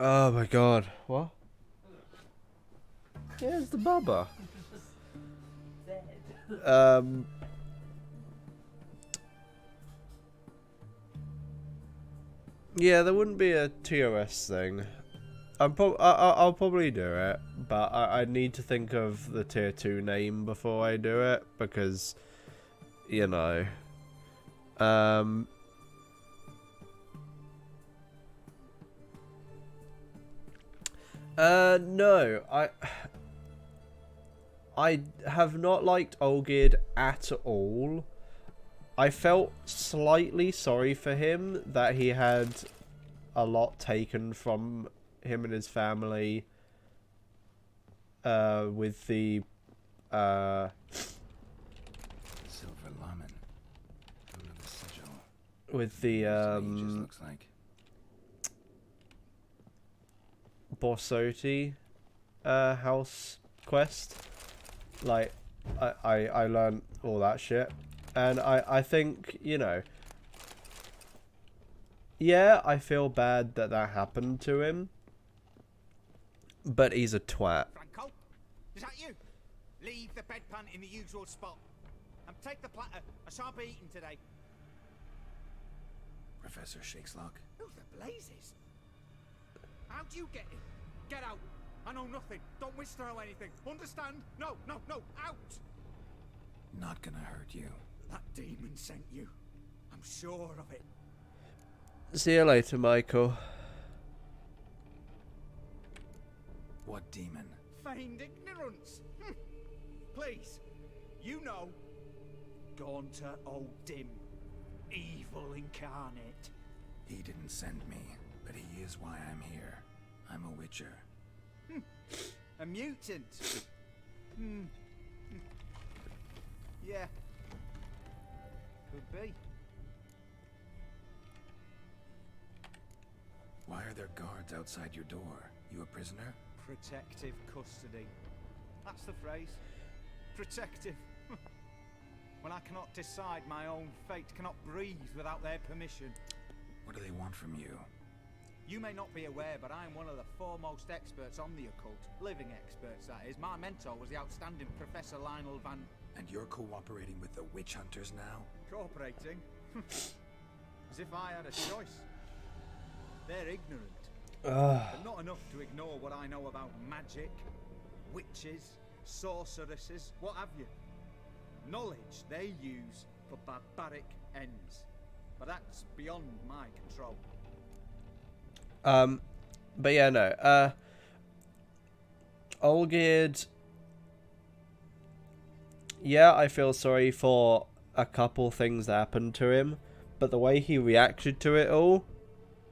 Oh my god. What? Here's the bubba. Yeah, there wouldn't be a TOS thing. I'll probably do it, but I need to think of the tier 2 name before I do it, because, you know. No, I have not liked Olgierd at all. I felt slightly sorry for him that he had a lot taken from him and his family with the Silver Lamen. Under the sigil. With the looks like. Borsoti house quest. Like I learned all that shit. And I think, you know, yeah, I feel bad that that happened to him, but he's a twat. Franco, is that you? Leave the bedpan in the usual spot and take the platter. I shan't be eating today. Professor Shakeslock. Who the blazes? How'd you get in? Get out. I know nothing. Don't wish to know anything. Understand? No, no, no. Out! Not gonna hurt you. That demon sent you. I'm sure of it. See you later, Michael. What demon? Feigned ignorance. Please, you know. Gaunter Old Dim. Evil incarnate. He didn't send me, but he is why I'm here. I'm a witcher. A mutant. Yeah. Could be. Why are there guards outside your door? You a prisoner? Protective custody. That's the phrase. Protective. When I cannot decide my own fate, cannot breathe without their permission. What do they want from you? You may not be aware, but I am one of the foremost experts on the occult. Living experts, that is. My mentor was the outstanding Professor Lionel Van... And you're cooperating with the witch hunters now? Cooperating? As if I had a choice. They're ignorant. But not enough to ignore what I know about magic, witches, sorceresses, what have you. Knowledge they use for barbaric ends. But that's beyond my control. But yeah, no. Olgierd. Yeah, I feel sorry for a couple things that happened to him, but the way he reacted to it all,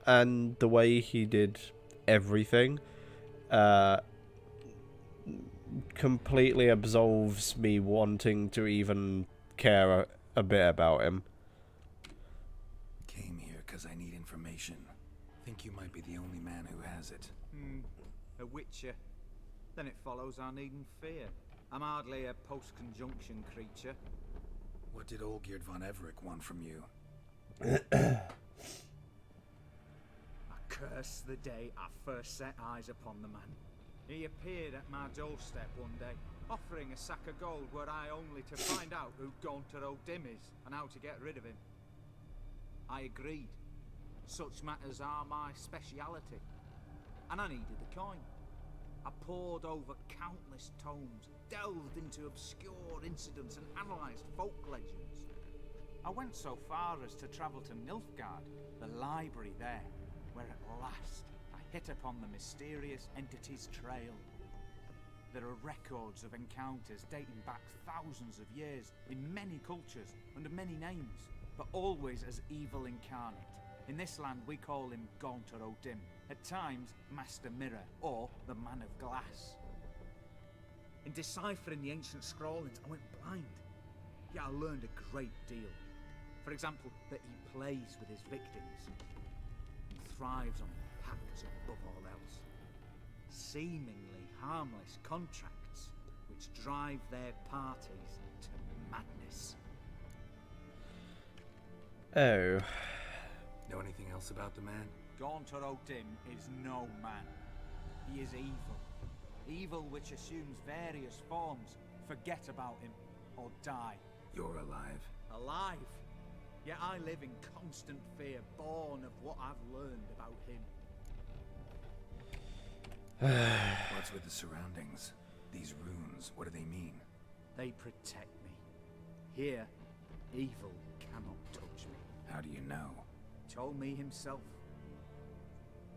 and the way he did everything, completely absolves me wanting to even care a bit about him. Came here because I need information. Think you might be the only man who has it. A witcher. Then it follows I needn't fear. I'm hardly a post-conjunction creature. What did Olgierd von Everec want from you? I curse the day I first set eyes upon the man. He appeared at my doorstep one day, offering a sack of gold were I only to find out who Gaunter O'Dim is and how to get rid of him. I agreed. Such matters are my speciality. And I needed the coin. I pored over countless tomes, delved into obscure incidents and analysed folk legends. I went so far as to travel to Nilfgaard, the library there, where at last I hit upon the mysterious entity's trail. There are records of encounters dating back thousands of years in many cultures, under many names, but always as evil incarnate. In this land we call him Gaunt or O'Dim, at times Master Mirror, or the Man of Glass. In deciphering the ancient scrawlings, I went blind. Yet I learned a great deal. For example, that he plays with his victims and thrives on pacts above all else. Seemingly harmless contracts which drive their parties to madness. Oh. Know anything else about the man? Gaunt or O'Dim is no man. He is evil. Evil which assumes various forms. Forget about him, or die. You're alive. Alive? Yet I live in constant fear, born of what I've learned about him. What's with the surroundings? These runes, what do they mean? They protect me. Here, evil cannot touch me. How do you know? Told me himself.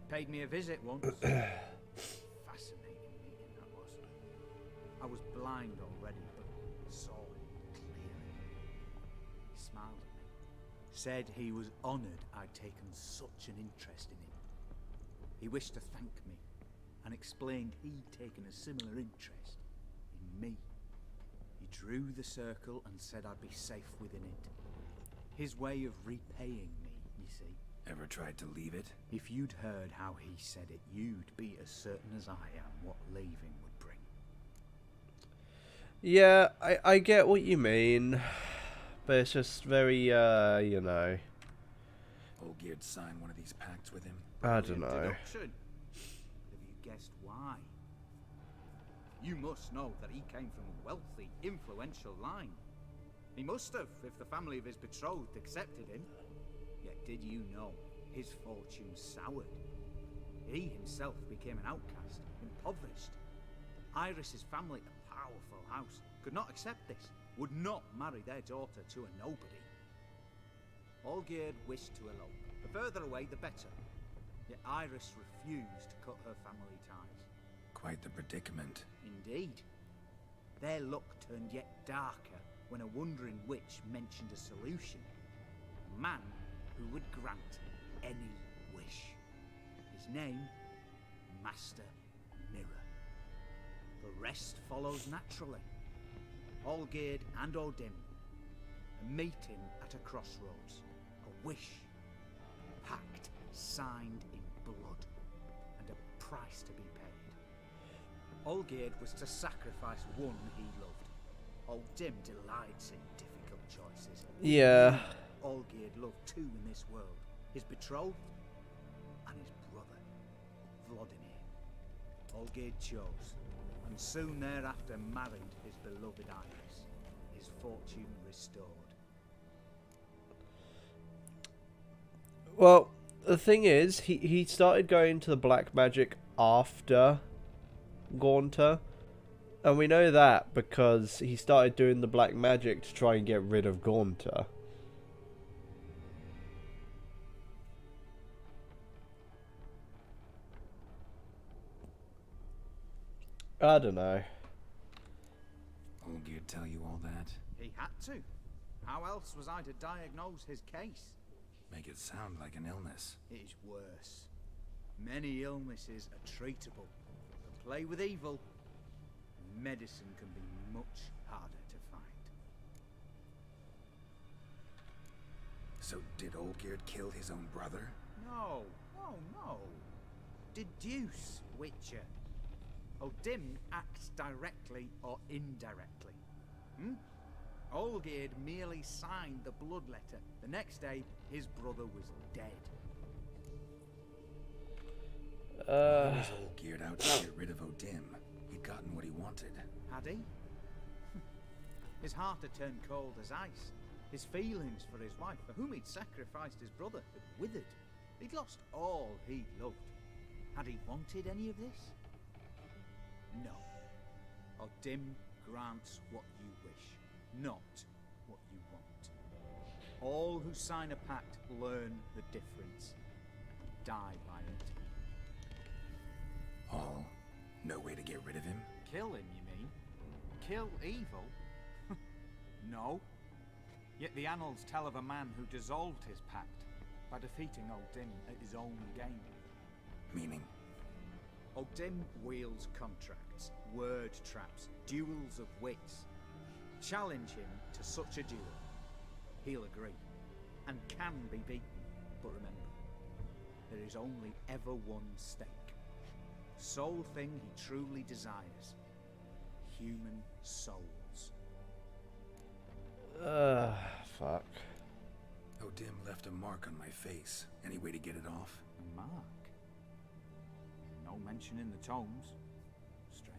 Paid me a visit once. Fascinating meeting that was. I was blind already, but saw clearly. He smiled at me. Said he was honoured I'd taken such an interest in him. He wished to thank me, and explained he'd taken a similar interest in me. He drew the circle and said I'd be safe within it. His way of repaying me, you see. Ever tried to leave it? If you'd heard how he said it, you'd be as certain as I am what leaving would bring. Yeah, I get what you mean. But it's just very, you know. Olgierd signed one of these pacts with him? I don't know. Have you guessed why? You must know that he came from a wealthy, influential line. He must have, if the family of his betrothed accepted him. Yet did you know his fortune soured? He himself became an outcast, impoverished. Iris's family, a powerful house, could not accept this, would not marry their daughter to a nobody. Olgierd wished to elope. The further away, the better. Yet Iris refused to cut her family ties. Quite the predicament. Indeed. Their luck turned yet darker when a wandering witch mentioned a solution. A man who would grant any wish. His name, Master Mirror. The rest follows naturally. Olgierd and O'Dim, a meeting at a crossroads, a wish, a pact signed in blood, and a price to be paid. Olgierd was to sacrifice one he loved. O'Dim delights in difficult choices. Yeah. Olgierd loved two in this world, his betrothed and his brother, Vladimir. Olgierd chose, and soon thereafter married his beloved Iris, his fortune restored. Well, the thing is, he started going to the black magic after Gaunter. And we know that because he started doing the black magic to try and get rid of Gaunter. I don't know. Olgierd tell you all that? He had to. How else was I to diagnose his case? Make it sound like an illness. It is worse. Many illnesses are treatable. But play with evil, and medicine can be much harder to find. So did Olgierd kill his own brother? No. Deduce, Witcher. O'Dim acts directly or indirectly. Olgierd merely signed the blood letter. The next day, his brother was dead. Why was Olgierd out to get rid of O'Dim? He'd gotten what he wanted. Had he? His heart had turned cold as ice. His feelings for his wife, for whom he'd sacrificed his brother, had withered. He'd lost all he loved. Had he wanted any of this? No. O'Dim grants what you wish, not what you want. All who sign a pact learn the difference. Die by it. All? No way to get rid of him? Kill him, you mean? Kill evil? No. Yet the annals tell of a man who dissolved his pact by defeating O'Dim at his own game. Meaning? O'Dim wields contracts, word traps, duels of wits. Challenge him to such a duel. He'll agree, and can be beaten. But remember, there is only ever one stake. Sole thing he truly desires. Human souls. Fuck. O'Dim left a mark on my face. Any way to get it off? A mark? No mention in the tomes. Strange.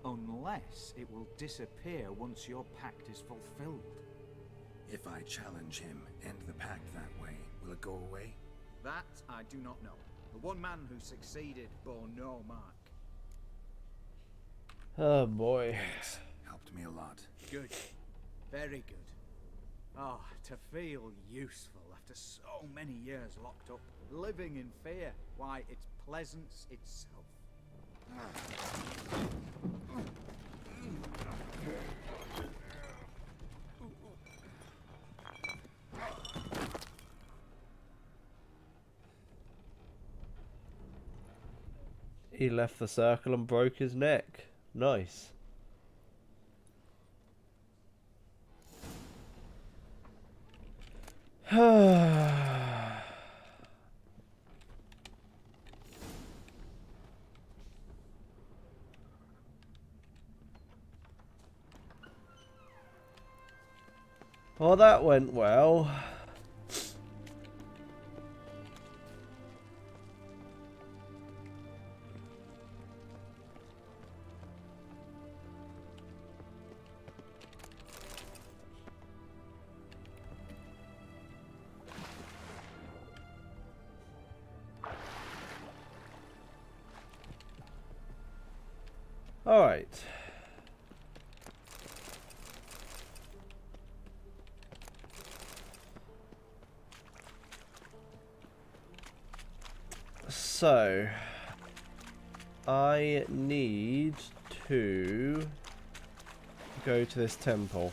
Unless it will disappear once your pact is fulfilled. If I challenge him, end the pact that way, will it go away? That I do not know. The one man who succeeded bore no mark. Oh boy. Thanks. Helped me a lot. Good. Very good. Oh, to feel useful after so many years locked up, living in fear. Why, it's pleasance itself. He left the circle and broke his neck. Nice. Well, that went well. All right. So, I need to go to this temple.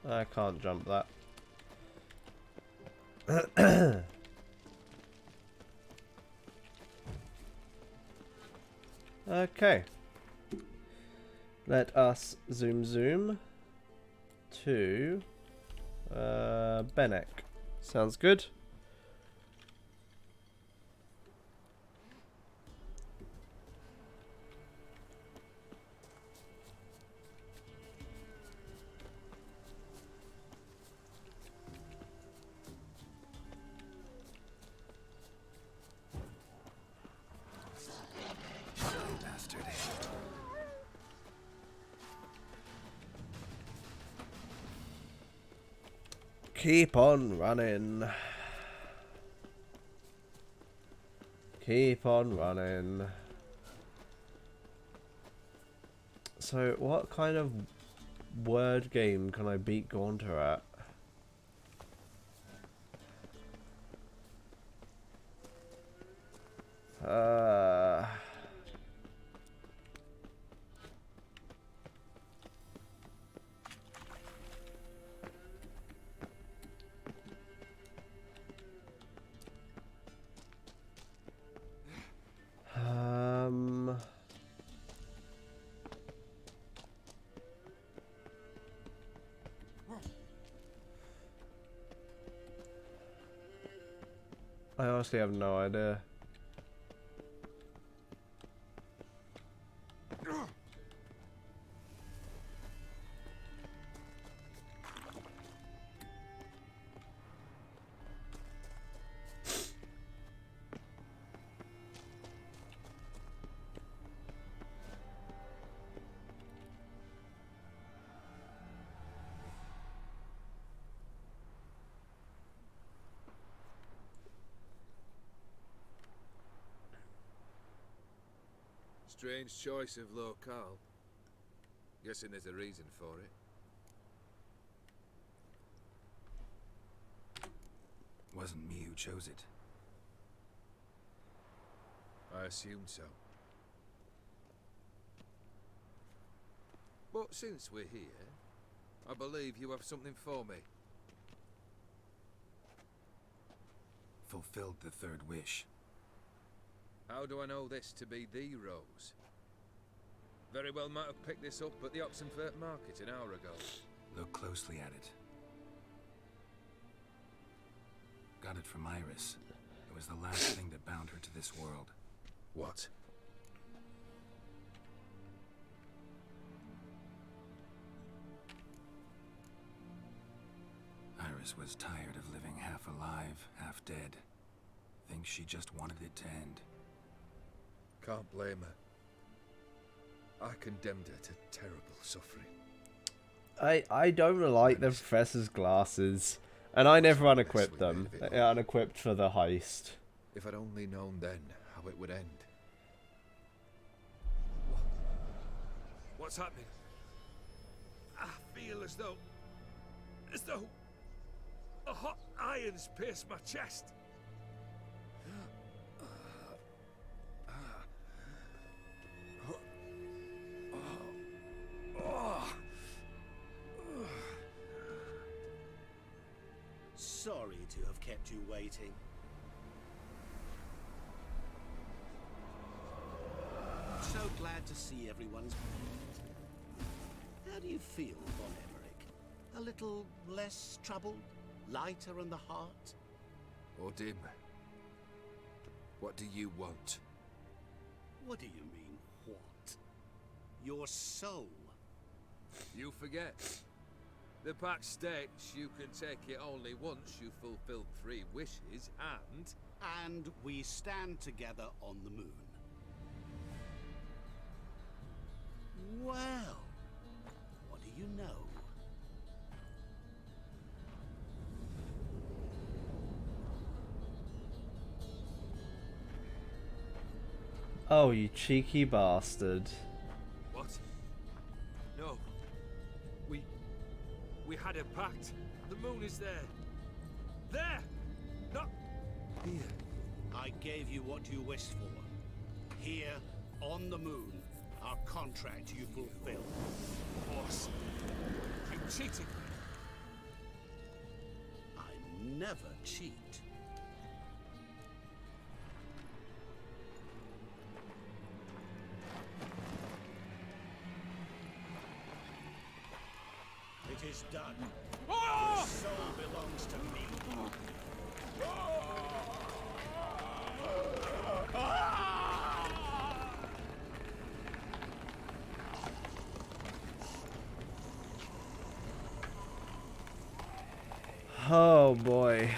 I can't jump that. Okay. Let us zoom to Benek. Sounds good. Keep on running. Keep on running. So, what kind of word game can I beat Gaunter at? I honestly have no idea. Strange choice of locale. Guessing there's a reason for it. Wasn't me who chose it. I assumed so. But since we're here, I believe you have something for me. Fulfilled the third wish. How do I know this to be the rose? Very well might have picked this up at the Oxenfurt market an hour ago. Look closely at it. Got it from Iris. It was the last thing that bound her to this world. What? Iris was tired of living half alive, half dead. Thinks she just wanted it to end. Can't blame her. I condemned her to terrible suffering. I don't like the professor's glasses, and I never unequipped them. They're unequipped for the heist. If I'd only known then how it would end. What's happening? I feel as though a hot iron's pierced my chest. Sorry to have kept you waiting. So glad to see everyone's... How do you feel, Von Emmerich? A little less troubled? Lighter in the heart? Or dim? What do you want? What do you mean, what? Your soul. You forget. The pact states you can take it only once you've fulfilled 3 wishes, and... And we stand together on the moon. Well, what do you know? Oh, you cheeky bastard. What? No. We had a pact. The moon is there. There! Not here. I gave you what you wished for. Here, on the moon, our contract you fulfilled. Boss, you cheated me. I never cheat. It is done. Your soul belongs to me. Oh boy.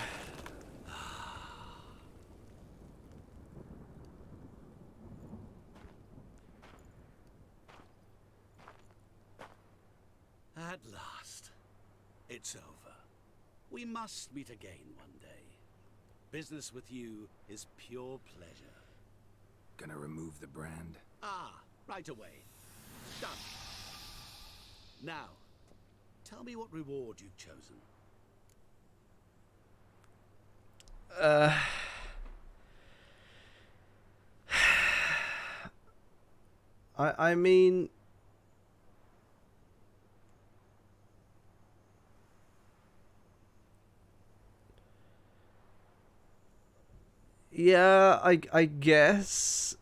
At last. It's over. We must meet again one day. Business with you is pure pleasure. Gonna remove the brand? Ah, right away. Done. Now, tell me what reward you've chosen. I mean, yeah, I guess,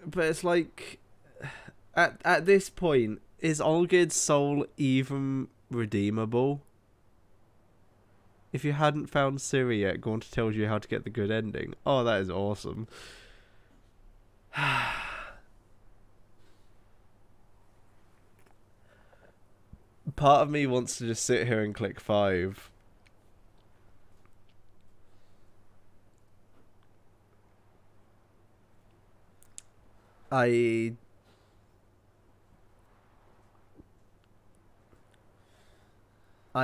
but it's like, at this point, is Olgierd's soul even redeemable? If you hadn't found Ciri yet, Gaunt tells you how to get the good ending. Oh, that is awesome. Part of me wants to just sit here and click 5. I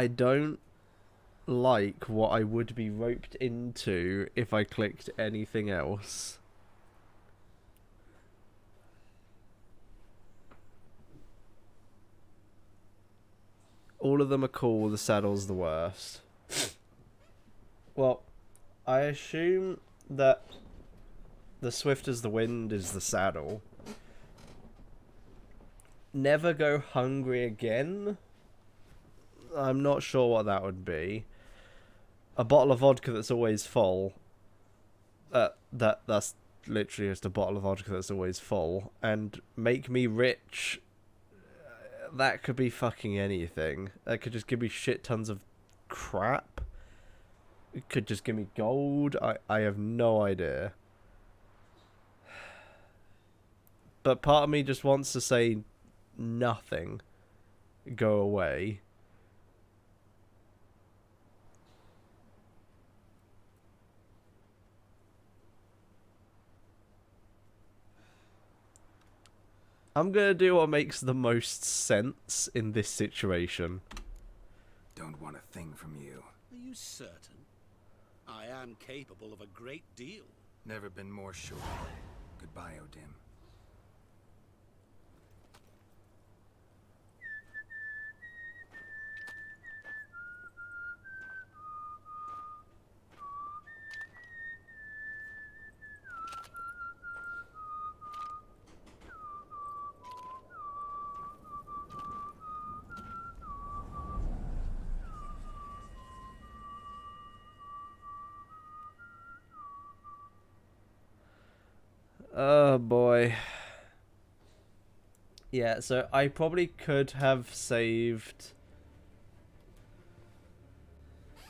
don't like what I would be roped into if I clicked anything else. All of them are cool, the saddle's the worst. Well, I assume that the swift as the wind is the saddle. Never go hungry again? I'm not sure what that would be. A bottle of vodka that's always full. That's literally just a bottle of vodka that's always full. And make me rich. That could be fucking anything. That could just give me shit tons of crap. It could just give me gold. I have no idea. But part of me just wants to say nothing. Go away. I'm gonna do what makes the most sense in this situation. Don't want a thing from you. Are you certain? I am capable of a great deal. Never been more sure. Goodbye, Odim. Oh boy. Yeah, so I probably could have saved...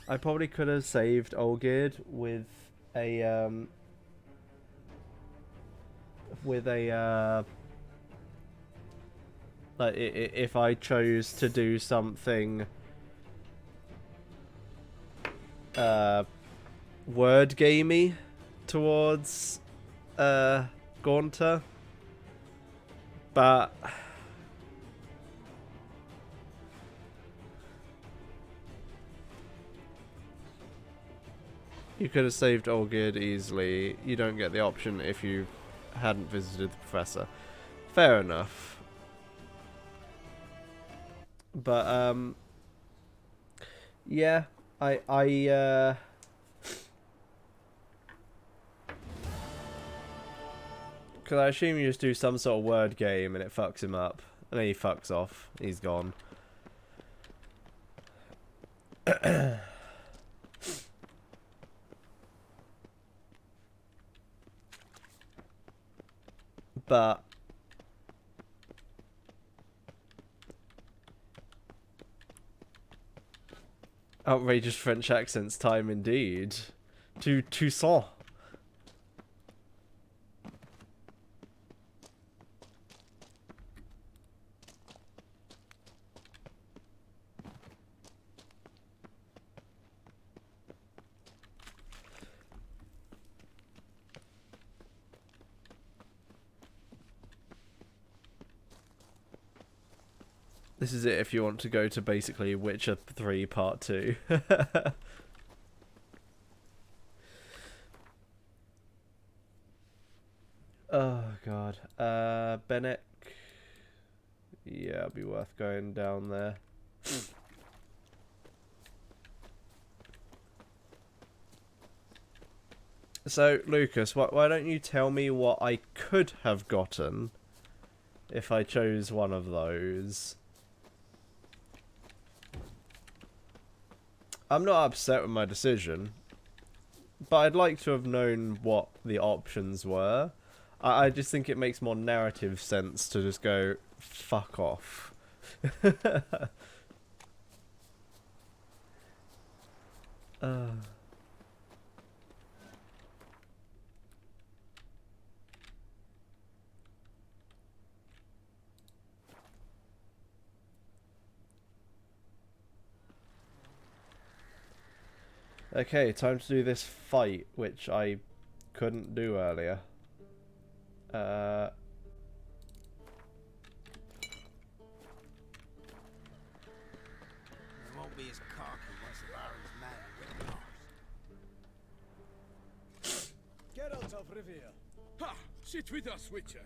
Olgerd with a, like, if I chose to do something... word gamey towards... Gaunter, but you could have saved Olgerd easily. You don't get the option if you hadn't visited the professor. Fair enough. But yeah, I because I assume you just do some sort of word game and it fucks him up. And then he fucks off. He's gone. But... outrageous French accents time indeed. To Toussaint. This is it if you want to go to basically Witcher 3 Part 2. Oh god. Bennett. Yeah, it'd be worth going down there. So, Lucas, why don't you tell me what I could have gotten if I chose one of those? I'm not upset with my decision, but I'd like to have known what the options were. I just think it makes more narrative sense to just go, fuck off. Okay, time to do this fight, which I couldn't do earlier. It won't be as cocky once the Baron's man Ha! Sit with us, Witcher.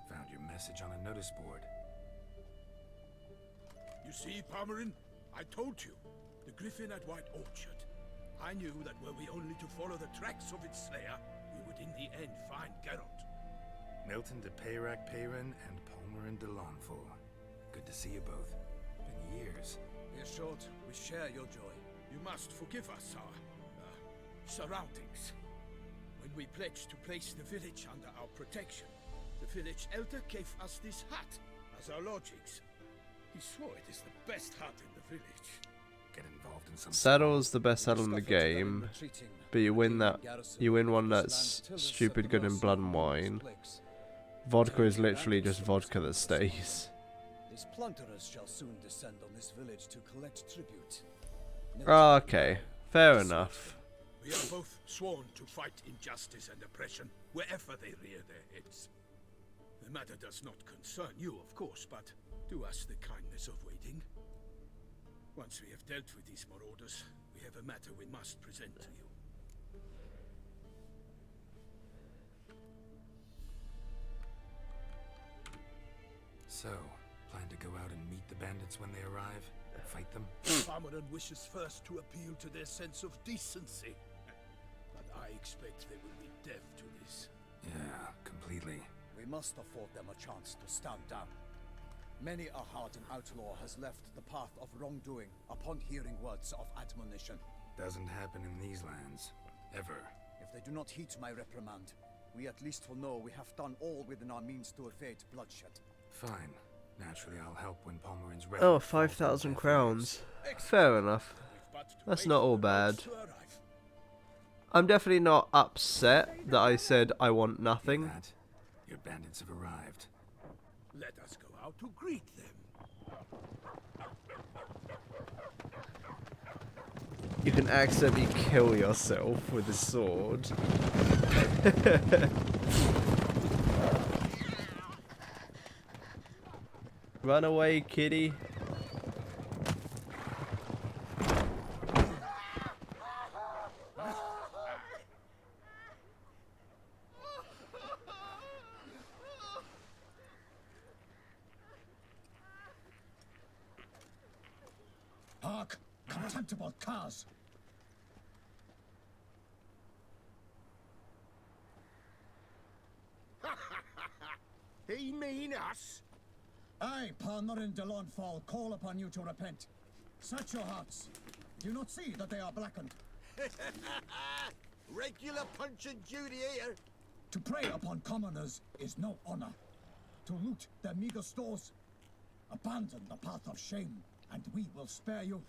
Found your message on a notice board. You see, Palmerin? I told you. The griffin at White Orchard. I knew that were we only to follow the tracks of its slayer, we would in the end find Geralt. Milton de Peyrac-Peyrin and Palmerin de Lawnfall. Good to see you both. Been years. Dear Short, we share your joy. You must forgive us our surroundings. When we pledged to place the village under our protection, the village elder gave us this hat as our lodgings. He swore it is the best hat in the village. Get involved in some... Saddle's the best saddle in the game, but you win one that's stupid good in Blood and Wine. Vodka is literally just vodka that stays. These plunderers shall soon descend on this village to collect tribute. Okay, fair enough. We are both sworn to fight injustice and oppression wherever they rear their heads. The matter does not concern you, of course, but do us the kindness of waiting. Once we have dealt with these marauders, we have a matter we must present to you. So, plan to go out and meet the bandits when they arrive? Fight them? Palmerin wishes first to appeal to their sense of decency. But I expect they will be deaf to this. Yeah, completely. We must afford them a chance to stand down. Many a hardened outlaw has left the path of wrongdoing upon hearing words of admonition. Doesn't happen in these lands. Ever. If they do not heed my reprimand, we at least will know we have done all within our means to evade bloodshed. Fine. Naturally, I'll help when Palmerin's ready. Oh, 5,000 crowns. Fair enough. That's not all bad. I'm definitely not upset that I said I want nothing. Your bandits have arrived. Let us go out to greet them. You can accidentally kill yourself with a sword. Run away, kitty. Hark, contemptible curs! He mean us? I, Palmerin de Lawnfall, call upon you to repent. Search your hearts. Do you not see that they are blackened? Regular punch and duty here. To prey upon commoners is no honor. To loot their meager stores, abandon the path of shame, and we will spare you.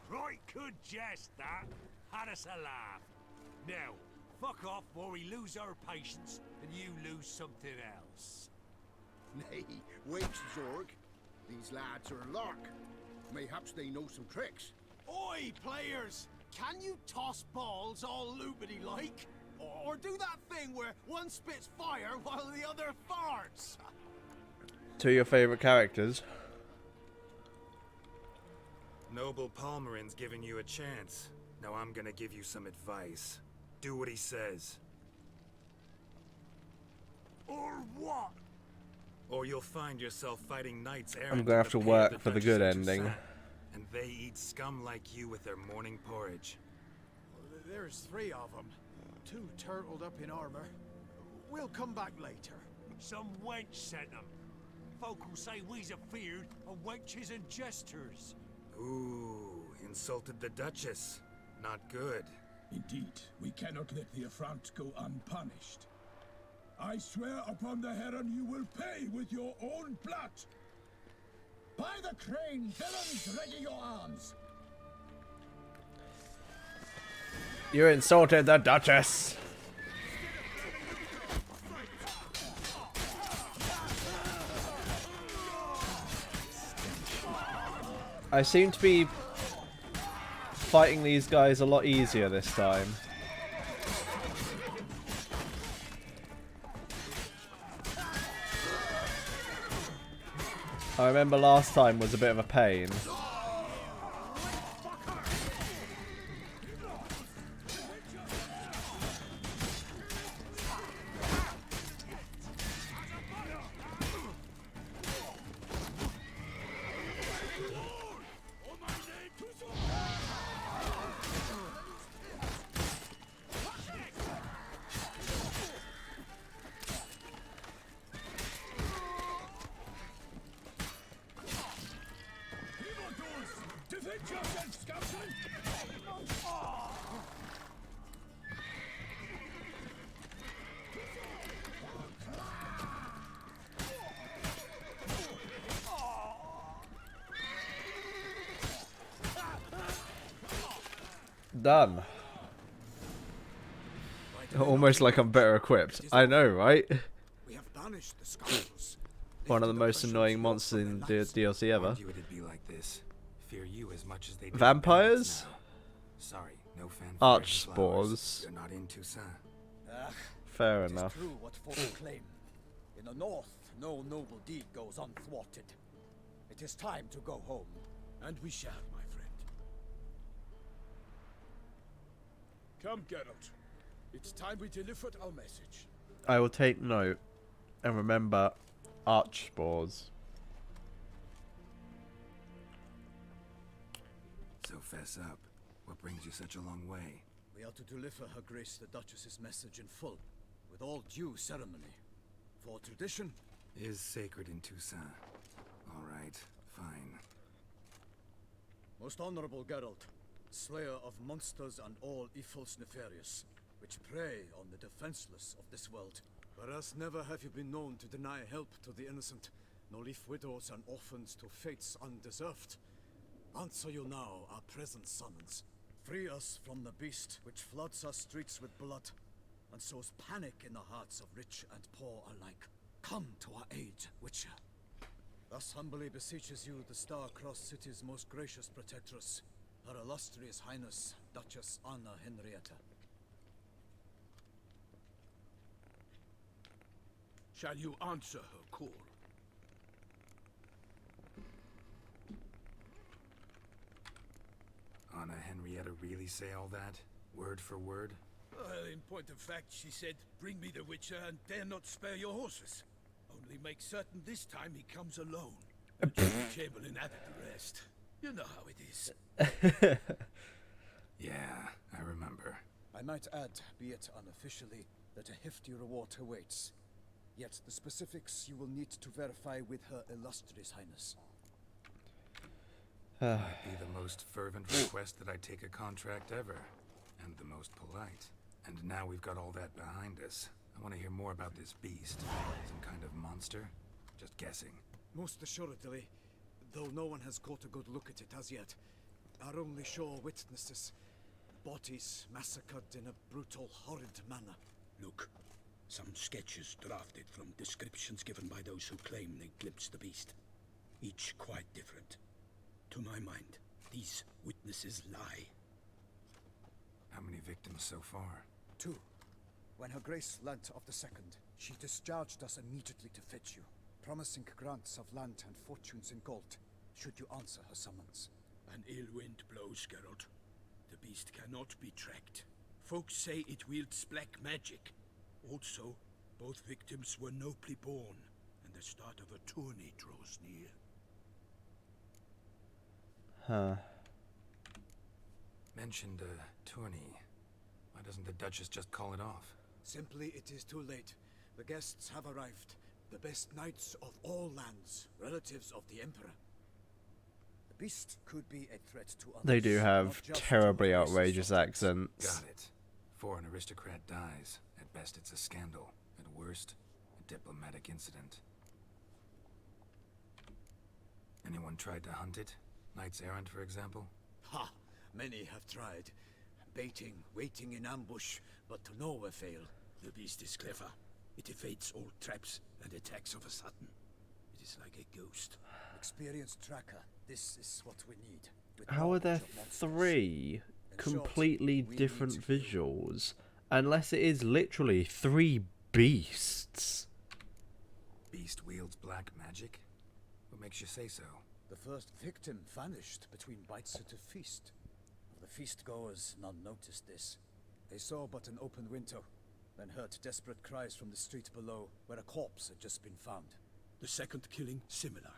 Right good jest, that. Had us a laugh. Now, fuck off or we lose our patience and you lose something else. Nay, wait, Zorg. These lads are a lark. Mayhaps they know some tricks. Oi, players! Can you toss balls all loopity-like? Or do that thing where one spits fire while the other farts? Two of your favourite characters. Noble Palmerin's giving you a chance. Now I'm gonna give you some advice. Do what he says. Or what? Or you'll find yourself fighting knights errant. I'm gonna have to work for the good ending. And they eat scum like you with their morning porridge. There's 3 of them. 2 turtled up in armor. We'll come back later. Some wench sent them. Folk will say we's afeard of wenches and jesters. Ooh, insulted the Duchess. Not good. Indeed, we cannot let the affront go unpunished. I swear upon the Heron you will pay with your own blood. By the crane, villains, ready your arms. You insulted the Duchess. I seem to be fighting these guys a lot easier this time. I remember last time was a bit of a pain. Done. Almost like I'm better equipped. I know, right? We have banished the scoundrels. One of the most annoying monsters in the DLC ever. Warned you it'd be like this. Fear you as much as they did Vampires? Sorry, no fanfare. Arch spores. You're not in Toussaint. Fair It enough. is true what folk claim. In the north, no noble deed goes unthwarted. It is time to go home. And we shall, my friend. Come, Geralt. It's time we delivered our message. I will take note and remember arch spores. So fess up. What brings you such a long way? We are to deliver Her Grace the Duchess's message in full, with all due ceremony. For tradition is sacred in Toussaint. All right, fine. Most honorable Geralt, slayer of monsters and all evils nefarious, which prey on the defenseless of this world. Whereas never have you been known to deny help to the innocent, nor leave widows and orphans to fates undeserved. Answer you now our present summons. Free us from the beast which floods our streets with blood, and sows panic in the hearts of rich and poor alike. Come to our aid, Witcher. Thus humbly beseeches you the Star-Crossed City's most gracious protectress, Her Illustrious Highness, Duchess Anna Henrietta. Shall you answer her call? Anna Henrietta really say all that? Word for word? Well, in point of fact, she said, bring me the Witcher and dare not spare your horses. Only make certain this time he comes alone. Chamberlain added the rest. You know how it is. Yeah, I remember. I might add, be it unofficially, that a hefty reward awaits. Yet the specifics you will need to verify with Her Illustrious Highness. Might be the most fervent request that I take a contract ever, and the most polite. And now we've got all that behind us. I want to hear more about this beast. Some kind of monster? Just guessing. Most assuredly, though no one has caught a good look at it as yet. Our only sure witnesses. Bodies massacred in a brutal, horrid manner. Look, some sketches drafted from descriptions given by those who claim they glimpsed the beast. Each quite different. To my mind, these witnesses lie. How many victims so far? 2. When Her Grace learnt of the second, she discharged us immediately to fetch you, promising grants of land and fortunes in gold, should you answer her summons. An ill wind blows, Geralt. The beast cannot be tracked. Folks say it wields black magic. Also, both victims were nobly born, and the start of a tourney draws near. Huh. Mentioned a tourney. Why doesn't the Duchess just call it off? Simply, it is too late. The guests have arrived. The best knights of all lands, relatives of the Emperor. The beast could be a threat to others. They do have terribly outrageous accents. Got it. Before an aristocrat dies, at best it's a scandal. At worst, a diplomatic incident. Anyone tried to hunt it? Knights errant, for example? Ha! Many have tried. Baiting, waiting in ambush, but to no avail. The beast is clever. It evades all traps and attacks of a sudden. It is like a ghost. Experienced tracker. This is what we need. How are there 3 completely different visuals? Unless it is literally 3 beasts. Beast wields black magic? What makes you say so? The first victim vanished between bites at a feast. The feast-goers none noticed this. They saw but an open window, then heard desperate cries from the street below, where a corpse had just been found. The second killing, similar.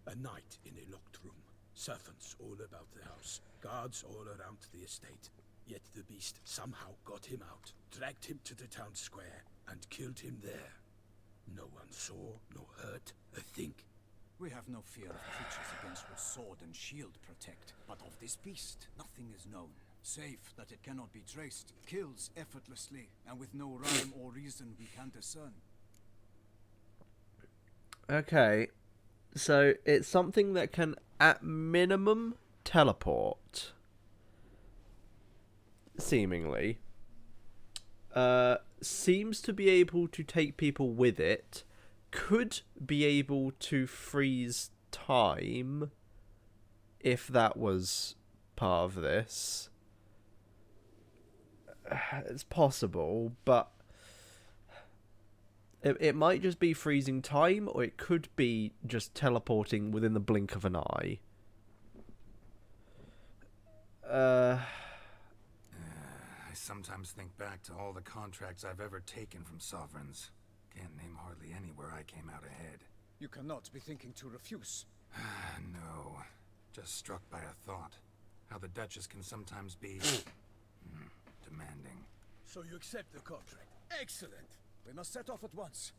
A night in a locked room. Servants all about the house. Guards all around the estate. Yet the beast somehow got him out, dragged him to the town square, and killed him there. No one saw, nor heard a thing. We have no fear of creatures against which sword and shield protect, but of this beast, nothing is known. Save that it cannot be traced, kills effortlessly, and with no rhyme or reason we can discern. Okay, so it's something that can, at minimum, teleport. Seemingly. Seems to be able to take people with it. Could be able to freeze time, if that was part of this. It's possible, but it might just be freezing time, or it could be just teleporting within the blink of an eye. I sometimes think back to all the contracts I've ever taken from sovereigns. Can't name hardly any where I came out ahead. You cannot be thinking to refuse. No. Just struck by a thought. How the Duchess can sometimes be... demanding. So you accept the contract? Excellent! We must set off at once.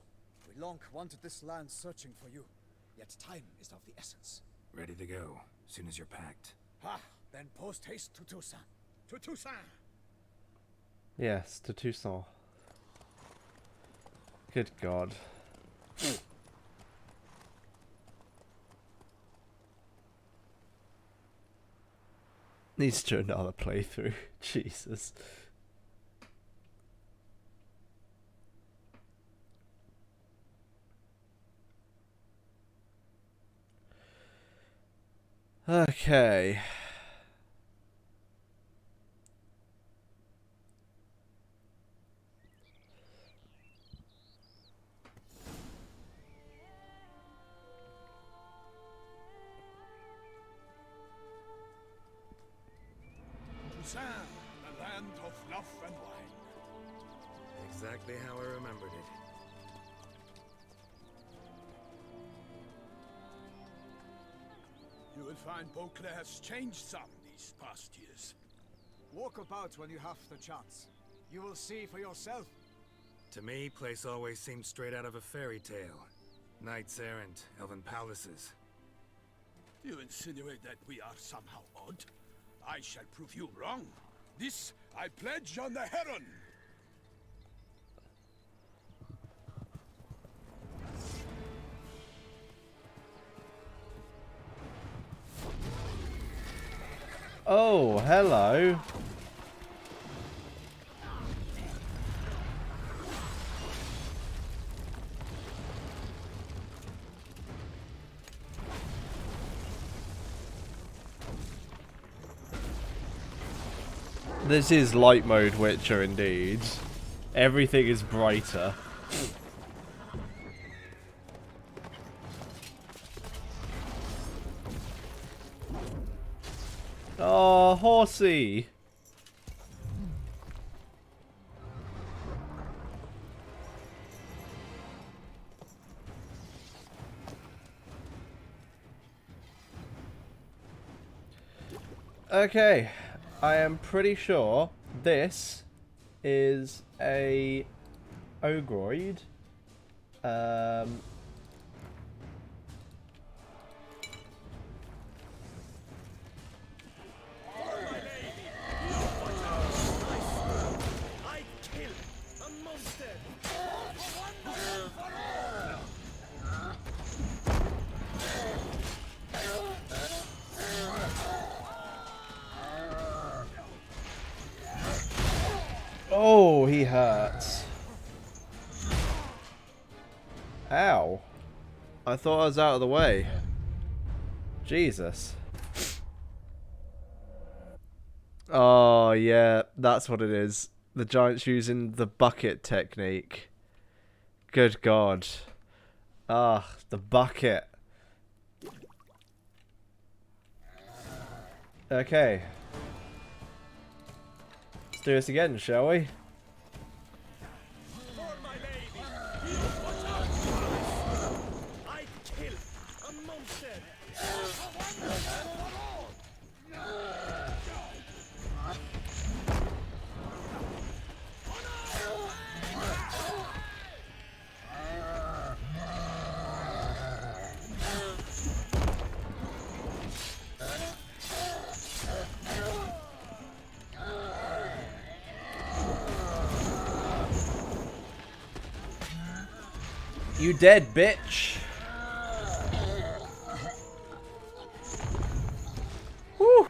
We long wanted this land searching for you. Yet time is of the essence. Ready to go, soon as you're packed. Then post haste to Toussaint. To Toussaint! Yes, to Toussaint. Good God. Needs to do another playthrough. Jesus. Okay. Toussaint, the land of love and wine. Exactly how I remembered it. You will find Beauclair's changed some these past years. Walk about when you have the chance. You will see for yourself. To me, place always seemed straight out of a fairy tale. Knights errant, elven palaces. You insinuate that we are somehow odd? I shall prove you wrong. This I pledge on the Heron. Oh, hello. This is light mode Witcher indeed. Everything is brighter. Oh, horsey. Okay, I am pretty sure this is a Ogroid. Oh, he hurts. Ow. I thought I was out of the way. Jesus. Oh, yeah, that's what it is. The giant's using the bucket technique. Good God. Ah, the bucket. Okay. Let's do this again, shall we? I kill a monster. You dead, bitch. Whew.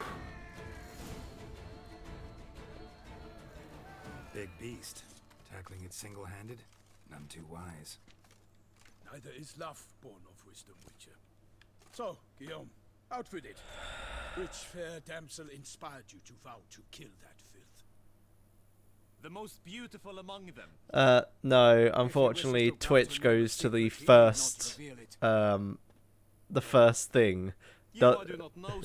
Big beast. Tackling it single-handed? None too wise. Neither is love born of wisdom, Witcher. So, Guillaume, out with it. Which fair damsel inspired you to vow to kill that filth? The most beautiful among them. No, unfortunately Twitch goes to the first thing. Like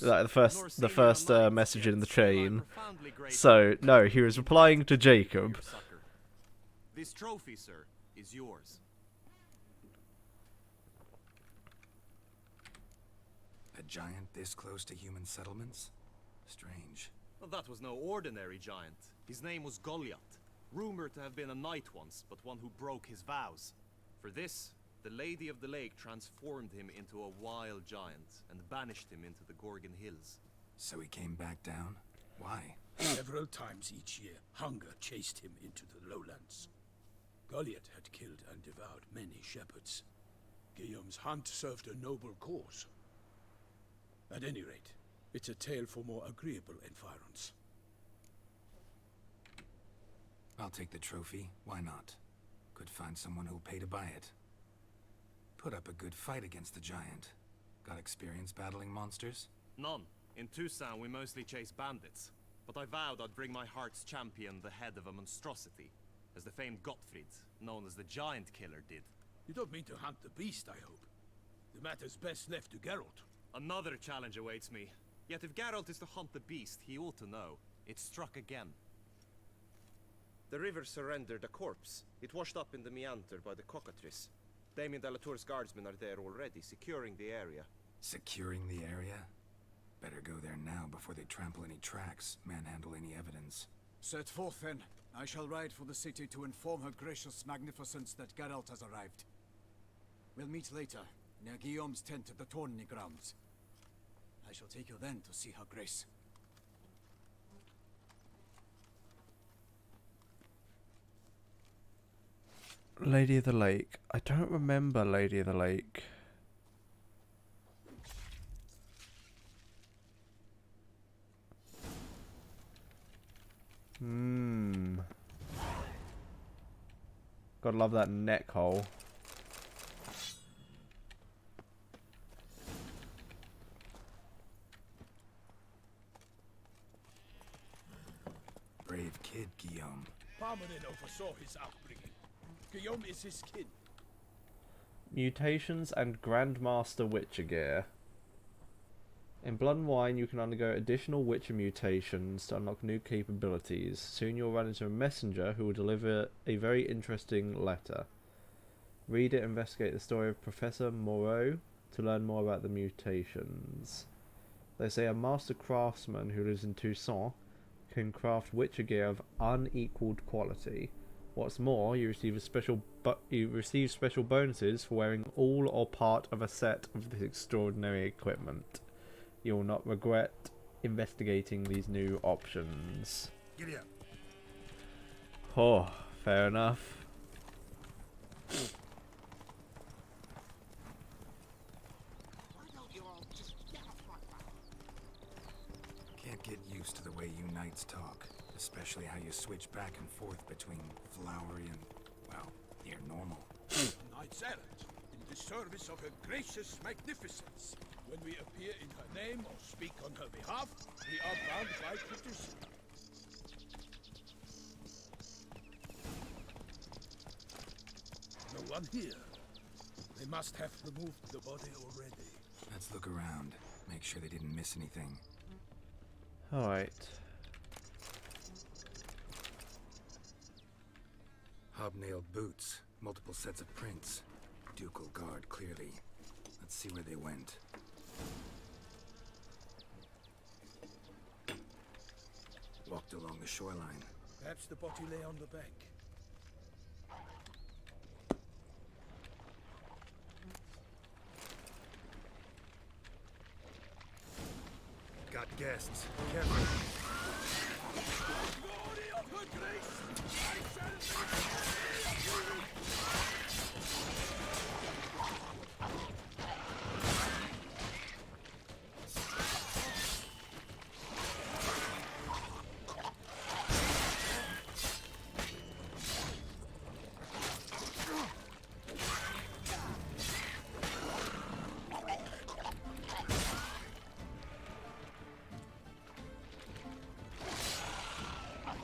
the first message in the chain. So no, he was replying to Jacob. This trophy, sir, is yours. A giant this close to human settlements? Strange. Well, that was no ordinary giant. His name was Goliath, rumored to have been a knight once, but one who broke his vows. For this, the Lady of the Lake transformed him into a wild giant and banished him into the Gorgon Hills. So he came back down? Why? Several times each year, hunger chased him into the lowlands. Goliath had killed and devoured many shepherds. Guillaume's hunt served a noble cause. At any rate, it's a tale for more agreeable environs. I'll take the trophy. Why not? Could find someone who'll pay to buy it. Put up a good fight against the giant. Got experience battling monsters? None. In Tucson, we mostly chase bandits. But I vowed I'd bring my heart's champion the head of a monstrosity, as the famed Gottfried, known as the Giant Killer, did. You don't mean to hunt the beast, I hope. The matter's best left to Geralt. Another challenge awaits me. Yet if Geralt is to hunt the beast, he ought to know. It struck again. The river surrendered a corpse. It washed up in the meander by the cockatrice. Damien de la Tour's guardsmen are there already, securing the area. Securing the area? Better go there now before they trample any tracks, manhandle any evidence. Set forth then. I shall ride for the city to inform her gracious magnificence that Geralt has arrived. We'll meet later, near Guillaume's tent at the tourney grounds. I shall take you then to see her grace. Lady of the Lake. I don't remember Lady of the Lake. Gotta love that neck hole. Brave kid, Guillaume. Parmanin oversaw his upbringing. Guillaume is his kin. Mutations and Grandmaster Witcher gear. In Blood and Wine, you can undergo additional Witcher mutations to unlock new capabilities. Soon you'll run into a messenger who will deliver a very interesting letter. Read it and investigate the story of Professor Moreau to learn more about the mutations. They say a master craftsman who lives in Tucson can craft Witcher gear of unequaled quality. What's more, you receive special bonuses for wearing all or part of a set of this extraordinary equipment. You will not regret investigating these new options. Giddy up. Oh, fair enough. Can't get used to the way you knights talk, especially how you switch back and forth between flowery and, well, near normal. Knights errant, in the service of her gracious magnificence. When we appear in her name or speak on her behalf, we are bound by tradition. No one here. They must have removed the body already. Let's look around, make sure they didn't miss anything. Alright. Hobnailed boots, multiple sets of prints. Ducal guard, clearly. Let's see where they went. Walked along the shoreline. Perhaps the body lay on the bank. Got guests. Careful. Glory of her grace! I shall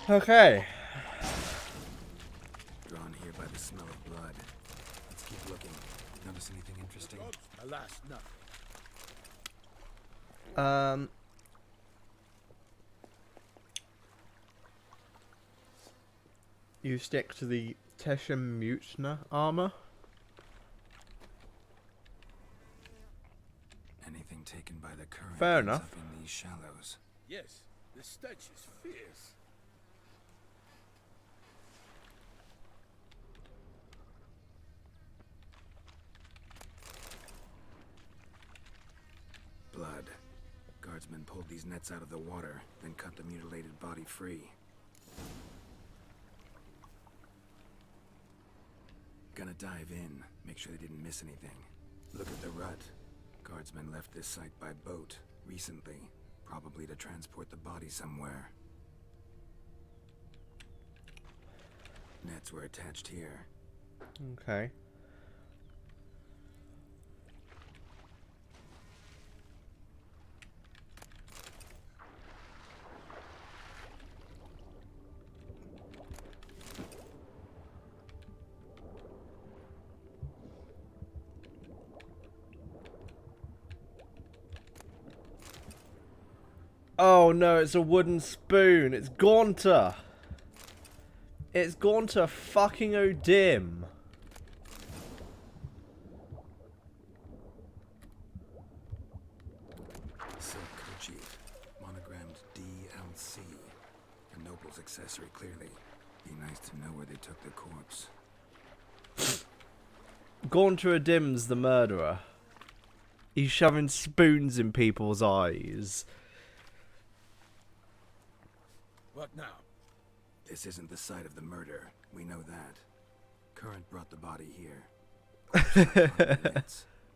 Okay. Drawn here by the smell of blood. Let's keep looking. Notice anything interesting? Alas, nothing. You stick to the Teshem Mutna armor. Anything taken by the current Fair ends enough. up in these shallows. Yes, the stench is fierce. Blood. Guardsmen pulled these nets out of the water, then cut the mutilated body free. Gonna dive in, make sure they didn't miss anything. Look at the rut. Guardsmen left this site by boat, recently. Probably to transport the body somewhere. Nets were attached here. Okay. Oh no, it's a wooden spoon. It's Gaunter. It's Gaunter fucking O'Dim. Silk kerchief, monogrammed DLC. A noble's accessory, clearly. Be nice to know where they took the corpse. Gaunter O'Dim's the murderer. He's shoving spoons in people's eyes. What now? This isn't the site of the murder. We know that. Current brought the body here.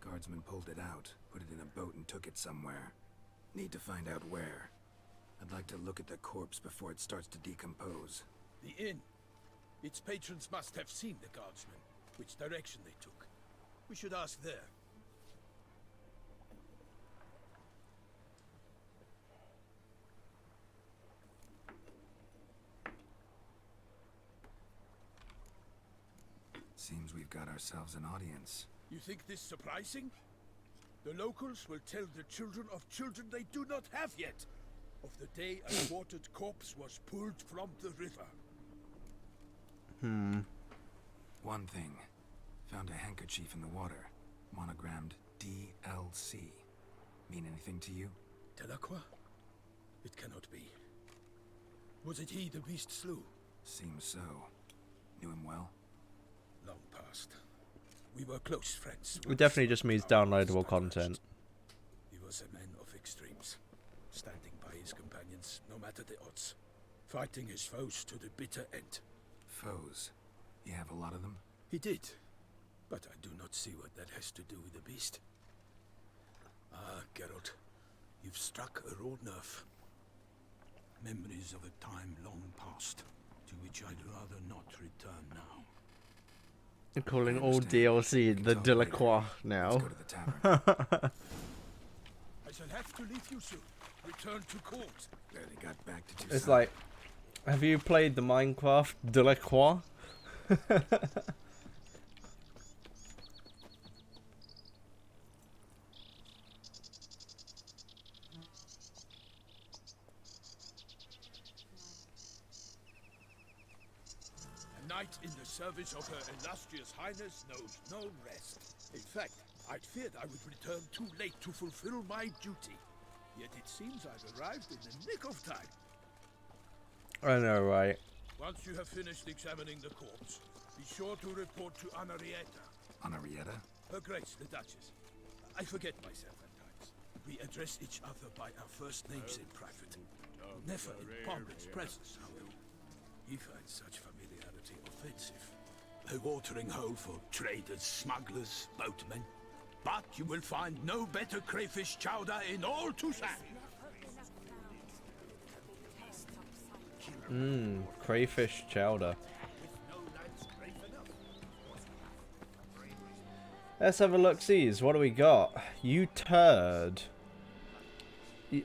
Guardsmen pulled it out, put it in a boat and took it somewhere. Need to find out where. I'd like to look at the corpse before it starts to decompose. The inn. Its patrons must have seen the guardsmen, which direction they took. We should ask there. Seems we've got ourselves an audience. You think this surprising? The locals will tell the children of children they do not have yet, of the day a quartered corpse was pulled from the river. One thing. Found a handkerchief in the water. Monogrammed DLC. Mean anything to you? Delacroix? It cannot be. Was it he the beast slew? Seems so. Knew him well? Long past. We were close friends. It definitely just means downloadable content. He was a man of extremes, standing by his companions no matter the odds, fighting his foes to the bitter end. Foes? You have a lot of them? He did, but I do not see what that has to do with the beast. Ah, Geralt, you've struck a raw nerve. Memories of a time long past, to which I'd rather not return now. I'm calling all DLC the Delacroix now. I shall have to leave you soon. Return to court. Barely got back to It's like, have you played the Minecraft Delacroix? knight in the service of Her Illustrious Highness knows no rest. In fact, I'd feared I would return too late to fulfill my duty. Yet it seems I've arrived in the nick of time. I know, right? Once you have finished examining the corpse, be sure to report to Anarietta. Anarietta? Her Grace, the Duchess. I forget myself at times. We address each other by our first names in private. Never in Pompey's presence, however. He finds such familiarity offensive. A watering hole for traders, smugglers, boatmen. But you will find no better crayfish chowder in all Toussaint. Crayfish chowder. Let's have a look-sees. What do we got? You turd.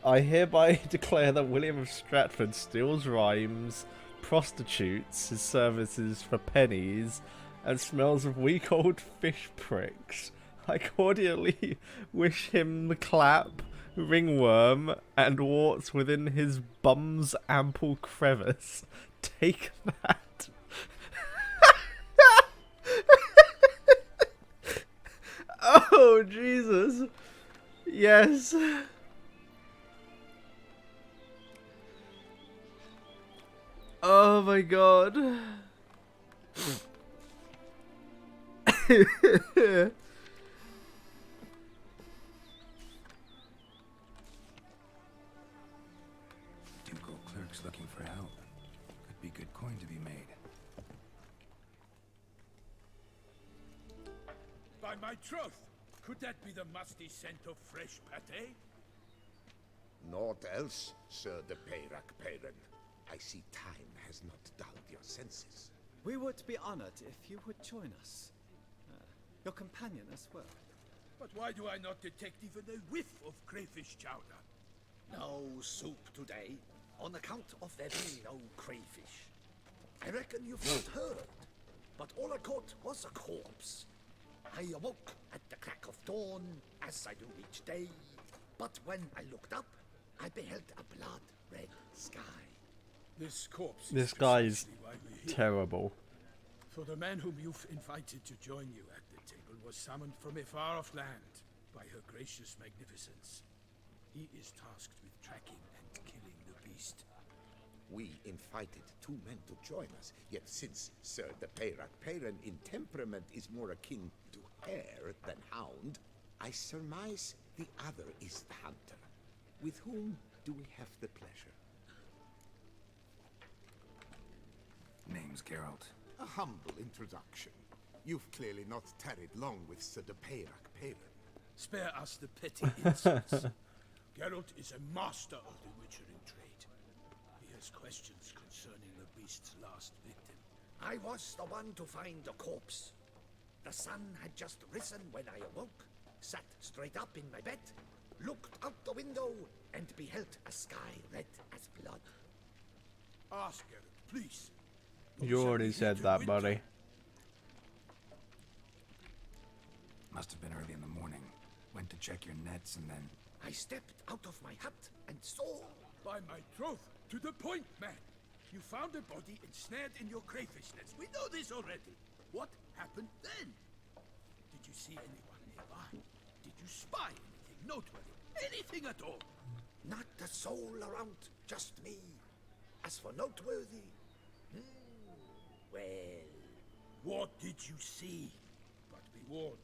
I hereby declare that William of Stratford steals rhymes, prostitutes his services for pennies, and smells of weak old fish pricks. I cordially wish him the clap, ringworm, and warts within his bum's ample crevice. Take that. Oh, Jesus. Yes. Oh my God. Ducal clerks looking for help. Could be good coin to be made. By my troth, could that be the musty scent of fresh pâté? Naught else, Sir de Peyrac Peyran. I see time has not dulled your senses. We would be honored if you would join us. Your companion as well. But why do I not detect even a whiff of crayfish chowder? No soup today, on account of there being no crayfish. I reckon you've not heard, but all I caught was a corpse. I awoke at the crack of dawn, as I do each day, but when I looked up, I beheld a blood-red sky. This corpse is This guy's precisely why we're here. terrible. For the man whom you've invited to join you at the table was summoned from a far-off land by her gracious magnificence. He is tasked with tracking and killing the beast. We invited two men to join us, yet since Sir de Peyrac Peyran in temperament is more akin to hare than hound, I surmise the other is the hunter. With whom do we have the pleasure? Name's Geralt. A humble introduction. You've clearly not tarried long with Sir de Peyrac Peyran. Spare us the petty insults. Geralt is a master of the witchering trade. He has questions concerning the beast's last victim. I was the one to find the corpse. The sun had just risen when I awoke, sat straight up in my bed, looked out the window, and beheld a sky red as blood. Ask Geralt, please. You already said that, buddy. Must have been early in the morning. Went to check your nets and then... I stepped out of my hut and saw... By my troth, to the point, man. You found a body ensnared in your crayfish nets. We know this already. What happened then? Did you see anyone nearby? Did you spy anything noteworthy? Anything at all? Not a soul around, just me. As for noteworthy... well... What did you see? But be warned,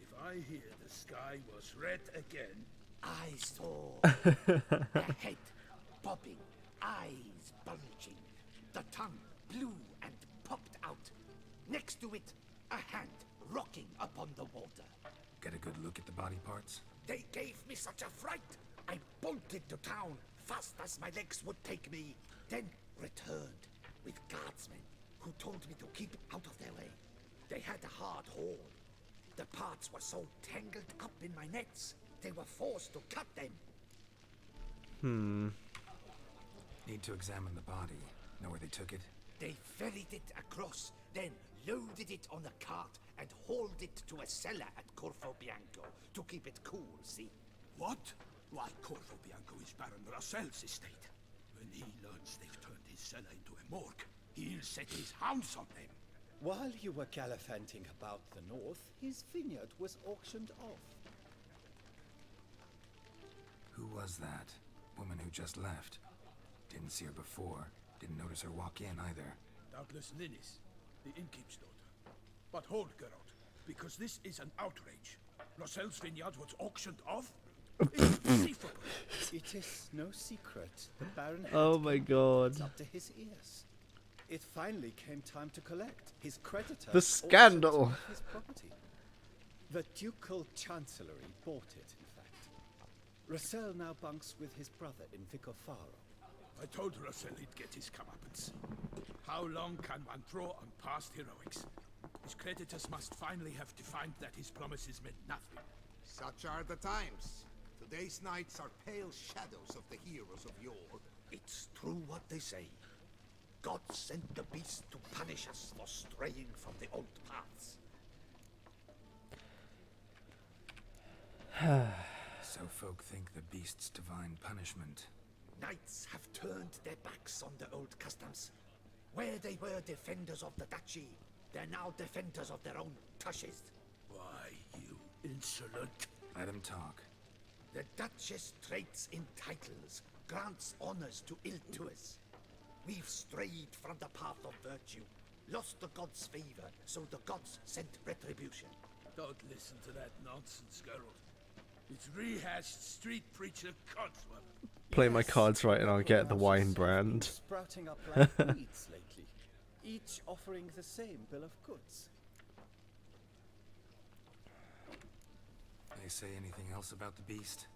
if I hear the sky was red again... I saw a head popping, eyes bulging, the tongue blue and popped out. Next to it, a hand rocking upon the water. Get a good look at the body parts? They gave me such a fright. I bolted to town fast as my legs would take me, then returned with guardsmen who told me to keep out of their way. They had a hard haul. The parts were so tangled up in my nets, they were forced to cut them. Need to examine the body. Know where they took it? They ferried it across, then loaded it on a cart and hauled it to a cellar at Corvo Bianco to keep it cool, see? What? Why, Corvo Bianco is Baron Russell's estate. When he learns they've turned his cellar into a morgue, he'll set his hounds on them. While you were gallivanting about the north, his vineyard was auctioned off. Who was that? Woman who just left. Didn't see her before. Didn't notice her walk in either. Doubtless Linnis, the innkeep's daughter. But hold, Geralt, because this is an outrage. Rossel's vineyard was auctioned off? It's unbelievable. It is no secret. The Baron had Oh my god. up to his ears. It finally came time to collect. His creditor The scandal. auctioned off his property. The ducal chancellery bought it, in fact. Rossel now bunks with his brother in Vicofaro. I told Rossel he'd get his comeuppance. How long can one draw on past heroics? His creditors must finally have defined that his promises meant nothing. Such are the times. Today's knights are pale shadows of the heroes of yore. It's true what they say. God sent the beast to punish us for straying from the old paths. So folk think the beast's divine punishment. Knights have turned their backs on the old customs. Where they were defenders of the duchy, they're now defenders of their own tushes. Why, you insolent... Let him talk. The Duchess trades in titles, grants honors to ill-doers. We've strayed from the path of virtue, lost the gods' favor, so the gods sent retribution. Don't listen to that nonsense, Geralt. It's rehashed street preacher codswallop. Play my cards right and I'll get the wine brand. Sprouting up like weeds lately, each offering the same bill of goods. They say anything else about the beast?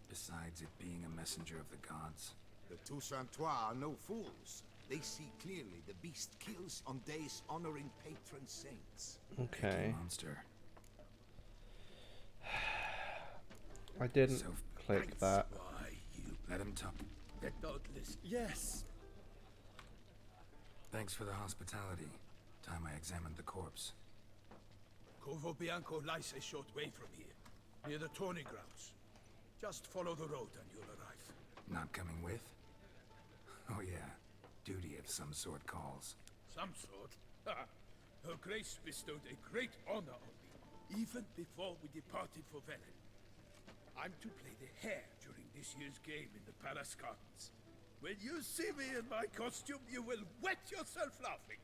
Besides it being a messenger of the gods? The Toussaintois are no fools. They see clearly the beast kills on days honoring patron saints. Okay. Monster. I didn't click that. Why, you... Let him talk. Don't listen. Yes. Thanks for the hospitality. Time I examined the corpse. Corvo Bianco lies a short way from here, near the tourney grounds. Just follow the road and you'll arrive. Not coming with? Oh yeah, duty of some sort calls. Some sort? Her Grace bestowed a great honor on me, even before we departed for Velen. I'm to play the hare during this year's game in the palace gardens. When you see me in my costume, you will wet yourself laughing.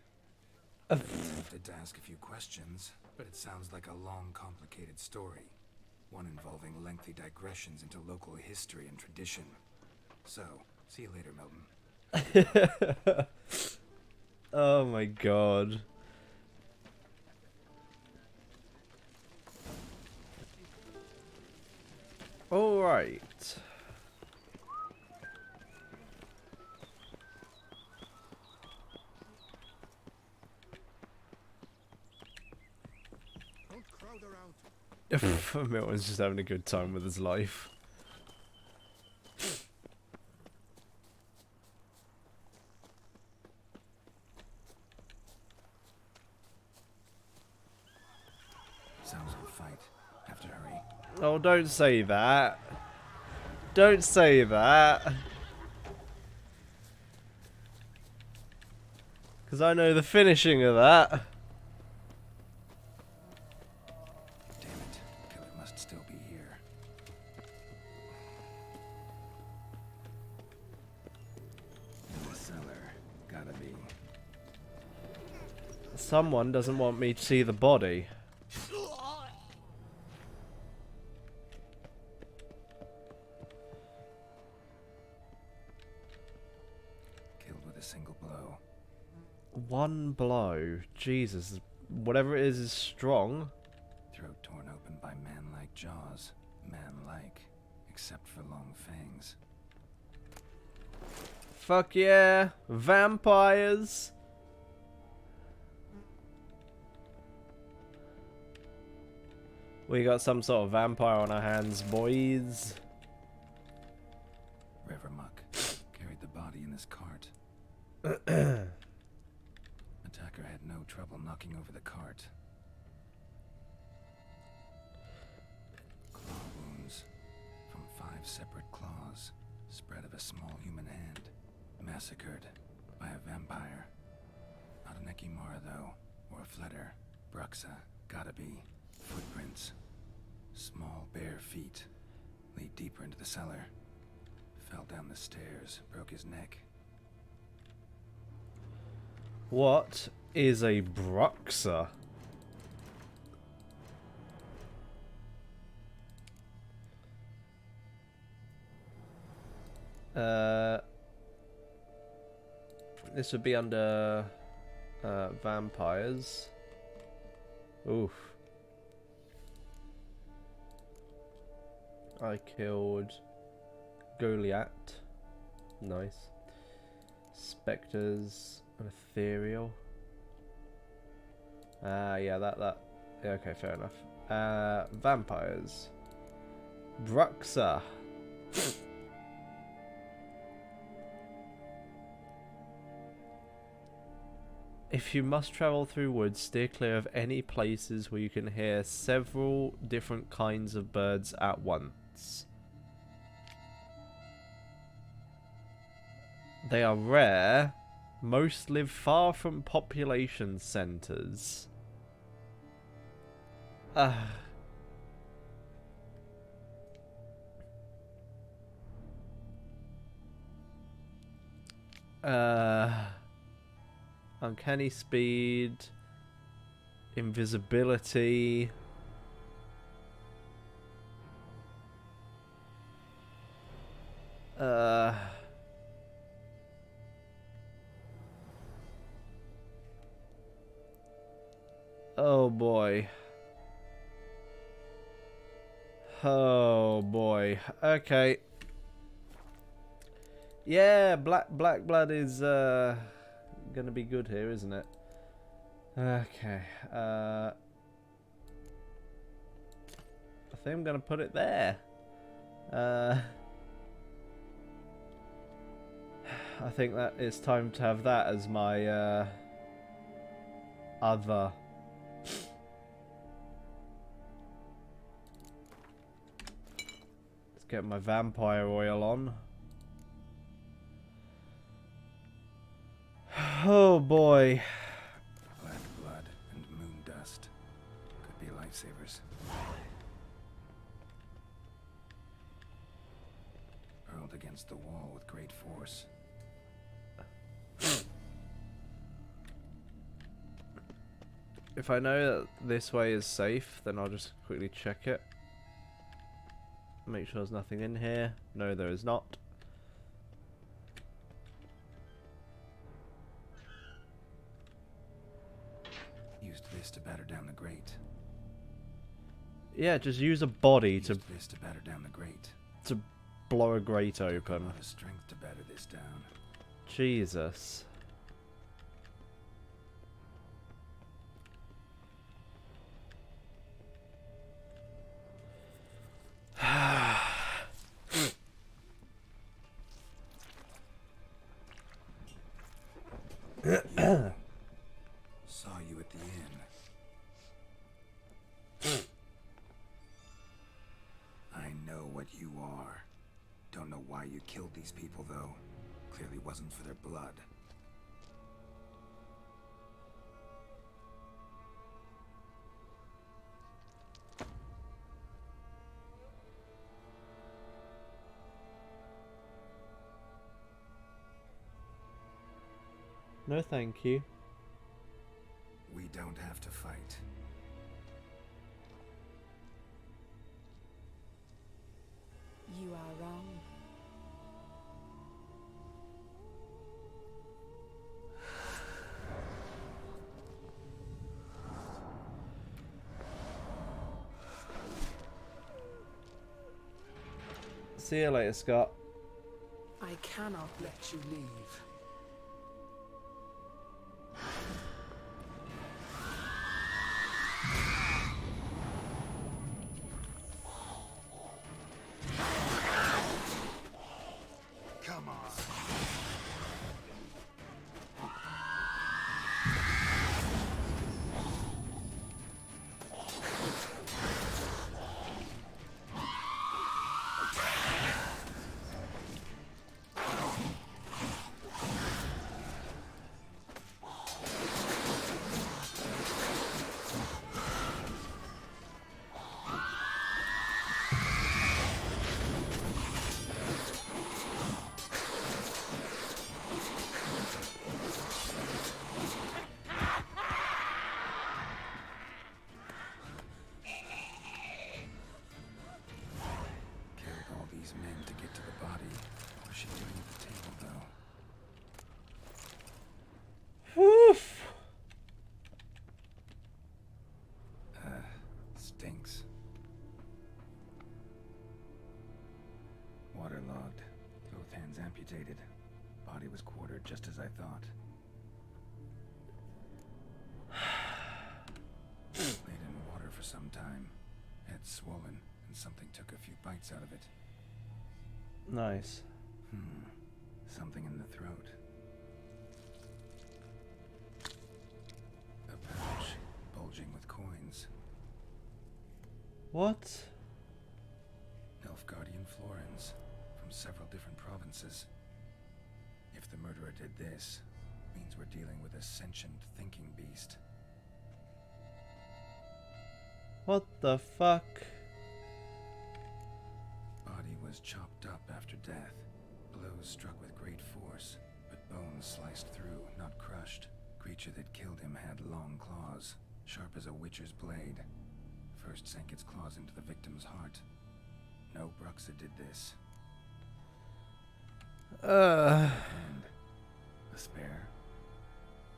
I wanted to ask a few questions, but it sounds like a long, complicated story. One involving lengthy digressions into local history and tradition. So, see you later, Milton. Oh my god. Alright. Don't crowd around. Milton's just having a good time with his life. Sounds like a fight. Have to hurry. Oh, don't say that. Don't say that. Because I know the finishing of that. Damn it. Killer must still be here. In the cellar. Gotta be. Someone doesn't want me to see the body. Killed with a single blow. One blow. Jesus. Whatever it is strong. Throat torn open by man-like jaws. Man-like. Except for long fangs. Fuck yeah. Vampires. We got some sort of vampire on our hands, boys. River muck. Carried the body in this cart. Attacker had no trouble knocking over the cart. Claw wounds. From 5 separate claws. Spread of a small human hand. Massacred by a vampire. Not an Ekimara, though. Or a flitter. Bruxa. Gotta be. Footprints. Small, bare feet. Lead deeper into the cellar. Fell down the stairs. Broke his neck. What is a Bruxa? This would be under vampires. Oof. I killed Goliath. Nice. Spectres and ethereal. Yeah, that. Yeah, okay, fair enough. Vampires. Bruxa. If you must travel through woods, steer clear of any places where you can hear several different kinds of birds at once. They are rare. Most live far from population centers. Uncanny speed, invisibility. Oh boy. Oh boy. Okay. Yeah, black blood is gonna be good here, isn't it? Okay. I think I'm gonna put it there. I think that it's time to have that as my other. Let's get my vampire oil on. Oh boy. Black blood and moon dust. Could be lifesavers. Hurled against the wall with great force. If I know that this way is safe, then I'll just quickly check it. Make sure there's nothing in here. No, there is not. Used this to batter down the grate. Yeah, just use a body to This to batter down the grate. to blow a grate open. A lot of strength to batter this down. Jesus. Saw you at the inn. I know what you are. Don't know why you killed these people, though. Clearly wasn't for their blood. No, thank you. We don't have to fight. You are wrong. See you later, Scott. I cannot let you leave. Come on. decapitated. Body was quartered just as I thought. Laid in water for some time. Head swollen, and something took a few bites out of it. Nice. Something in the throat. A pouch bulging with coins. What? Nilfgaardian florins from several different provinces. If the murderer did this, means we're dealing with a sentient thinking beast. What the fuck? Body was chopped up after death. Blows struck with great force, but bones sliced through, not crushed. Creature that killed him had long claws, sharp as a witcher's blade. First sank its claws into the victim's heart. No Bruxa did this. And a spare.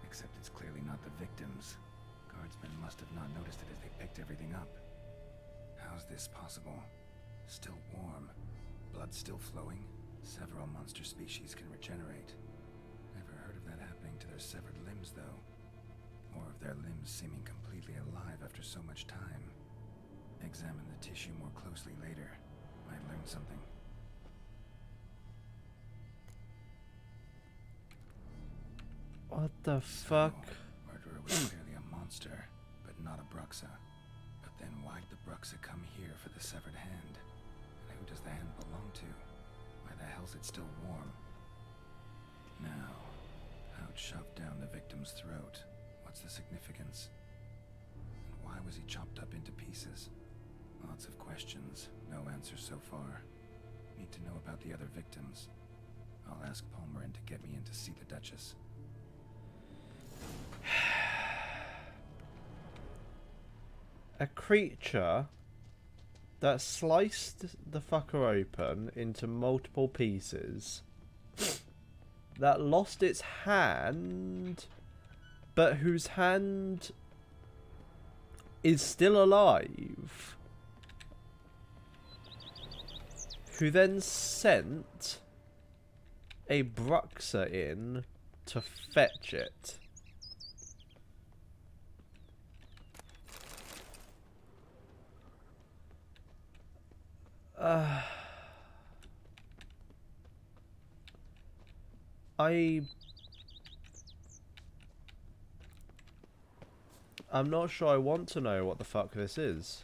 Except it's clearly not the victim's. Guardsmen must have not noticed it as they picked everything up. How's this possible? Still warm. Blood still flowing. Several monster species can regenerate. Never heard of that happening to their severed limbs, though. Or of their limbs seeming completely alive after so much time. Examine the tissue more closely later. Might learn something. What the fuck? Murderer was clearly a monster, but not a Bruxa. But then why'd the Bruxa come here for the severed hand? And who does the hand belong to? Why the hell's it still warm? Now, pouch shoved down the victim's throat. What's the significance? And why was he chopped up into pieces? Lots of questions, no answers so far. Need to know about the other victims. I'll ask Palmerin to get me in to see the Duchess. A creature that sliced the fucker open into multiple pieces, that lost its hand, but whose hand is still alive, who then sent a Bruxa in to fetch it. I'm not sure I want to know what the fuck this is.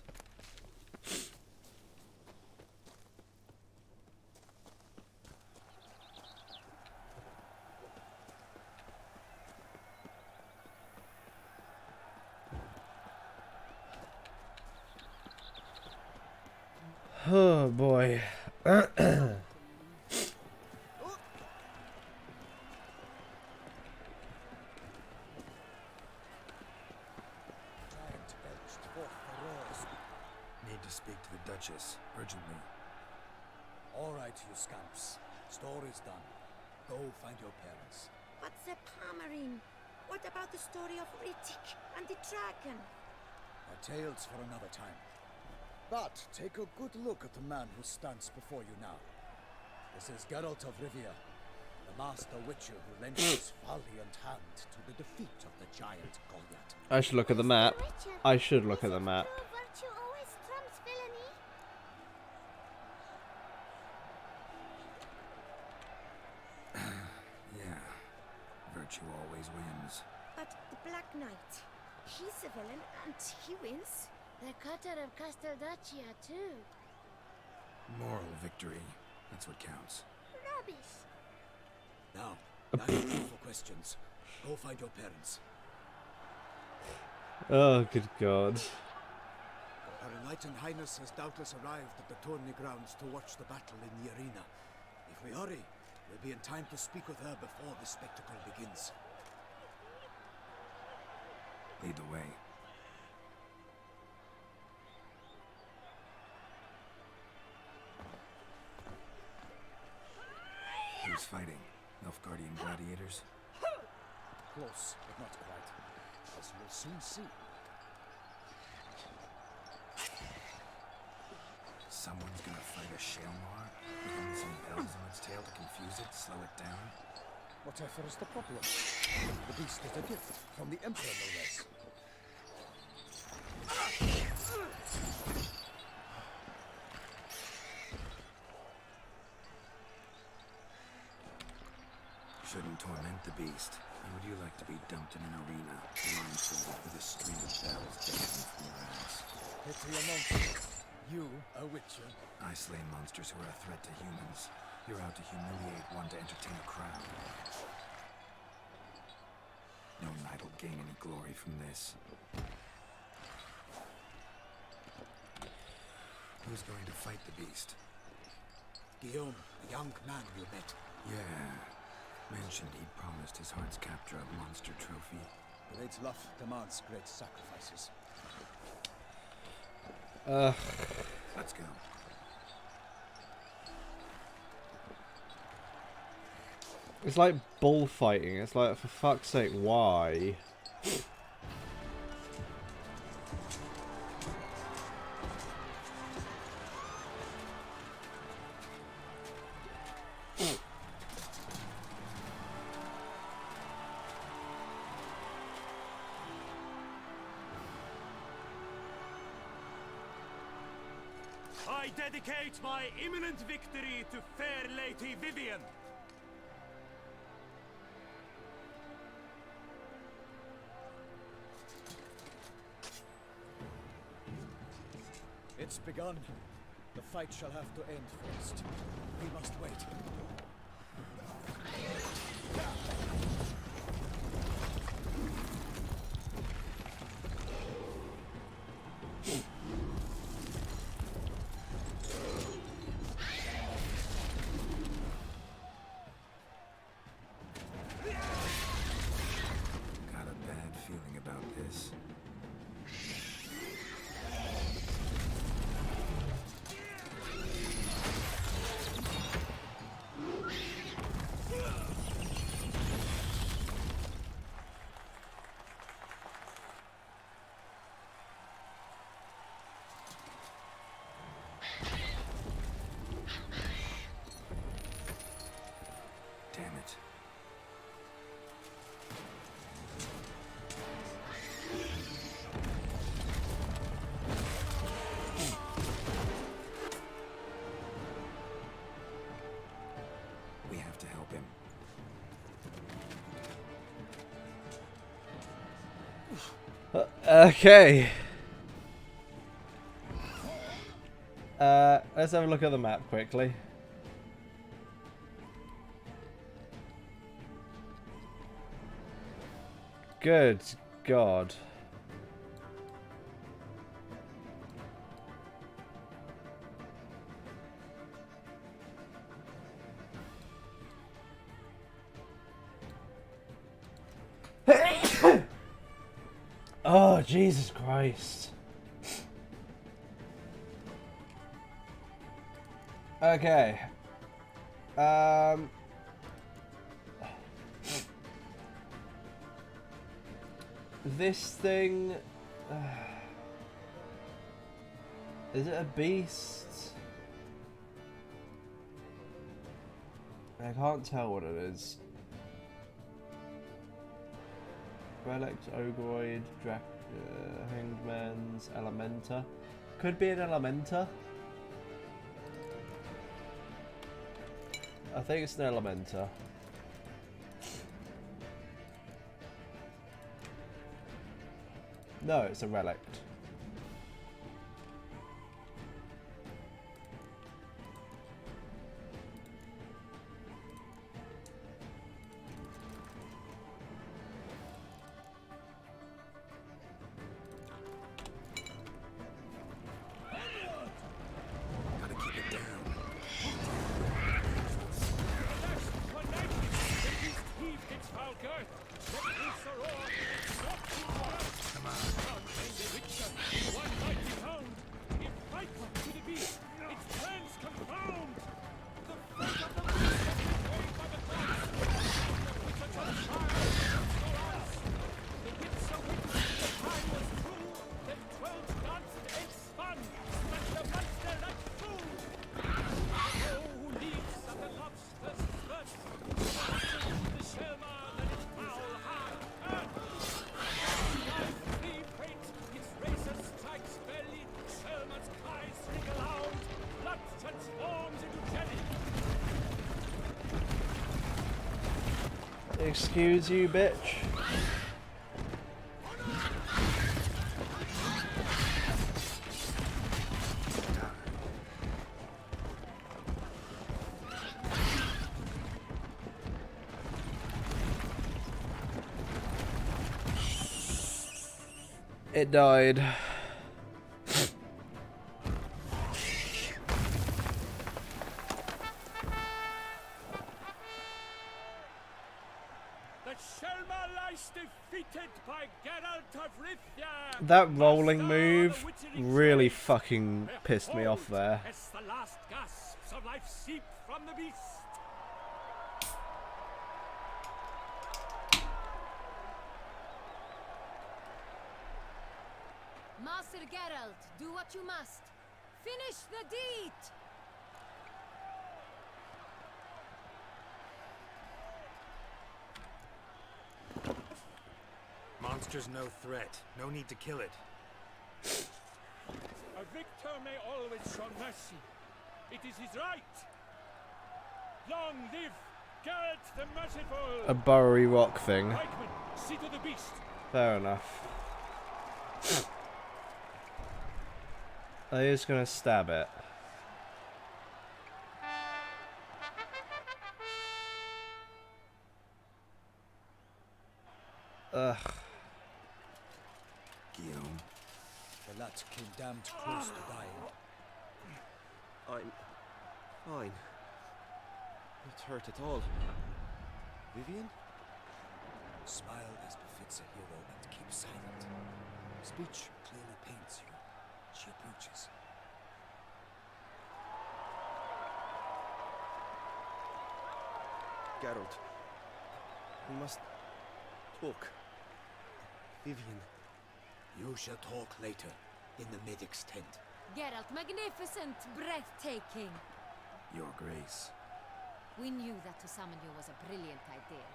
Oh boy. Giant belched forth the roars. Need to speak to the Duchess, urgently. All right, you scamps. Story's done. Go find your parents. But the Palmerin, what about the story of Rittik and the dragon? Our tales for another time. But take a good look at the man who stands before you now. This is Geralt of Rivia, the master witcher who lent his valiant hand to the defeat of the giant Goliath. I should look at the map. I should look at the map. Virtue always trumps villainy. Yeah, virtue always wins. But the Black Knight, he's a villain and he wins. The cutter of Casteldaccia too. Moral victory, that's what counts. Rubbish. Now, that is all for questions. Go find your parents. Oh, good God. Her Enlightened Highness has doubtless arrived at the tourney grounds to watch the battle in the arena. If we hurry, we'll be in time to speak with her before the spectacle begins. Lead the way. Who's fighting? Nilfgaardian gladiators? Close, but not quite. As we'll soon see. Someone's gonna fight a Shelmar with only some bells on its tail to confuse it, slow it down. Whatever is the problem? The beast is a gift from the Emperor, no less. Shouldn't torment the beast. How would you like to be dumped in an arena, blindfolded with a string of bells dangling from your ass? Pity a monster. You, a witcher. I slay monsters who are a threat to humans. You're out to humiliate one to entertain a crowd. No knight will gain any glory from this. Who's going to fight the beast? Guillaume, a young man you met. Yeah. Mentioned he'd promised his heart's capture a monster trophy. Great love demands great sacrifices. Let's go. It's like bullfighting. It's like, for fuck's sake, why? I dedicate my imminent victory to fair Lady Vivian. It's begun. The fight shall have to end first. We must wait. Got a bad feeling about this. Damn it. We have to help him. Okay. Let's have a look at the map quickly. Good God. Oh, Jesus Christ. Okay. This thing... is it a beast? I can't tell what it is. Relic, Ogroid, Hanged Man's, Elementa. Could be an Elementa. I think it's an Elementa. No, it's a relic. Gotta keep it down. Come on. Excuse you, bitch. It died. That rolling move really fucking pissed me off there. As the last gasps of life seep from the beast. Master Geralt, do what you must. Finish the deed! Monster's no threat. No need to kill it. A victor may always show mercy. It is his right. Long live Geralt the Merciful! A burrowy rock thing. Pikeman, see to the beast. Fair enough. I'm just gonna stab it. Ugh. Guillaume. The lad came damned close to dying. I'm fine. Not hurt at all. Vivian? Smile as befits a hero and keep silent. Speech clearly paints you. She approaches. Geralt. We must talk. Vivian. You shall talk later, in the medic's tent. Geralt, magnificent, breathtaking. Your Grace. We knew that to summon you was a brilliant idea.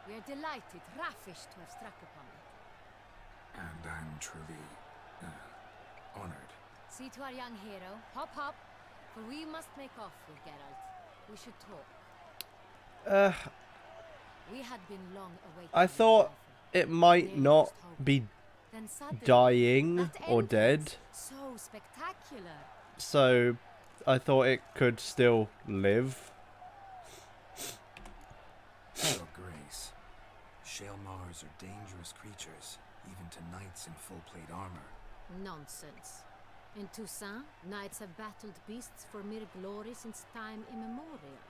We are delighted, ravished to have struck upon it. And I'm truly honored. See to our young hero. Hop, hop. For we must make off with Geralt. We should talk. We had been long awaiting. I thought it might not be dying or dead. So spectacular. So I thought it could still live. Your Grace. Shaelmars are dangerous creatures, even to knights in full plate armor. Nonsense. In Toussaint, knights have battled beasts for mere glory since time immemorial.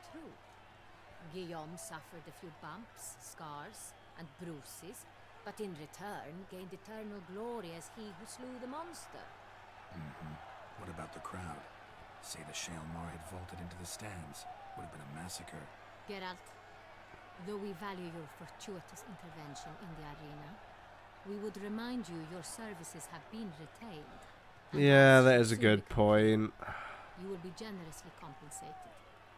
True. Guillaume suffered a few bumps, scars, and bruises, but in return gained eternal glory as he who slew the monster. What about the crowd? Say the Shaelmar had vaulted into the stands. Would have been a massacre. Geralt, though we value your fortuitous intervention in the arena, we would remind you your services have been retained. Yeah, that is a good point. You will be generously compensated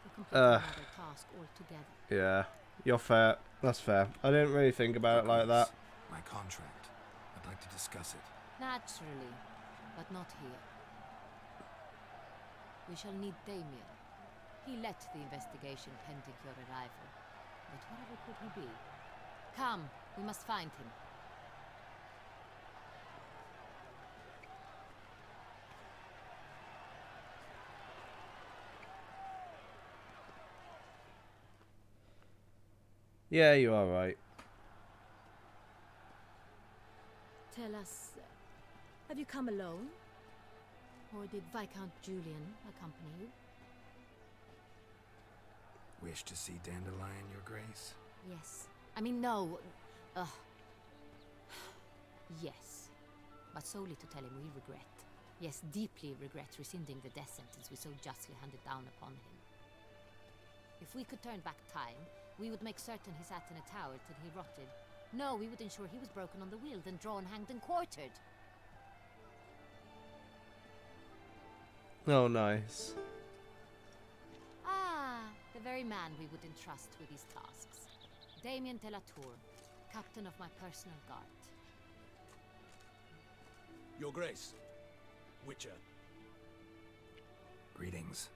for completing another task altogether. Yeah, you're fair. That's fair. I didn't really think about it like that. My contract. I'd like to discuss it. Naturally, but not here. We shall need Damien. He led the investigation pending your arrival. But wherever could he be? Come, we must find him. Yeah, you are right. Tell us, have you come alone? Or did Viscount Julian accompany you? Wish to see Dandelion, Your Grace? Yes. I mean, no. Yes. But solely to tell him we regret. Yes, deeply regret rescinding the death sentence we so justly handed down upon him. If we could turn back time, we would make certain he sat in a tower till he rotted. No, we would ensure he was broken on the wheel, then drawn, hanged, and quartered. Oh, nice. Ah, the very man we would entrust with these tasks. Damien de la Tour, captain of my personal guard. Your Grace. Witcher. Greetings.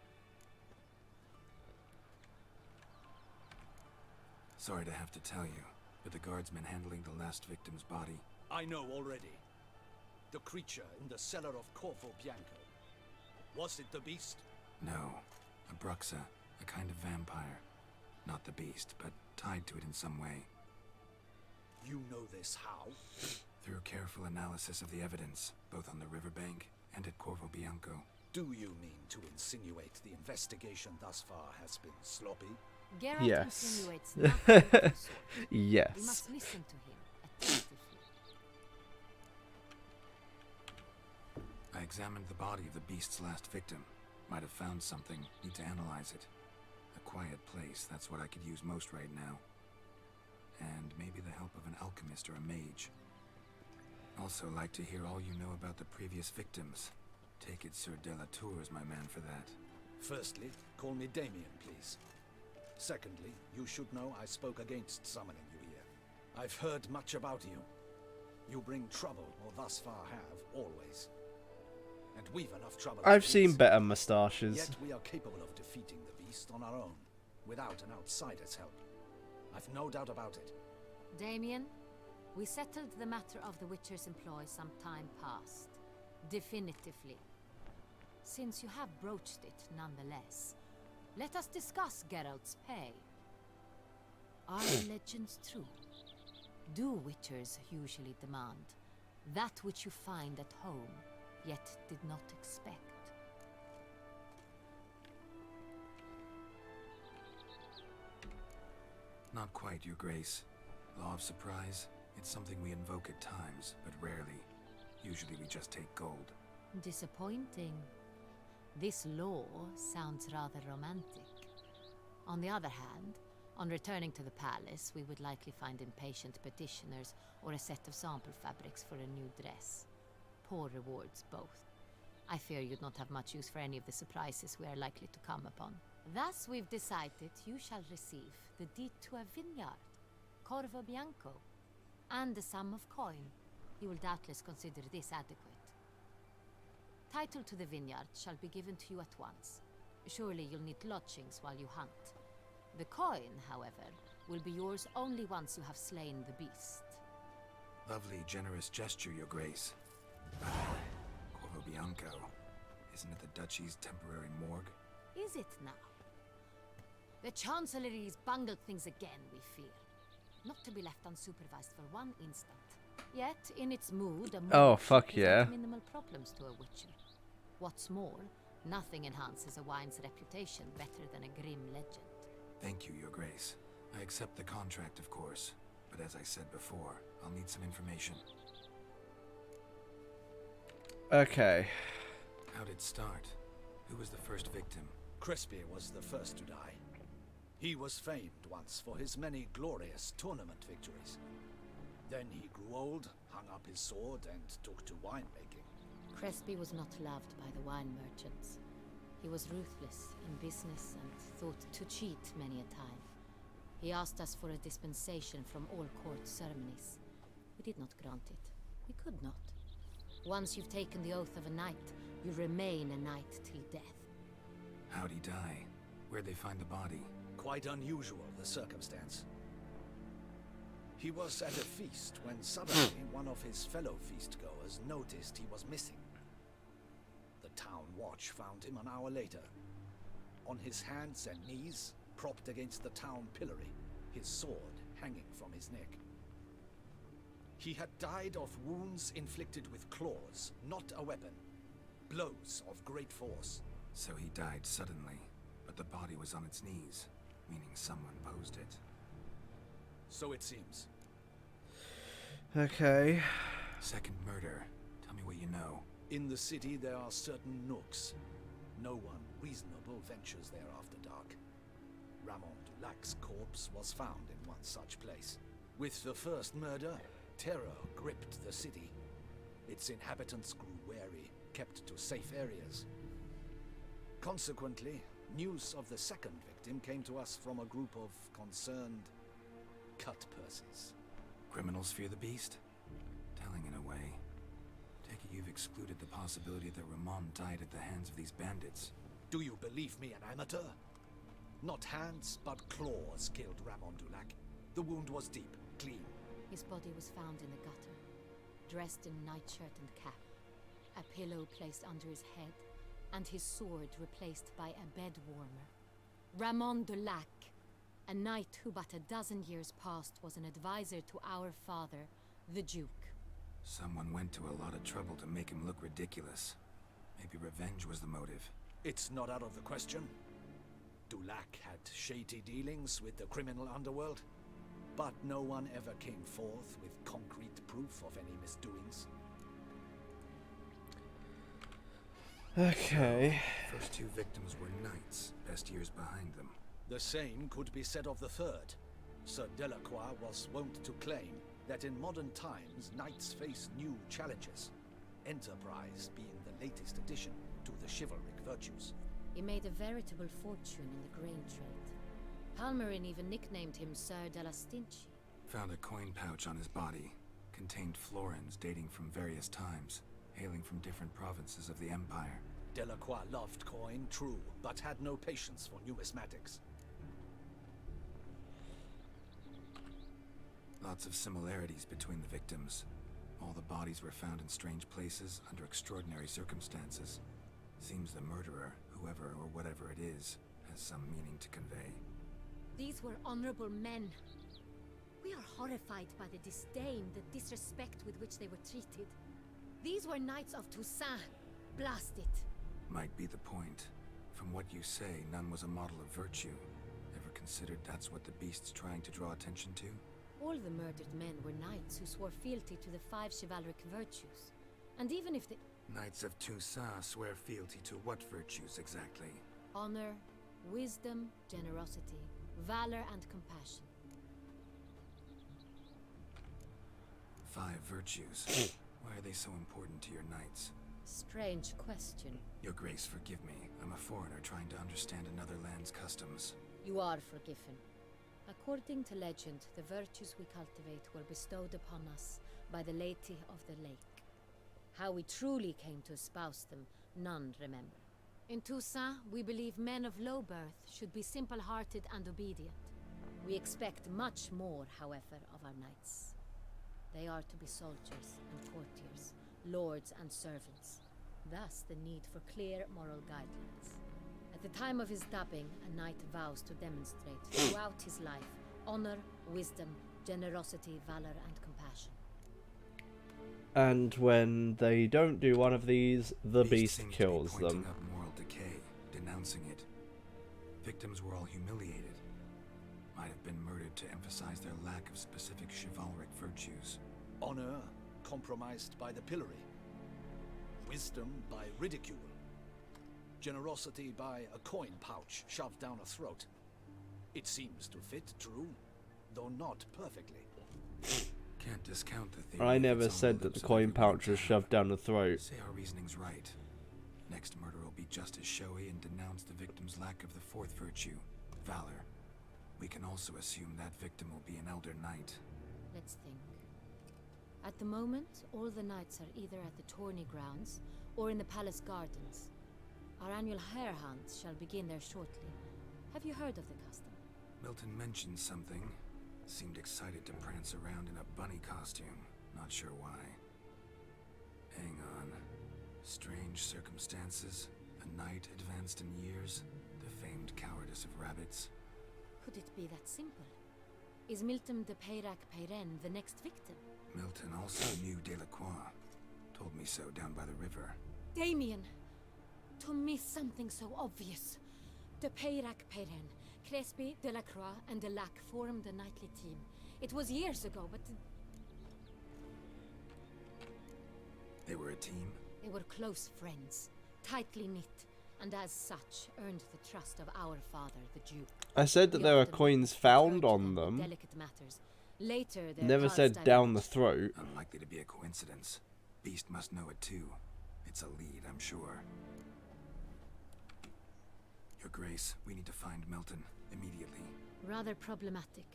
Sorry to have to tell you, but the guardsman handling the last victim's body... I know already. The creature in the cellar of Corvo Bianco. Was it the beast? No. A bruxa, a kind of vampire. Not the beast, but tied to it in some way. You know this how? Through careful analysis of the evidence, both on the riverbank and at Corvo Bianco. Do you mean to insinuate the investigation thus far has been sloppy? Geralt Yes. insinuates nothing of the sort. Yes. We must listen to him attentively. I examined the body of the beast's last victim. Might have found something. Need to analyze it. A quiet place, that's what I could use most right now. And maybe the help of an alchemist or a mage. Also like to hear all you know about the previous victims. Take it Sir Delatour is my man for that. Firstly, call me Damien, please. Secondly, you should know I spoke against summoning you here. I've heard much about you. You bring trouble, or thus far have, always. And we've enough trouble. I've seen better moustaches. Yet we are capable of defeating the beast on our own, without an outsider's help. I've no doubt about it. Damien, we settled the matter of the Witcher's employ some time past. Definitively. Since you have broached it nonetheless, let us discuss Geralt's pay. Are the legends true? Do Witchers usually demand that which you find at home, yet did not expect? Not quite, Your Grace. Law of surprise, it's something we invoke at times, but rarely. Usually we just take gold. Disappointing. This law sounds rather romantic. On the other hand, on returning to the palace, we would likely find impatient petitioners or a set of sample fabrics for a new dress. Poor rewards both. I fear you'd not have much use for any of the surprises we are likely to come upon. Thus we've decided you shall receive the deed to a vineyard, Corvo Bianco, and a sum of coin. You will doubtless consider this adequate. Title to the vineyard shall be given to you at once. Surely you'll need lodgings while you hunt. The coin, however, will be yours only once you have slain the beast. Lovely, generous gesture, Your Grace. Corvo Bianco. Isn't it the Duchy's temporary morgue? Is it now? The Chancellery's bungled things again, we fear. Not to be left unsupervised for one instant. Yet, in its mood, a Oh, fuck presents yeah. minimal problems to a Witcher. What's more, nothing enhances a wine's reputation better than a grim legend. Thank you, Your Grace. I accept the contract, of course. But as I said before, I'll need some information. Okay. How'd it start? Who was the first victim? Crespi was the first to die. He was famed once for his many glorious tournament victories. Then he grew old, hung up his sword, and took to winemaking. Crespi was not loved by the wine merchants. He was ruthless in business and thought to cheat many a time. He asked us for a dispensation from all court ceremonies. We did not grant it. We could not. Once you've taken the oath of a knight, you remain a knight till death. How'd he die? Where'd they find the body? Quite unusual, the circumstance. He was at a feast when suddenly one of his fellow feastgoers noticed he was missing. The town watch found him an hour later. On his hands and knees, propped against the town pillory, his sword hanging from his neck. He had died of wounds inflicted with claws, not a weapon. Blows of great force. So he died suddenly, but the body was on its knees, meaning someone posed it. So it seems. Okay. Second murder. Tell me what you know. In the city there are certain nooks. No one reasonable ventures there after dark. Ramon Dulac's corpse was found in one such place. With the first murder, terror gripped the city. Its inhabitants grew wary, kept to safe areas. Consequently, news of the second victim came to us from a group of concerned cut-purses. Criminals fear the beast? Telling in a way. Take it you've excluded the possibility that Ramon died at the hands of these bandits. Do you believe me an amateur? Not hands, but claws killed Ramon Dulac. The wound was deep, clean. His body was found in the gutter, dressed in nightshirt and cap, a pillow placed under his head, and his sword replaced by a bed warmer. Ramon de Lac, a knight who but a dozen years past was an advisor to our father, the Duke. Someone went to a lot of trouble to make him look ridiculous. Maybe revenge was the motive. It's not out of the question. Dulac had shady dealings with the criminal underworld, but no one ever came forth with concrete proof of any misdoings. Okay. First two victims were knights, best years behind them. The same could be said of the third. Sir Delacroix was wont to claim that in modern times knights face new challenges, enterprise being the latest addition to the chivalric virtues. He made a veritable fortune in the grain trade. Palmerin even nicknamed him Sir de la Stinchi. Found a coin pouch on his body. Contained florins dating from various times, hailing from different provinces of the Empire. Delacroix loved coin, true, but had no patience for numismatics. Lots of similarities between the victims. All the bodies were found in strange places under extraordinary circumstances. Seems the murderer, whoever or whatever it is, has some meaning to convey. These were honorable men. We are horrified by the disdain, the disrespect with which they were treated. These were knights of Toussaint. Blast it. Might be the point. From what you say, none was a model of virtue. Ever considered that's what the beast's trying to draw attention to? All the murdered men were knights who swore fealty to the 5 chivalric virtues. And even if the Knights of Toussaint swear fealty to what virtues exactly? honor, wisdom, generosity, valor, and compassion. 5 virtues. Why are they so important to your knights? Strange question. Your Grace, forgive me. I'm a foreigner trying to understand another land's customs. You are forgiven. According to legend, the virtues we cultivate were bestowed upon us by the Lady of the Lake. How we truly came to espouse them, none remember. In Toussaint, we believe men of low birth should be simple-hearted and obedient. We expect much more, however, of our knights. They are to be soldiers and courtiers, lords and servants. Thus, the need for clear moral guidelines. At the time of his dubbing, a knight vows to demonstrate throughout his life honor, wisdom, generosity, valor, and compassion. And when they don't do one of these, the beast kills them. Pointing up moral decay, denouncing it. Victims were all humiliated. Might have been murdered to emphasize their lack of specific chivalric virtues. Honor compromised by the pillory. Wisdom by ridicule. Generosity by a coin pouch shoved down a throat. It seems to fit, true, though not perfectly. Can't discount the theory. I never said that the coin pouch was shoved down the throat. Say our reasoning's right. Next murder will be just as showy and denounce the victim's lack of the 4th virtue, valor. We can also assume that victim will be an elder knight. Let's think. At the moment, all the knights are either at the tourney grounds or in the palace gardens. Our annual hare hunt shall begin there shortly. Have you heard of the custom? Milton mentioned something. Seemed excited to prance around in a bunny costume. Not sure why. Hang on. Strange circumstances. A knight advanced in years. The famed cowardice of rabbits. Could it be that simple? Is Milton de Peyrac Peyren the next victim? Milton also knew Delacroix. Told me so down by the river. Damien! To miss something so obvious. De Peyrac Peyren, Crespi, Delacroix, and Delac formed a knightly team. It was years ago, but They were a team? they were close friends, tightly knit, and as such earned the trust of our father, the Duke. I said that there are coins found on them. Delicate matters. Later, their Never paths said down the diverged. throat. Unlikely to be a coincidence. Beast must know it too. It's a lead, I'm sure. Your Grace, we need to find Milton immediately. Rather problematic.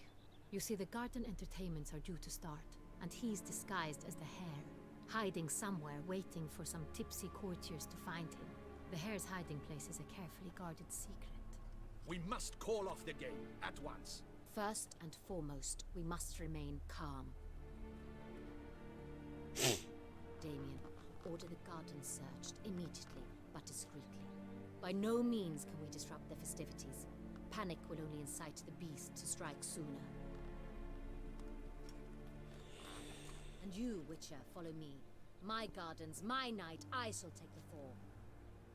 You see, the garden entertainments are due to start, and he's disguised as the hare, hiding somewhere, waiting for some tipsy courtiers to find him. The hare's hiding place is a carefully guarded secret. We must call off the game at once. First and foremost, we must remain calm. Damien, order the garden searched immediately, but discreetly. By no means can we disrupt the festivities. Panic will only incite the beast to strike sooner. And you, Witcher, follow me. My gardens, my night, I shall take the fall.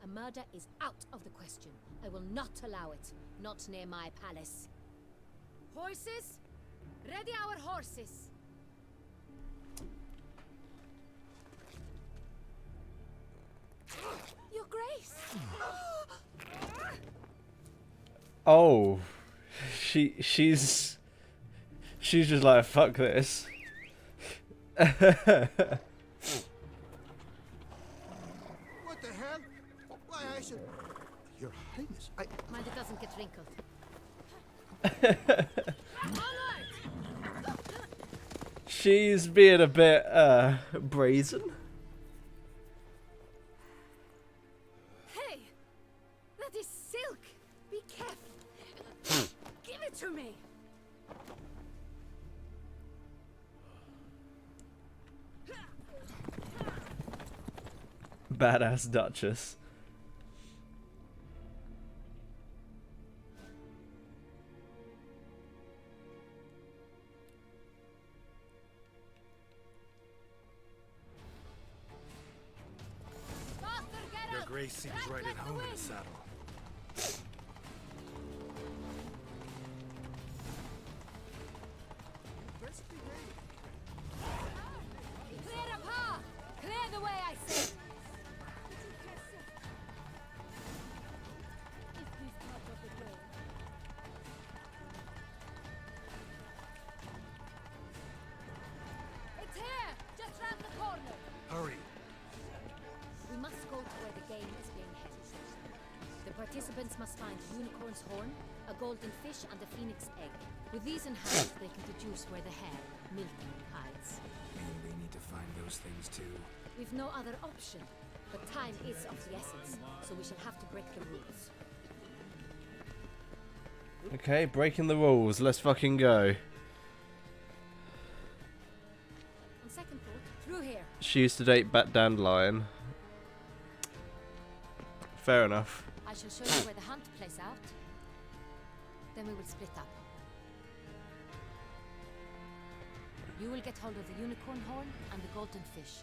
A murder is out of the question. I will not allow it. Not near my palace. Horses? Ready our horses! Your Grace! Oh, she's just like, fuck this. What the hell? Why, I should... Your Highness, Mind it doesn't get wrinkled. She's being a bit brazen. Hey! That is silk! Be careful! Give it to me! Badass Duchess. Your Grace seems right at home in the saddle. Clear the path! Clear the way, I say! It's here! Just round the corner! Hurry. We must go to where the game is being held. The participants must find a unicorn's horn, a golden fish, and a phoenix egg. With these in hand, they can deduce where the hare, Milton, hides. And we need to find those things too. We've no other option, but time is of the essence, so we shall have to break the rules. Okay, breaking the rules. Let's fucking go. On second thought, through here. She used to date Bat Dandelion. Fair enough. I shall show you where the hunt plays out. Then we will split up. You will get hold of the unicorn horn and the golden fish,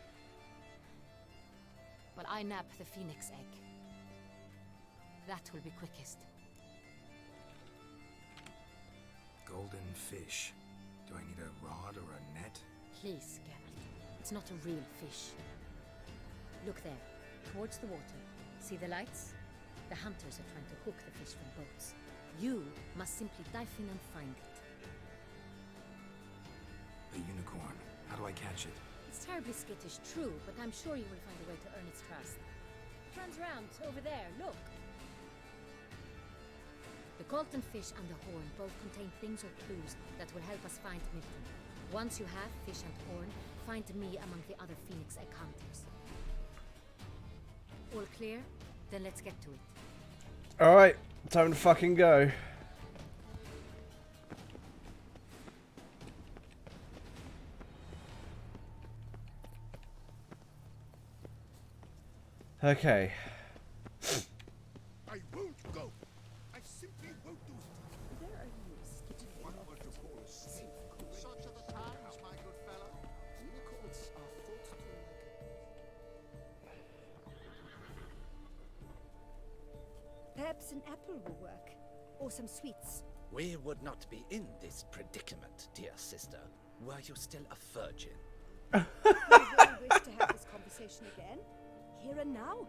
while I nab the phoenix egg. That will be quickest. Golden fish. Do I need a rod or a net? Please, Geralt. It's not a real fish. Look there, towards the water. See the lights? The hunters are trying to hook the fish from boats. You must simply dive in and find it. The unicorn. How do I catch it? It's terribly skittish, true, but I'm sure you will find a way to earn its trust. Turns round, over there, look. The golden fish and the horn both contain things or clues that will help us find Milton. Once you have fish and horn, find me among the other phoenix egg hunters. All clear? Then let's get to it. Alright, time to fucking go. Okay. I won't go. I simply won't do it. There are you, skittish One word to call a snake. Such are the times, my good fellow. Unicorns are thought to Perhaps an apple will work. Or some sweets. We would not be in this predicament, dear sister, were you still a virgin. You really wish to have this conversation again? Here and now?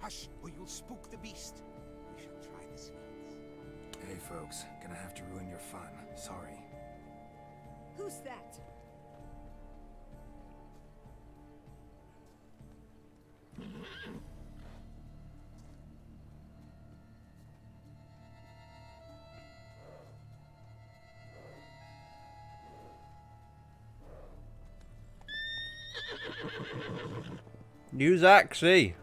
Hush, or you'll spook the beast. We shall try the sweets. Hey folks, gonna have to ruin your fun. Sorry. Who's that? Use Axie.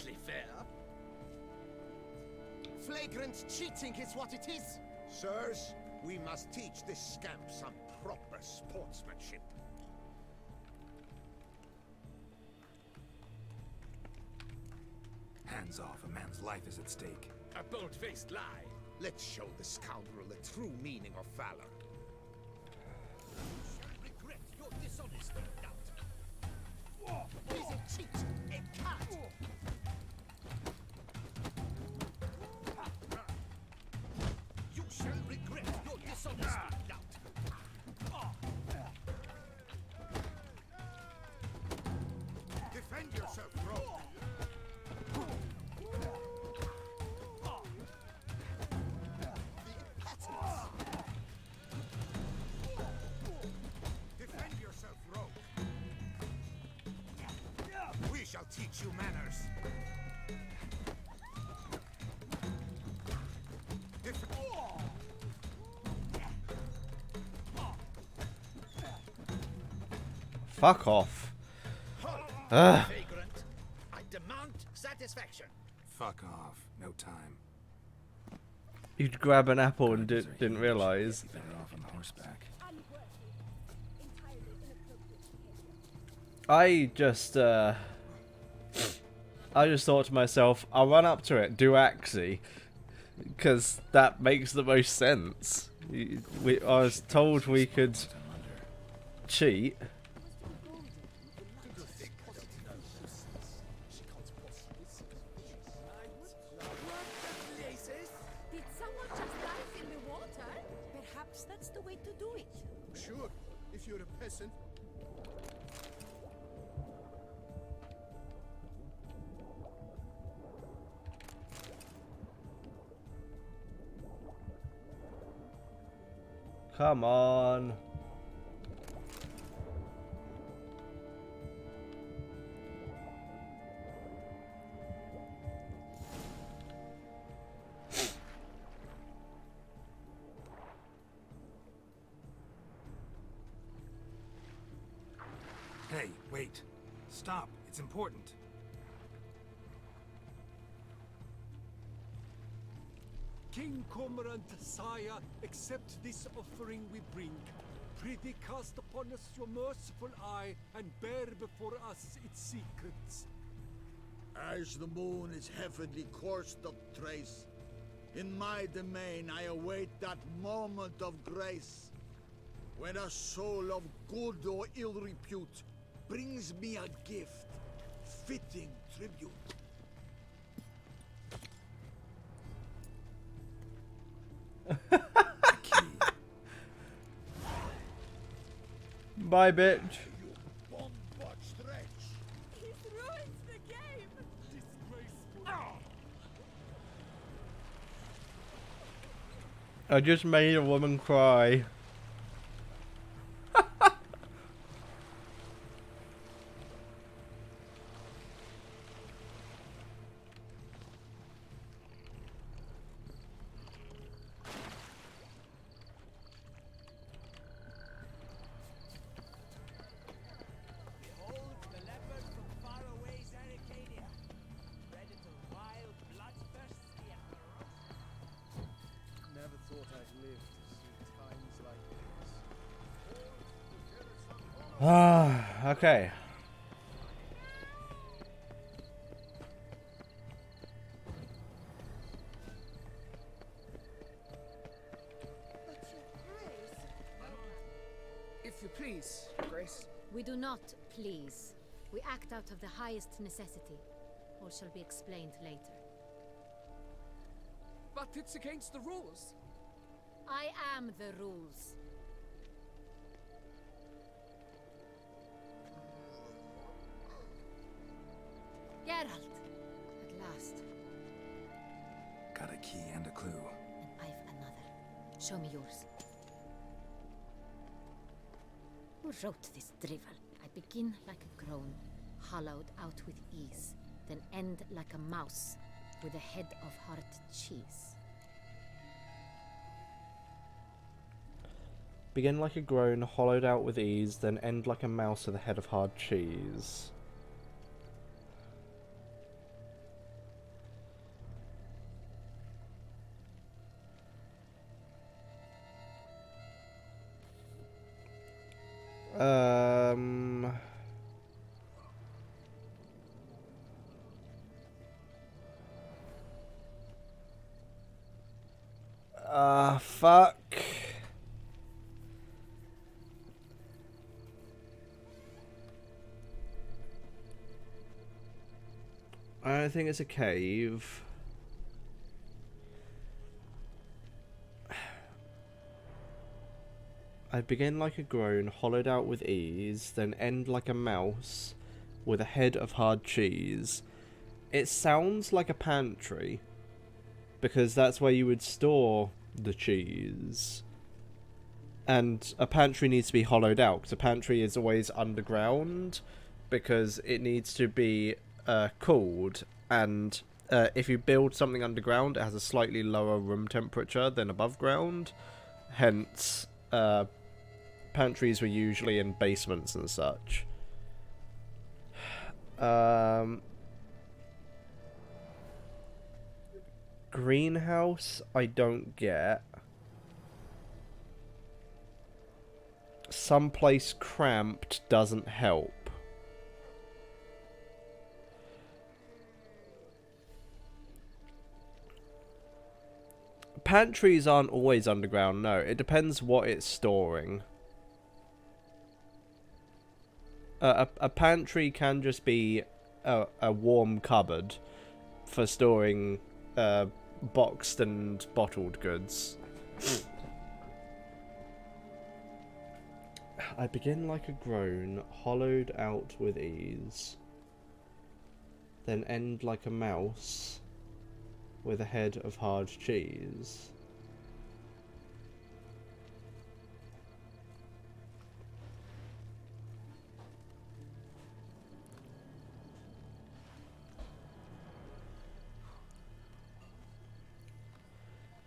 exactly fair. Flagrant cheating is what it is. Sirs, we must teach this scamp some proper sportsmanship. Hands off, a man's life is at stake. A bold-faced lie. Let's show the scoundrel the true meaning of valor. You shall regret your dishonesty, doubt. He's a cheat, a cad. You shall regret your dishonesty, doubt. Defend yourself, rogue. Defend yourself, rogue. We shall teach you manners. Fuck off. Vagrant, I demand satisfaction. Fuck off. No time. You'd grab an apple and didn't realise. Better off on horseback. I just thought to myself, I'll run up to it, do Axie, because that makes the most sense. I was told we could cheat. Did someone just dive in the water? Perhaps that's the way to do it. Sure, if you're a peasant. Come on. Hey, wait. Stop. It's important. King Cormorant, sire, accept this offering we bring. Prithee cast upon us your merciful eye, and bear before us its secrets. As the moon is heavenly coursed of trace, in my domain I await that moment of grace, when a soul of good or ill repute brings me a gift, fitting tribute. Bye, bitch. He's ruined the game! I just made a woman cry. Never thought I'd live to see times like this. Ah, okay. If you please, Grace. We do not please. We act out of the highest necessity. All shall be explained later. But it's against the rules. I am the rules. Geralt! At last. Got a key and a clue. And I've another. Show me yours. Who wrote this drivel? I begin like a groan, hollowed out with ease, then end like a mouse, with a head of hard cheese. Begin like a groan, hollowed out with ease, then end like a mouse with a head of hard cheese. Fuck. I don't think it's a cave. I begin like a groan, hollowed out with ease, then end like a mouse, with a head of hard cheese. It sounds like a pantry, because that's where you would store the cheese. And a pantry needs to be hollowed out, because a pantry is always underground, because it needs to be cooled, and if you build something underground, it has a slightly lower room temperature than above ground. Hence, pantries were usually in basements and such. Greenhouse, I don't get. Someplace cramped doesn't help. Pantries aren't always underground, no. It depends what it's storing. A pantry can just be a warm cupboard for storing boxed and bottled goods. I begin like a groan, hollowed out with ease, then end like a mouse with a head of hard cheese.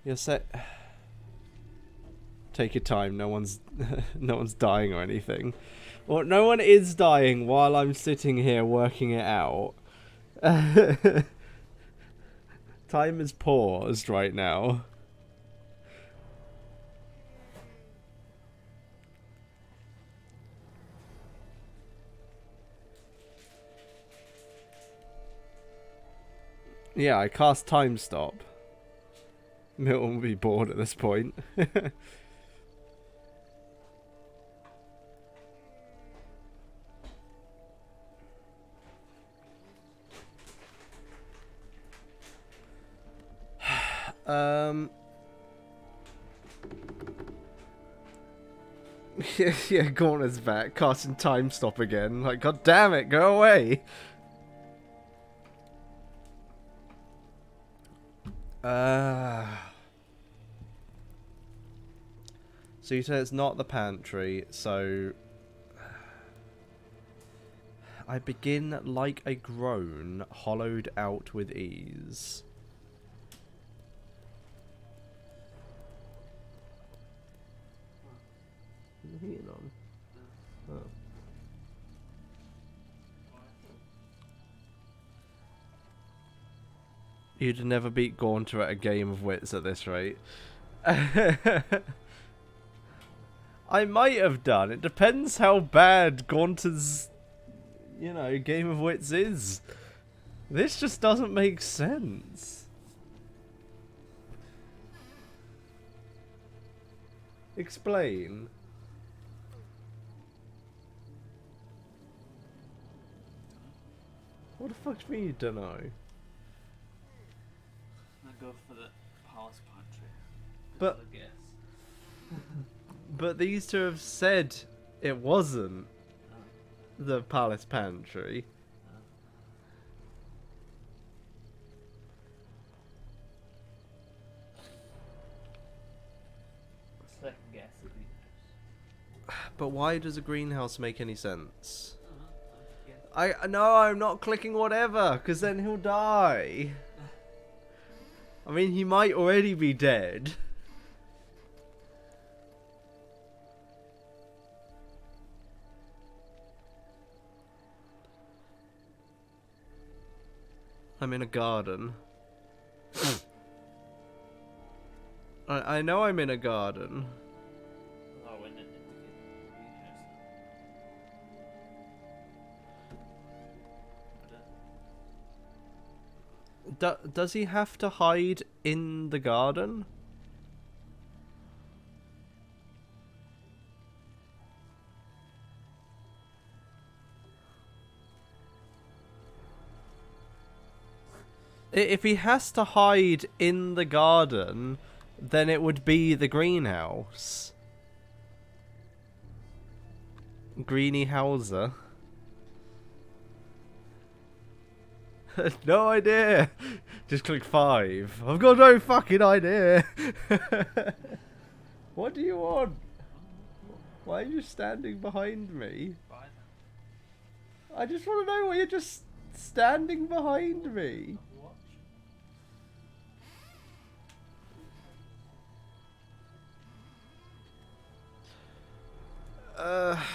You're set. Take your time. No one's no one's dying or anything. Well, no one is dying while I'm sitting here working it out. Time is paused right now. Yeah, I cast time stop. Milton will be bored at this point. Yeah, Gorner's back, casting time stop again. Like, god damn it, go away. So you say it's not the pantry, so I begin like a groan, hollowed out with ease. Is the heating on? Oh. You'd never beat Gaunter at a game of wits at this rate. I might have done. It depends how bad Gaunter's, you know, game of wits is. This just doesn't make sense. Explain. What the fuck do you mean you don't know? I go for the palace pantry. But but these two have said it wasn't the palace pantry. Second guess the greenhouse. But why does a greenhouse make any sense? No, I'm not clicking whatever, because then he'll die. I mean, he might already be dead. I'm in a garden. I know I'm in a garden. Oh, I went in the greenhouse. Does he have to hide in the garden? If he has to hide in the garden, then it would be the greenhouse. Greenie Hauser. No idea. Just click 5. I've got no fucking idea. What do you want? Why are you standing behind me? I just want to know why you're just standing behind me. Um...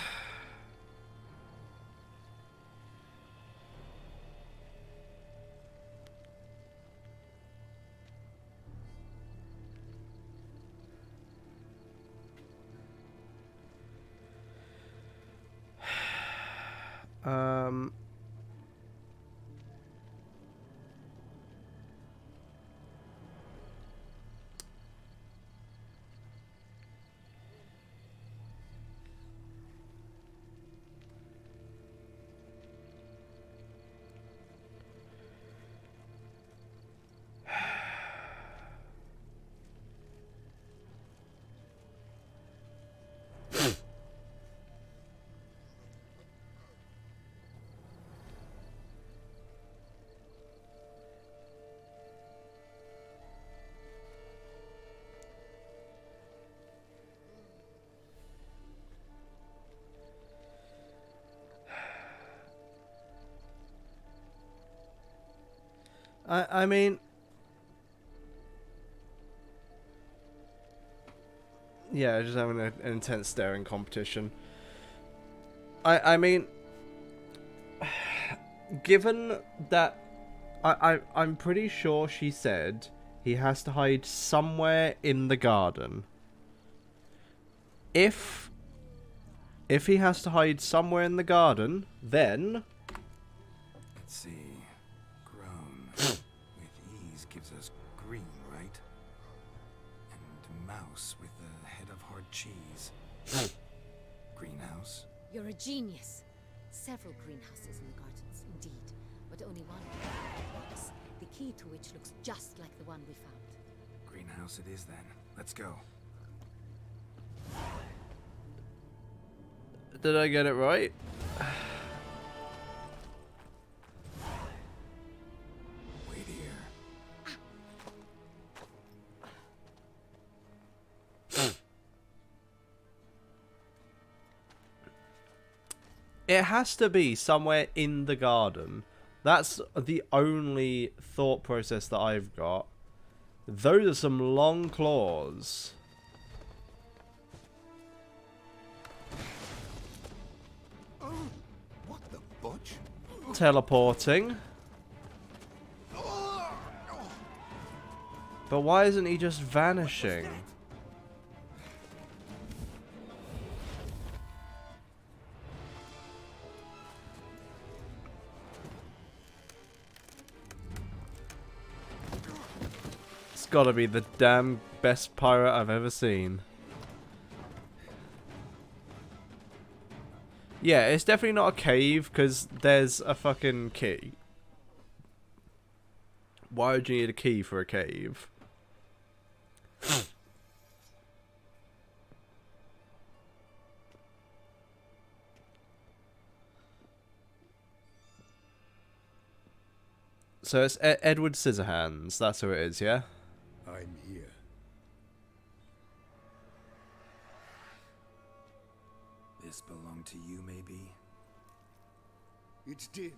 I mean, yeah, just having an intense staring competition. I mean, given that I'm pretty sure she said he has to hide somewhere in the garden. If he has to hide somewhere in the garden, then Let's see. Grown with ease gives us green, right? And mouse with the head of hard cheese. Greenhouse. You're a genius. Several greenhouses in the gardens, indeed, but only one works. The key to which looks just like the one we found. Greenhouse it is then. Let's go. did I get it right? Wait here. It has to be somewhere in the garden. That's the only thought process that I've got. Those are some long claws. What the butch? Teleporting. But why isn't he just vanishing? It's gotta be the damn best pirate I've ever seen. Yeah, it's definitely not a cave because there's a fucking key. Why would you need a key for a cave? So it's Edward Scissorhands. That's who it is, yeah? I'm here. This belonged to you, maybe? It did,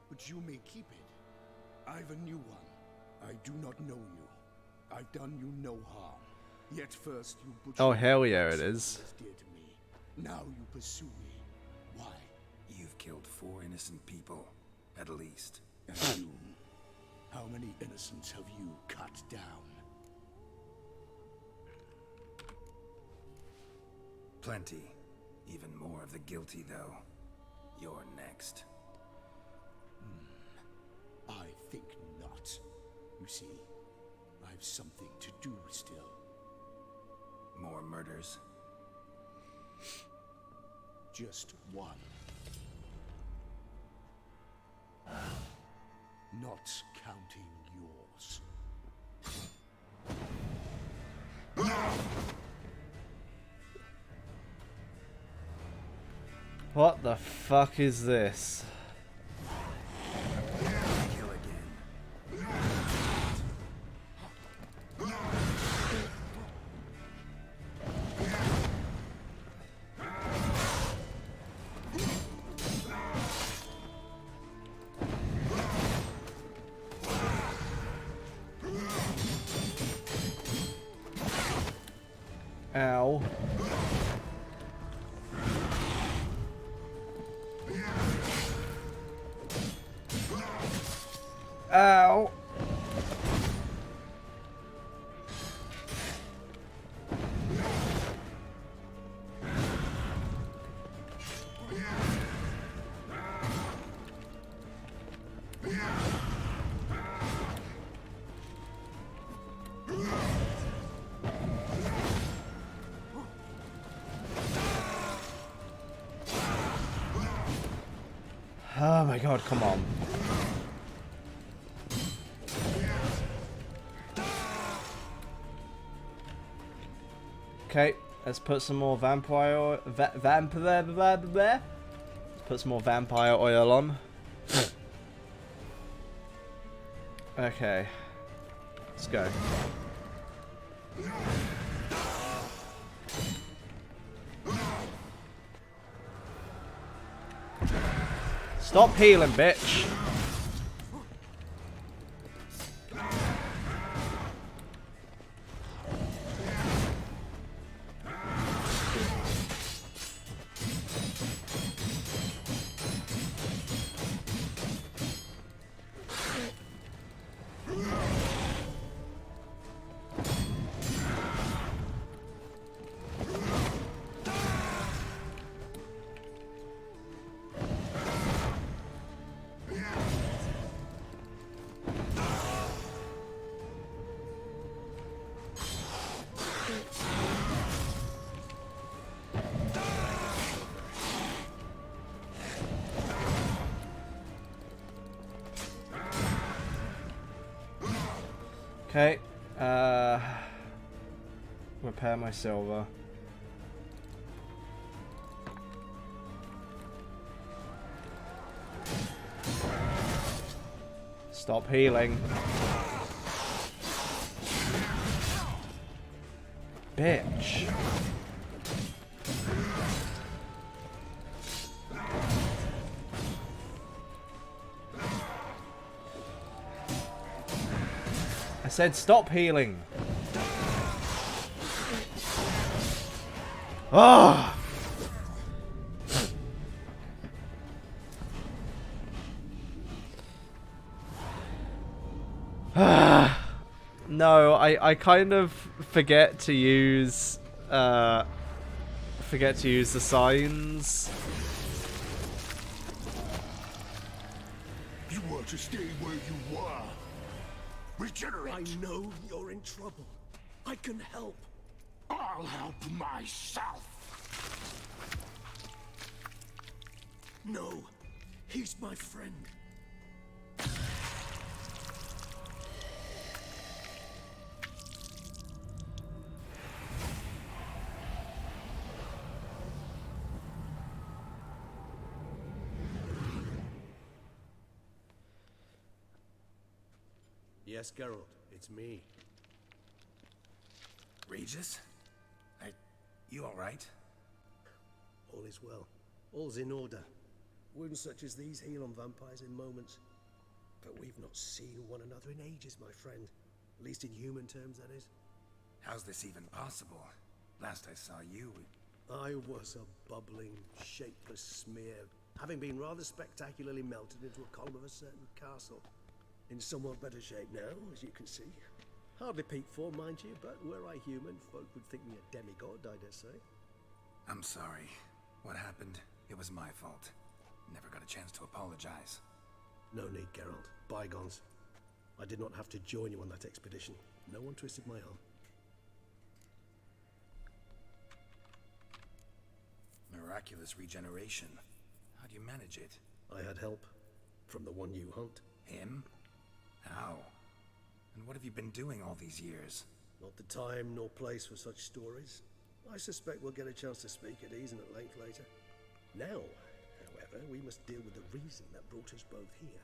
but you may keep it. I've a new one. I do not know you. I've done you no harm. Yet first you butchered. Oh hell yeah, it is. Dear to me. Now you pursue me. Why? You've killed 4 innocent people, at least. And you? How many innocents have you cut down? Plenty. Even more of the guilty, though. You're next. I think not. You see, I've something to do still. More murders? Just one. Not counting yours. What the fuck is this? Ow. Ow. Oh my god, come on. Okay, let's put some more vampire let's put some more vampire oil on. Okay. Let's go. Stop healing, bitch. Okay, repair my silver. Stop healing. Bitch. I said stop healing. Ah! No, I kind of forget to use the signs. You want to stay where you are. Regenerate. I know you're in trouble. I can help. I'll help myself. No, he's my friend. Yes, Geralt, it's me. Regis? You alright? All is well. All's in order. Wounds such as these heal on vampires in moments. But we've not seen one another in ages, my friend. At least in human terms, that is. How's this even possible? Last I saw you... I was a bubbling, shapeless smear, having been rather spectacularly melted into a column of a certain castle. In somewhat better shape now, as you can see. Hardly peak form, mind you, but were I human, folk would think me a demigod, I dare say. I'm sorry. What happened, it was my fault. Never got a chance to apologize. No need, Geralt. Bygones. I did not have to join you on that expedition. No one twisted my arm. Miraculous regeneration. How do you manage it? I had help. From the one you hunt. Him? How? And what have you been doing all these years? Not the time nor place for such stories. I suspect we'll get a chance to speak at ease and at length later. Now, however, we must deal with the reason that brought us both here.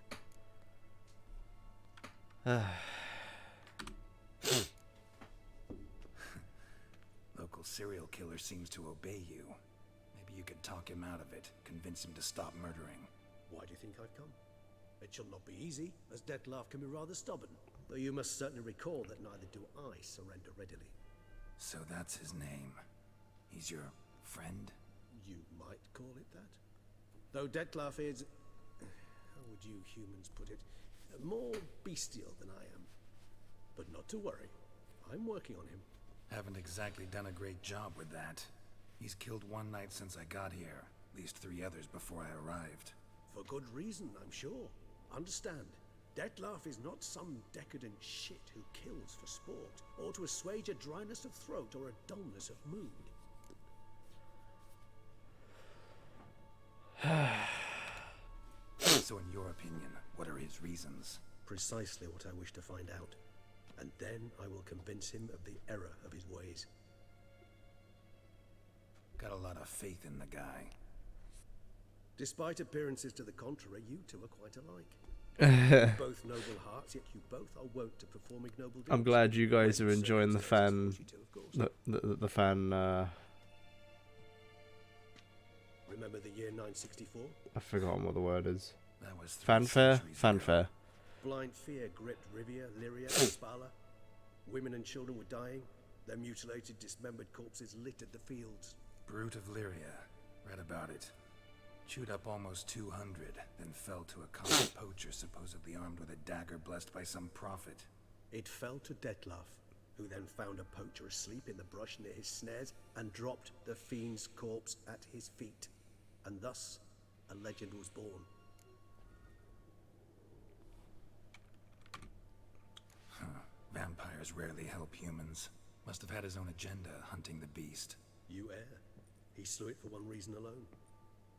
Local serial killer seems to obey you. Maybe you could talk him out of it, convince him to stop murdering. Why do you think I've come? It shall not be easy, as Dettlaff can be rather stubborn. Though you must certainly recall that neither do I surrender readily. So that's his name. He's your friend? You might call it that. Though Dettlaff is, how would you humans put it, more bestial than I am. But not to worry, I'm working on him. Haven't exactly done a great job with that. He's killed one knight since I got here, at least 3 others before I arrived. For good reason, I'm sure. Understand, Dettlaff is not some decadent shit who kills for sport, or to assuage a dryness of throat or a dullness of mood. So in your opinion, what are his reasons? Precisely what I wish to find out. And then I will convince him of the error of his ways. Got a lot of faith in the guy. Despite appearances to the contrary, you two are quite alike. Both noble hearts, yet you both are wont to perform ignoble deeds. I'm glad you guys are enjoying the fan... The fan... Remember the year 964? I've forgotten what the word is. That was 3 fanfare? centuries Fanfare. ago. Blind fear gripped Rivia, Lyria, and Spala. Women and children were dying. Their mutilated, dismembered corpses littered the fields. Brute of Lyria. Read about it. Chewed up almost 200, then fell to a common poacher supposedly armed with a dagger blessed by some prophet. It fell to Dettlaff, who then found a poacher asleep in the brush near his snares and dropped the fiend's corpse at his feet. And thus, a legend was born. Vampires rarely help humans. Must have had his own agenda, hunting the beast. You err. He slew it for one reason alone.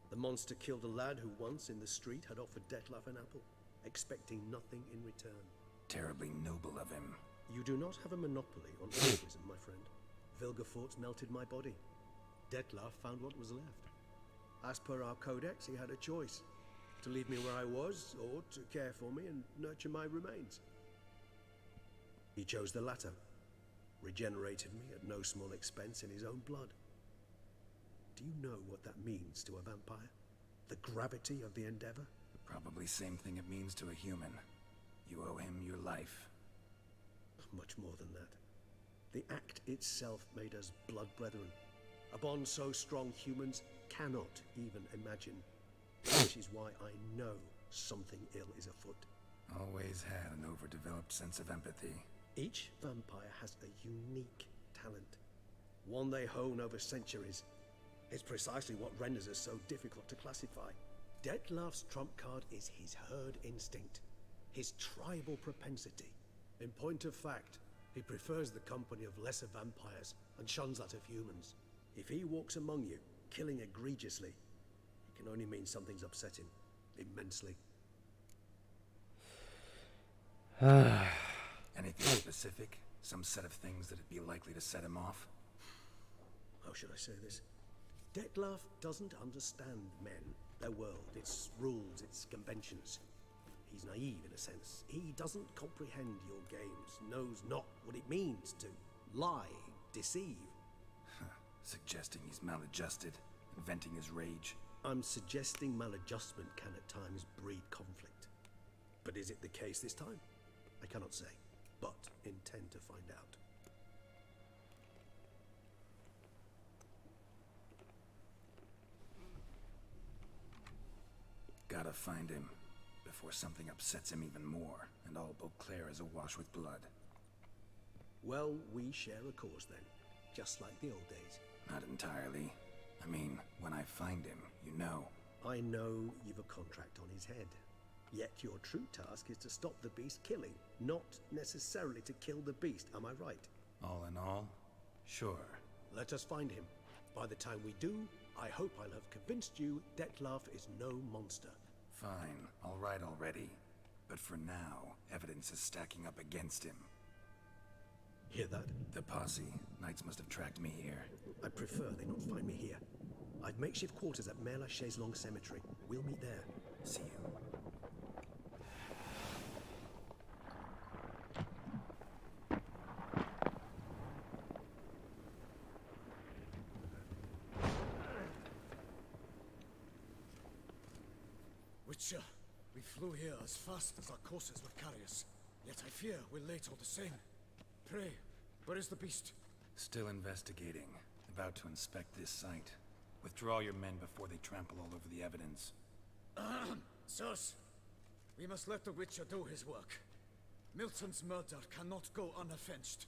The monster killed a lad who once in the street had offered Dettlaff an apple, expecting nothing in return. Terribly noble of him. You do not have a monopoly on altruism, my friend. Vilgefortz melted my body. Dettlaff found what was left. As per our codex, he had a choice. To leave me where I was, or to care for me and nurture my remains. He chose the latter. Regenerated me at no small expense in his own blood. Do you know what that means to a vampire? The gravity of the endeavor? Probably same thing it means to a human. You owe him your life. Much more than that. The act itself made us blood brethren. A bond so strong humans cannot even imagine. Which is why I know something ill is afoot. Always had an overdeveloped sense of empathy. Each vampire has a unique talent. One they hone over centuries. It's precisely what renders us so difficult to classify. Dettlaff's trump card is his herd instinct. His tribal propensity. In point of fact, he prefers the company of lesser vampires and shuns that of humans. If he walks among you, killing egregiously, it can only mean something's upset him immensely. Anything specific? Some set of things that'd be likely to set him off? How should I say this? Dettlaff doesn't understand men, their world, its rules, its conventions. He's naive in a sense. He doesn't comprehend your games, knows not what it means to lie, deceive. Suggesting he's maladjusted, venting his rage. I'm suggesting maladjustment can at times breed conflict. But is it the case this time? I cannot say, but intend to find out. Gotta find him, before something upsets him even more, and all Beauclair is awash with blood. Well, we share a cause then, just like the old days. Not entirely. I mean, when I find him, you know. I know you've a contract on his head. Yet your true task is to stop the beast killing, not necessarily to kill the beast, am I right? All in all, sure. Let us find him. By the time we do, I hope I'll have convinced you Dettlaff is no monster. Fine, all right already. But for now, evidence is stacking up against him. Hear that? The posse. Knights must have tracked me here. I prefer they not find me here. I've makeshift quarters at Mère la Chaise-Longue Cemetery. We'll meet there. See you. Witcher, we flew here as fast as our courses would carry us. Yet I fear we're late all the same. Pray, where is the beast? Still investigating. About to inspect this site. Withdraw your men before they trample all over the evidence. Sirs, we must let the Witcher do his work. Milton's murder cannot go unavenged.